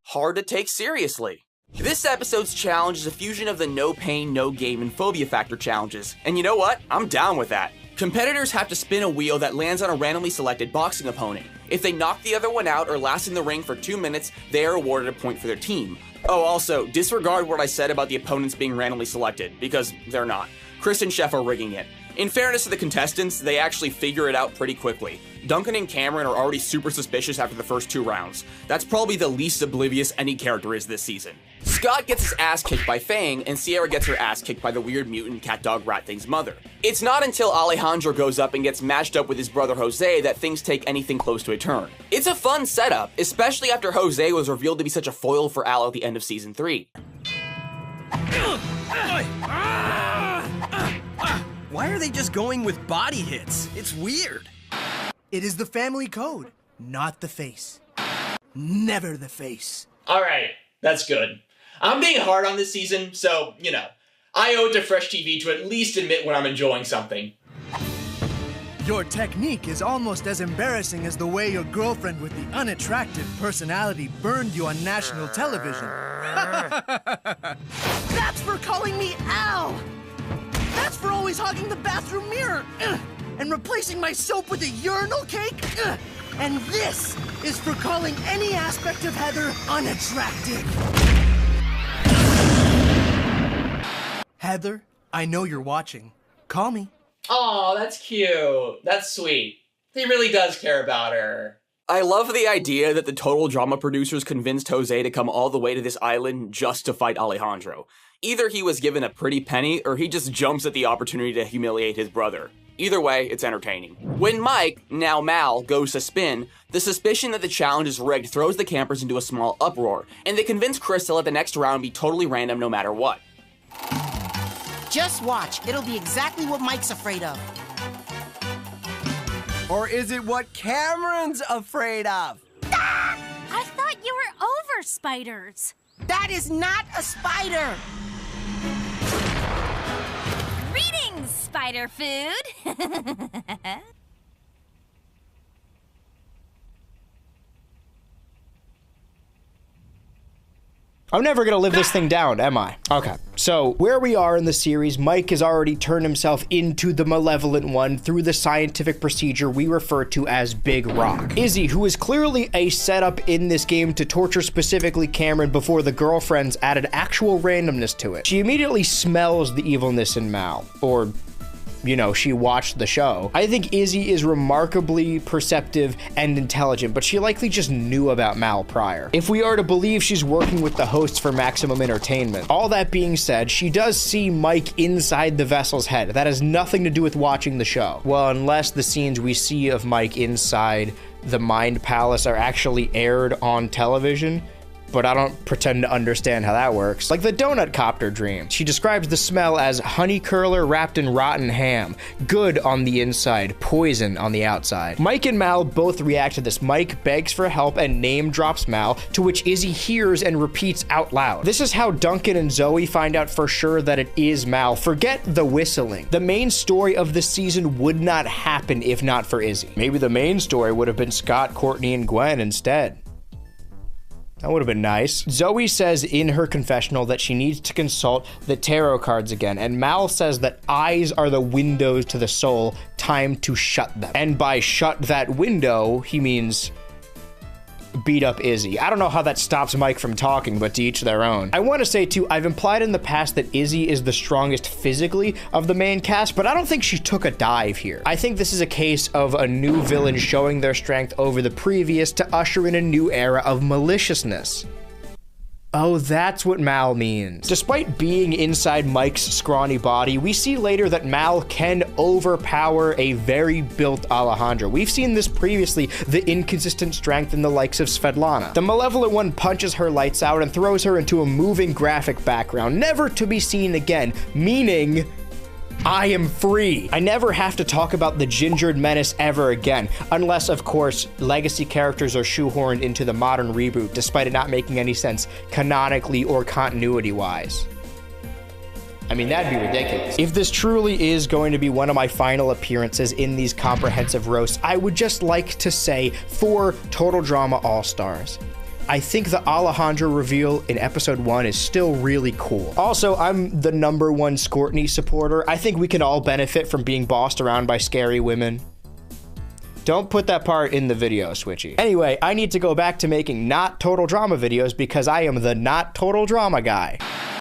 [SPEAKER 7] hard to take seriously. This episode's challenge is a fusion of the no pain, no game, and phobia factor challenges, and you know what? I'm down with that. Competitors have to spin a wheel that lands on a randomly selected boxing opponent. If they knock the other one out or last in the ring for 2 minutes, they are awarded a point for their team. Oh, also, disregard what I said about the opponents being randomly selected, because they're not. Chris and Chef are rigging it. In fairness to the contestants, they actually figure it out pretty quickly. Duncan and Cameron are already super suspicious after the first 2 rounds. That's probably the least oblivious any character is this season. Scott gets his ass kicked by Fang, and Sierra gets her ass kicked by the weird mutant cat dog rat thing's mother. It's not until Alejandro goes up and gets matched up with his brother Jose that things take anything close to a turn. It's a fun setup, especially after Jose was revealed to be such a foil for Al at the end of season 3.
[SPEAKER 18] Why are they just going with body hits? It's weird.
[SPEAKER 13] It is the family code, not the face. Never the face.
[SPEAKER 2] Alright, that's good. I'm being hard on this season, so, you know, I owe it to Fresh TV to at least admit when I'm enjoying something.
[SPEAKER 13] Your technique is almost as embarrassing as the way your girlfriend with the unattractive personality burned you on national television. That's for calling me Al! That's for always hogging the bathroom mirror! And replacing my soap with a urinal cake? And this is for calling any aspect of Heather unattractive. Heather, I know you're watching. Call me.
[SPEAKER 2] Aw, that's cute. That's sweet. He really does care about her.
[SPEAKER 7] I love the idea that the Total Drama producers convinced Jose to come all the way to this island just to fight Alejandro. Either he was given a pretty penny, or he just jumps at the opportunity to humiliate his brother. Either way, it's entertaining. When Mike, now Mal, goes to spin, the suspicion that the challenge is rigged throws the campers into a small uproar, and they convince Chris to let the next round be totally random no matter what.
[SPEAKER 24] Just watch. It'll be exactly what Mike's afraid of.
[SPEAKER 4] Or is it what Cameron's afraid of?
[SPEAKER 15] I thought you were over spiders.
[SPEAKER 24] That is not a spider.
[SPEAKER 1] Greetings, spider food.
[SPEAKER 14] I'm never gonna live this thing down, am I? Okay, so where we are in the series, Mike has already turned himself into the malevolent one through the scientific procedure we refer to as Big Rock. Izzy, who is clearly a setup in this game to torture specifically Cameron before the girlfriends added actual randomness to it. She immediately smells the evilness in Mal, or you know, she watched the show. I think Izzy is remarkably perceptive and intelligent, but she likely just knew about Mal prior, if we are to believe she's working with the hosts for maximum entertainment. All that being said, she does see Mike inside the vessel's head. That has nothing to do with watching the show. Well, unless the scenes we see of Mike inside the Mind Palace are actually aired on television, but I don't pretend to understand how that works. Like the donut copter dream. She describes the smell as honey curler wrapped in rotten ham. Good on the inside, poison on the outside. Mike and Mal both react to this. Mike begs for help and name drops Mal, to which Izzy hears and repeats out loud. This is how Duncan and Zoe find out for sure that it is Mal. Forget the whistling. The main story of this season would not happen if not for Izzy. Maybe the main story would have been Scott, Courtney, and Gwen instead. That would have been nice. Zoe says in her confessional that she needs to consult the tarot cards again, and Mal says that eyes are the windows to the soul, time to shut them. And by shut that window, he means beat up Izzy. I don't know how that stops Mike from talking, but to each their own. I want to say too, I've implied in the past that Izzy is the strongest physically of the main cast, but I don't think she took a dive here. I think this is a case of a new villain showing their strength over the previous to usher in a new era of maliciousness. Oh, that's what Mal means. Despite being inside Mike's scrawny body, we see later that Mal can overpower a very built Alejandra. We've seen this previously, the inconsistent strength in the likes of Svetlana. The Malevolent One punches her lights out and throws her into a moving graphic background, never to be seen again, meaning I am free. I never have to talk about the Gingered Menace ever again, unless, of course, legacy characters are shoehorned into the modern reboot, despite it not making any sense canonically or continuity-wise. I mean, that'd be ridiculous. If this truly is going to be one of my final appearances in these comprehensive roasts, I would just like to say for Total Drama All-Stars, I think the Alejandra reveal in episode 1 is still really cool. Also, I'm the #1 Scourtney supporter. I think we can all benefit from being bossed around by scary women. Don't put that part in the video, Switchy. Anyway, I need to go back to making not total drama videos because I am the not total drama guy.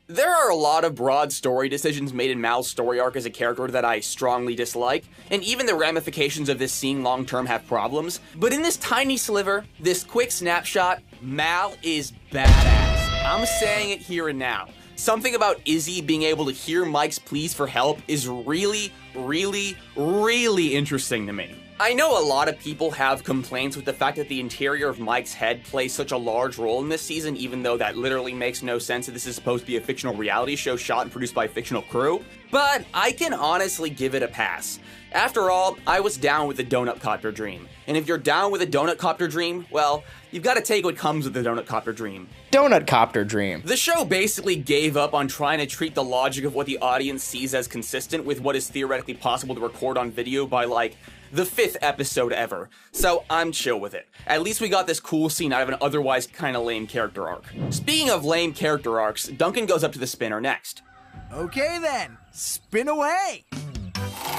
[SPEAKER 7] There are a lot of broad story decisions made in Mal's story arc as a character that I strongly dislike, and even the ramifications of this scene long term have problems, but in this tiny sliver, this quick snapshot, Mal is badass. I'm saying it here and now. Something about Izzy being able to hear Mike's pleas for help is really, really, really interesting to me. I know a lot of people have complaints with the fact that the interior of Mike's head plays such a large role in this season, even though that literally makes no sense that this is supposed to be a fictional reality show shot and produced by a fictional crew, but I can honestly give it a pass. After all, I was down with the Donut Copter dream, and if you're down with a Donut Copter dream, well, you've got to take what comes with the Donut Copter dream.
[SPEAKER 14] Donut Copter dream.
[SPEAKER 7] The show basically gave up on trying to treat the logic of what the audience sees as consistent with what is theoretically possible to record on video by, like, the 5th episode ever, so I'm chill with it. At least we got this cool scene out of an otherwise kinda lame character arc. Speaking of lame character arcs, Duncan goes up to the spinner next.
[SPEAKER 4] Okay then, spin away!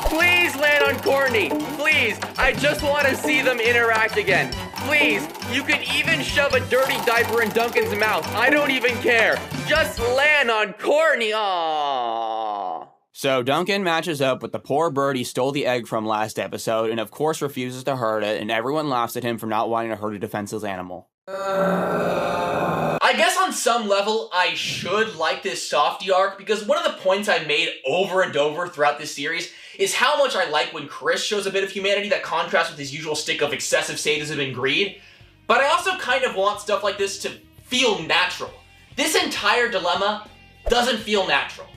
[SPEAKER 2] Please land on Courtney. Please, I just want to see them interact again. Please, you could even shove a dirty diaper in Duncan's mouth. I don't even care. Just land on Courtney. Aww.
[SPEAKER 7] So Duncan matches up with the poor bird he stole the egg from last episode and of course refuses to hurt it, and everyone laughs at him for not wanting to hurt a defenseless animal.
[SPEAKER 2] I guess on some level, I should like this softy arc, because one of the points I made over and over throughout this series is how much I like when Chris shows a bit of humanity that contrasts with his usual stick of excessive sadism and greed. But I also kind of want stuff like this to feel natural. This entire dilemma doesn't feel natural.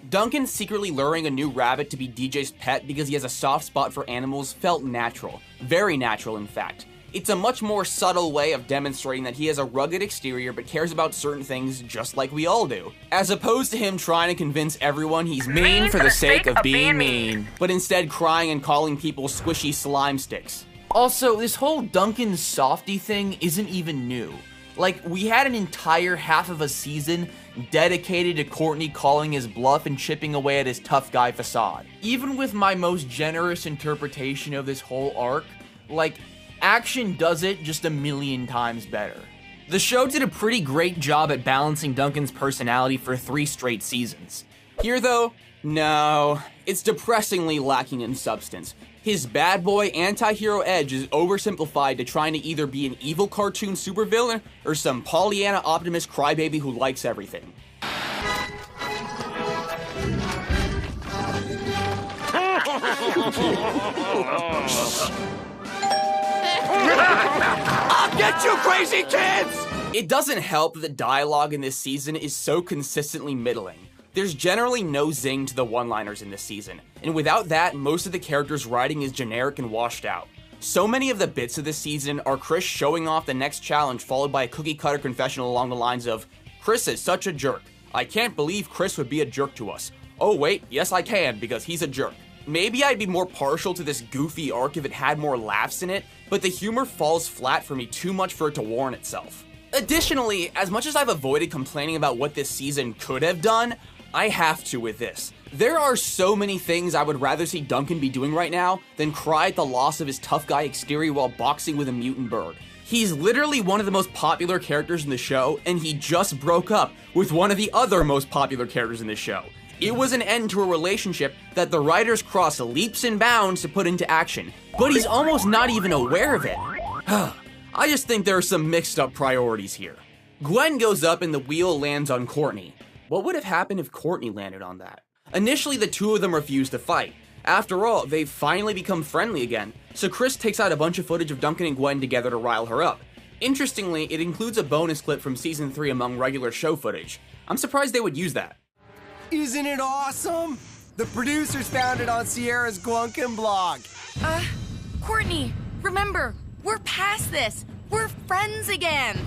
[SPEAKER 7] Duncan secretly luring a new rabbit to be DJ's pet because he has a soft spot for animals felt natural. Very natural, in fact. It's a much more subtle way of demonstrating that he has a rugged exterior but cares about certain things just like we all do. As opposed to him trying to convince everyone he's mean for the sake of being mean, but instead crying and calling people squishy slime sticks. Also, this whole Duncan softy thing isn't even new. Like, we had an entire half of a season dedicated to Courtney calling his bluff and chipping away at his tough guy facade. Even with my most generous interpretation of this whole arc, like, action does it just a million times better. The show did a pretty great job at balancing Duncan's personality for 3 straight seasons. Here though, no, it's depressingly lacking in substance. His bad boy anti-hero edge is oversimplified to trying to either be an evil cartoon supervillain or some Pollyanna optimist crybaby who likes everything.
[SPEAKER 2] I'll get you, crazy kids!
[SPEAKER 7] It doesn't help that the dialogue in this season is so consistently middling. There's generally no zing to the one-liners in this season, and without that, most of the characters' writing is generic and washed out. So many of the bits of this season are Chris showing off the next challenge followed by a cookie-cutter confessional along the lines of, "Chris is such a jerk. I can't believe Chris would be a jerk to us. Oh wait, yes I can, because he's a jerk." Maybe I'd be more partial to this goofy arc if it had more laughs in it, but the humor falls flat for me too much for it to warrant itself. Additionally, as much as I've avoided complaining about what this season could have done, I have to with this. There are so many things I would rather see Duncan be doing right now than cry at the loss of his tough guy exterior while boxing with a mutant bird. He's literally one of the most popular characters in the show, and he just broke up with one of the other most popular characters in the show. It was an end to a relationship that the writers crossed leaps and bounds to put into action, but he's almost not even aware of it. I just think there are some mixed up priorities here. Gwen goes up and the wheel lands on Courtney. What would have happened if Courtney landed on that? Initially, the two of them refuse to fight. After all, they've finally become friendly again, so Chris takes out a bunch of footage of Duncan and Gwen together to rile her up. Interestingly, it includes a bonus clip from season 3 among regular show footage. I'm surprised they would use that.
[SPEAKER 4] Isn't it awesome? The producers found it on Sierra's Glunkin blog.
[SPEAKER 16] Courtney, remember, we're past this. We're friends again.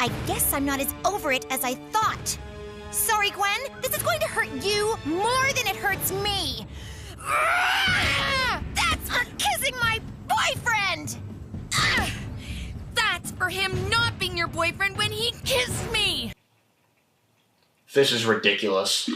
[SPEAKER 1] I guess I'm not as over it as I thought. Sorry, Gwen. This is going to hurt you more than it hurts me. That's for kissing my boyfriend!
[SPEAKER 16] That's for him not being your boyfriend when he kissed me!
[SPEAKER 2] This is ridiculous.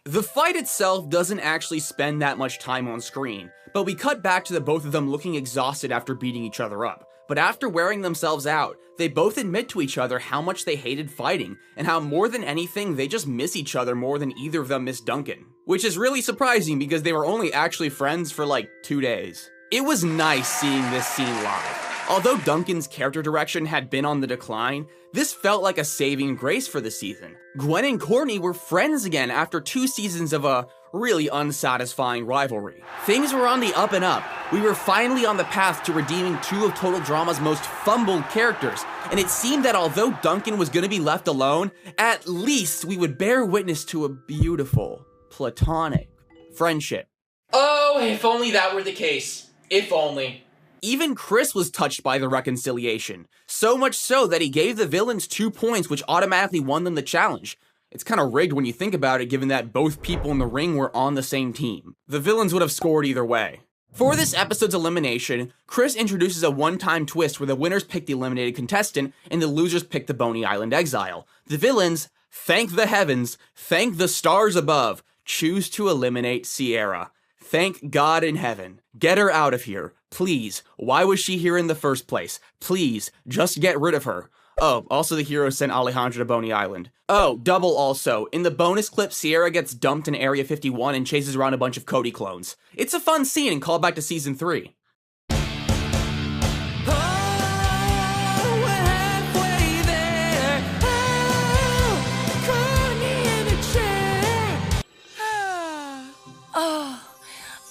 [SPEAKER 7] The fight itself doesn't actually spend that much time on screen, but we cut back to the both of them looking exhausted after beating each other up. But after wearing themselves out, they both admit to each other how much they hated fighting, and how more than anything, they just miss each other more than either of them miss Duncan. Which is really surprising because they were only actually friends for like 2 days. It was nice seeing this scene live. Although Duncan's character direction had been on the decline, this felt like a saving grace for the season. Gwen and Courtney were friends again after 2 seasons of a really unsatisfying rivalry. Things were on the up and up. We were finally on the path to redeeming 2 of Total Drama's most fumbled characters, and it seemed that although Duncan was gonna be left alone, at least we would bear witness to a beautiful, platonic friendship.
[SPEAKER 2] Oh, if only that were the case. If only.
[SPEAKER 7] Even Chris was touched by the reconciliation, so much so that he gave the villains 2 points which automatically won them the challenge. It's kind of rigged when you think about it, given that both people in the ring were on the same team. The villains would have scored either way. For this episode's elimination, Chris introduces a one-time twist where the winners pick the eliminated contestant and the losers pick the Boney Island exile. The villains, thank the heavens, thank the stars above, choose to eliminate Sierra. Thank God in heaven. Get her out of here. Please. Why was she here in the first place? Please, just get rid of her. Oh, also the hero sent Alejandra to Boney Island. Oh, double also. In the bonus clip, Sierra gets dumped in Area 51 and chases around a bunch of Cody clones. It's a fun scene and callback to season 3.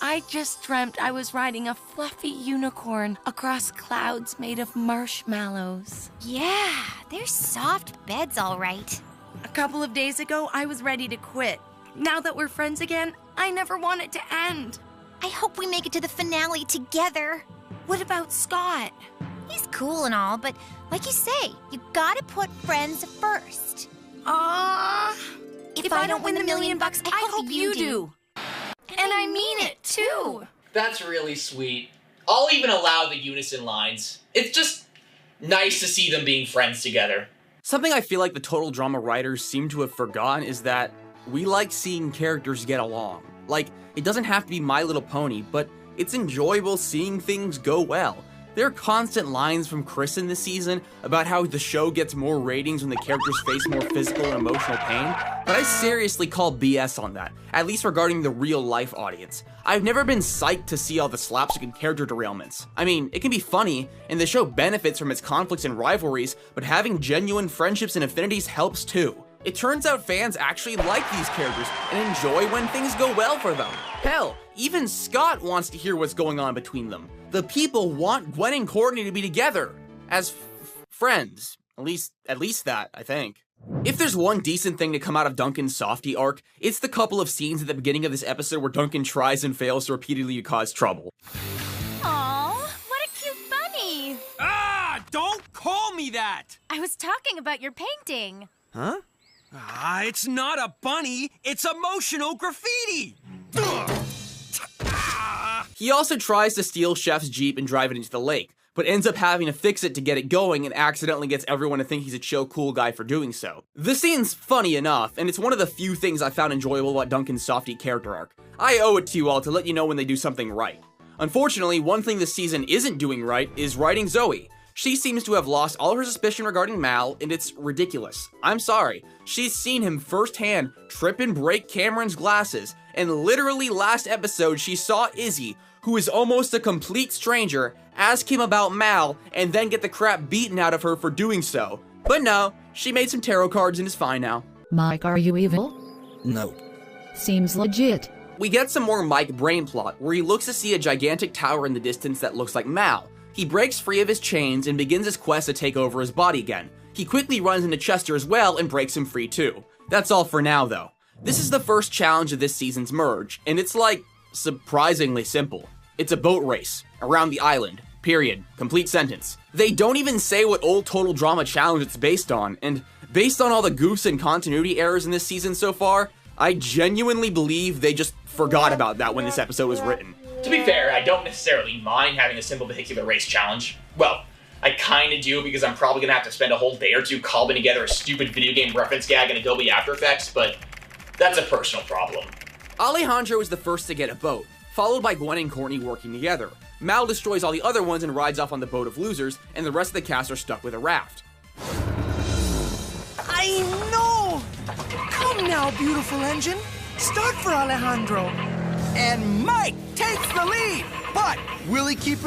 [SPEAKER 16] I just dreamt I was riding a fluffy unicorn across clouds made of marshmallows.
[SPEAKER 1] Yeah, they're soft beds, all right.
[SPEAKER 16] A couple of days ago, I was ready to quit. Now that we're friends again, I never want it to end.
[SPEAKER 1] I hope we make it to the finale together.
[SPEAKER 16] What about Scott?
[SPEAKER 1] He's cool and all, but like you say, you gotta put friends first.
[SPEAKER 16] If I don't win the $1 million, I hope you do. And I mean it, too.
[SPEAKER 2] That's really sweet. I'll even allow the unison lines. It's just nice to see them being friends together.
[SPEAKER 7] Something I feel like the Total Drama writers seem to have forgotten is that we like seeing characters get along. Like, it doesn't have to be My Little Pony, but it's enjoyable seeing things go well. There are constant lines from Chris in this season about how the show gets more ratings when the characters face more physical and emotional pain, but I seriously call BS on that, at least regarding the real-life audience. I've never been psyched to see all the slapstick and character derailments. I mean, it can be funny, and the show benefits from its conflicts and rivalries, but having genuine friendships and affinities helps too. It turns out fans actually like these characters and enjoy when things go well for them. Hell, even Scott wants to hear what's going on between them. The people want Gwen and Courtney to be together as friends. At least that, I think. If there's one decent thing to come out of Duncan's softie arc, it's the couple of scenes at the beginning of this episode where Duncan tries and fails to repeatedly cause trouble.
[SPEAKER 15] Aw, what a cute bunny!
[SPEAKER 18] Ah, don't call me that!
[SPEAKER 15] I was talking about your painting.
[SPEAKER 18] Huh? It's not a bunny, it's emotional graffiti!
[SPEAKER 7] He also tries to steal Chef's Jeep and drive it into the lake, but ends up having to fix it to get it going and accidentally gets everyone to think he's a chill, cool guy for doing so. The scene's funny enough, and it's one of the few things I found enjoyable about Duncan's softie character arc. I owe it to you all to let you know when they do something right. Unfortunately, one thing this season isn't doing right is writing Zoe. She seems to have lost all her suspicion regarding Mal, and it's ridiculous. I'm sorry. She's seen him firsthand trip and break Cameron's glasses, and literally last episode she saw Izzy, who who is almost a complete stranger, ask him about Mal, and then get the crap beaten out of her for doing so. But no, she made some tarot cards and is fine now.
[SPEAKER 5] Mike, are you evil?
[SPEAKER 8] No.
[SPEAKER 5] Seems legit.
[SPEAKER 7] We get some more Mike brain plot, where he looks to see a gigantic tower in the distance that looks like Mal. He breaks free of his chains and begins his quest to take over his body again. He quickly runs into Chester as well and breaks him free too. That's all for now though. This is the first challenge of this season's merge, and it's like, surprisingly simple. It's a boat race, around the island, period, complete sentence. They don't even say what old Total Drama challenge it's based on, and based on all the goofs and continuity errors in this season so far, I genuinely believe they just forgot about that when this episode was written.
[SPEAKER 2] To be fair, I don't necessarily mind having a simple vehicular race challenge. Well, I kinda do because I'm probably gonna have to spend a whole day or two cobbling together a stupid video game reference gag in Adobe After Effects, but that's a personal problem.
[SPEAKER 7] Alejandro is the first to get a boat, followed by Gwen and Courtney working together. Mal destroys all the other ones and rides off on the boat of losers, and the rest of the cast are stuck with a raft.
[SPEAKER 13] I know! Come now, beautiful engine. Start for Alejandro.
[SPEAKER 4] And Mike takes the lead, but will he keep it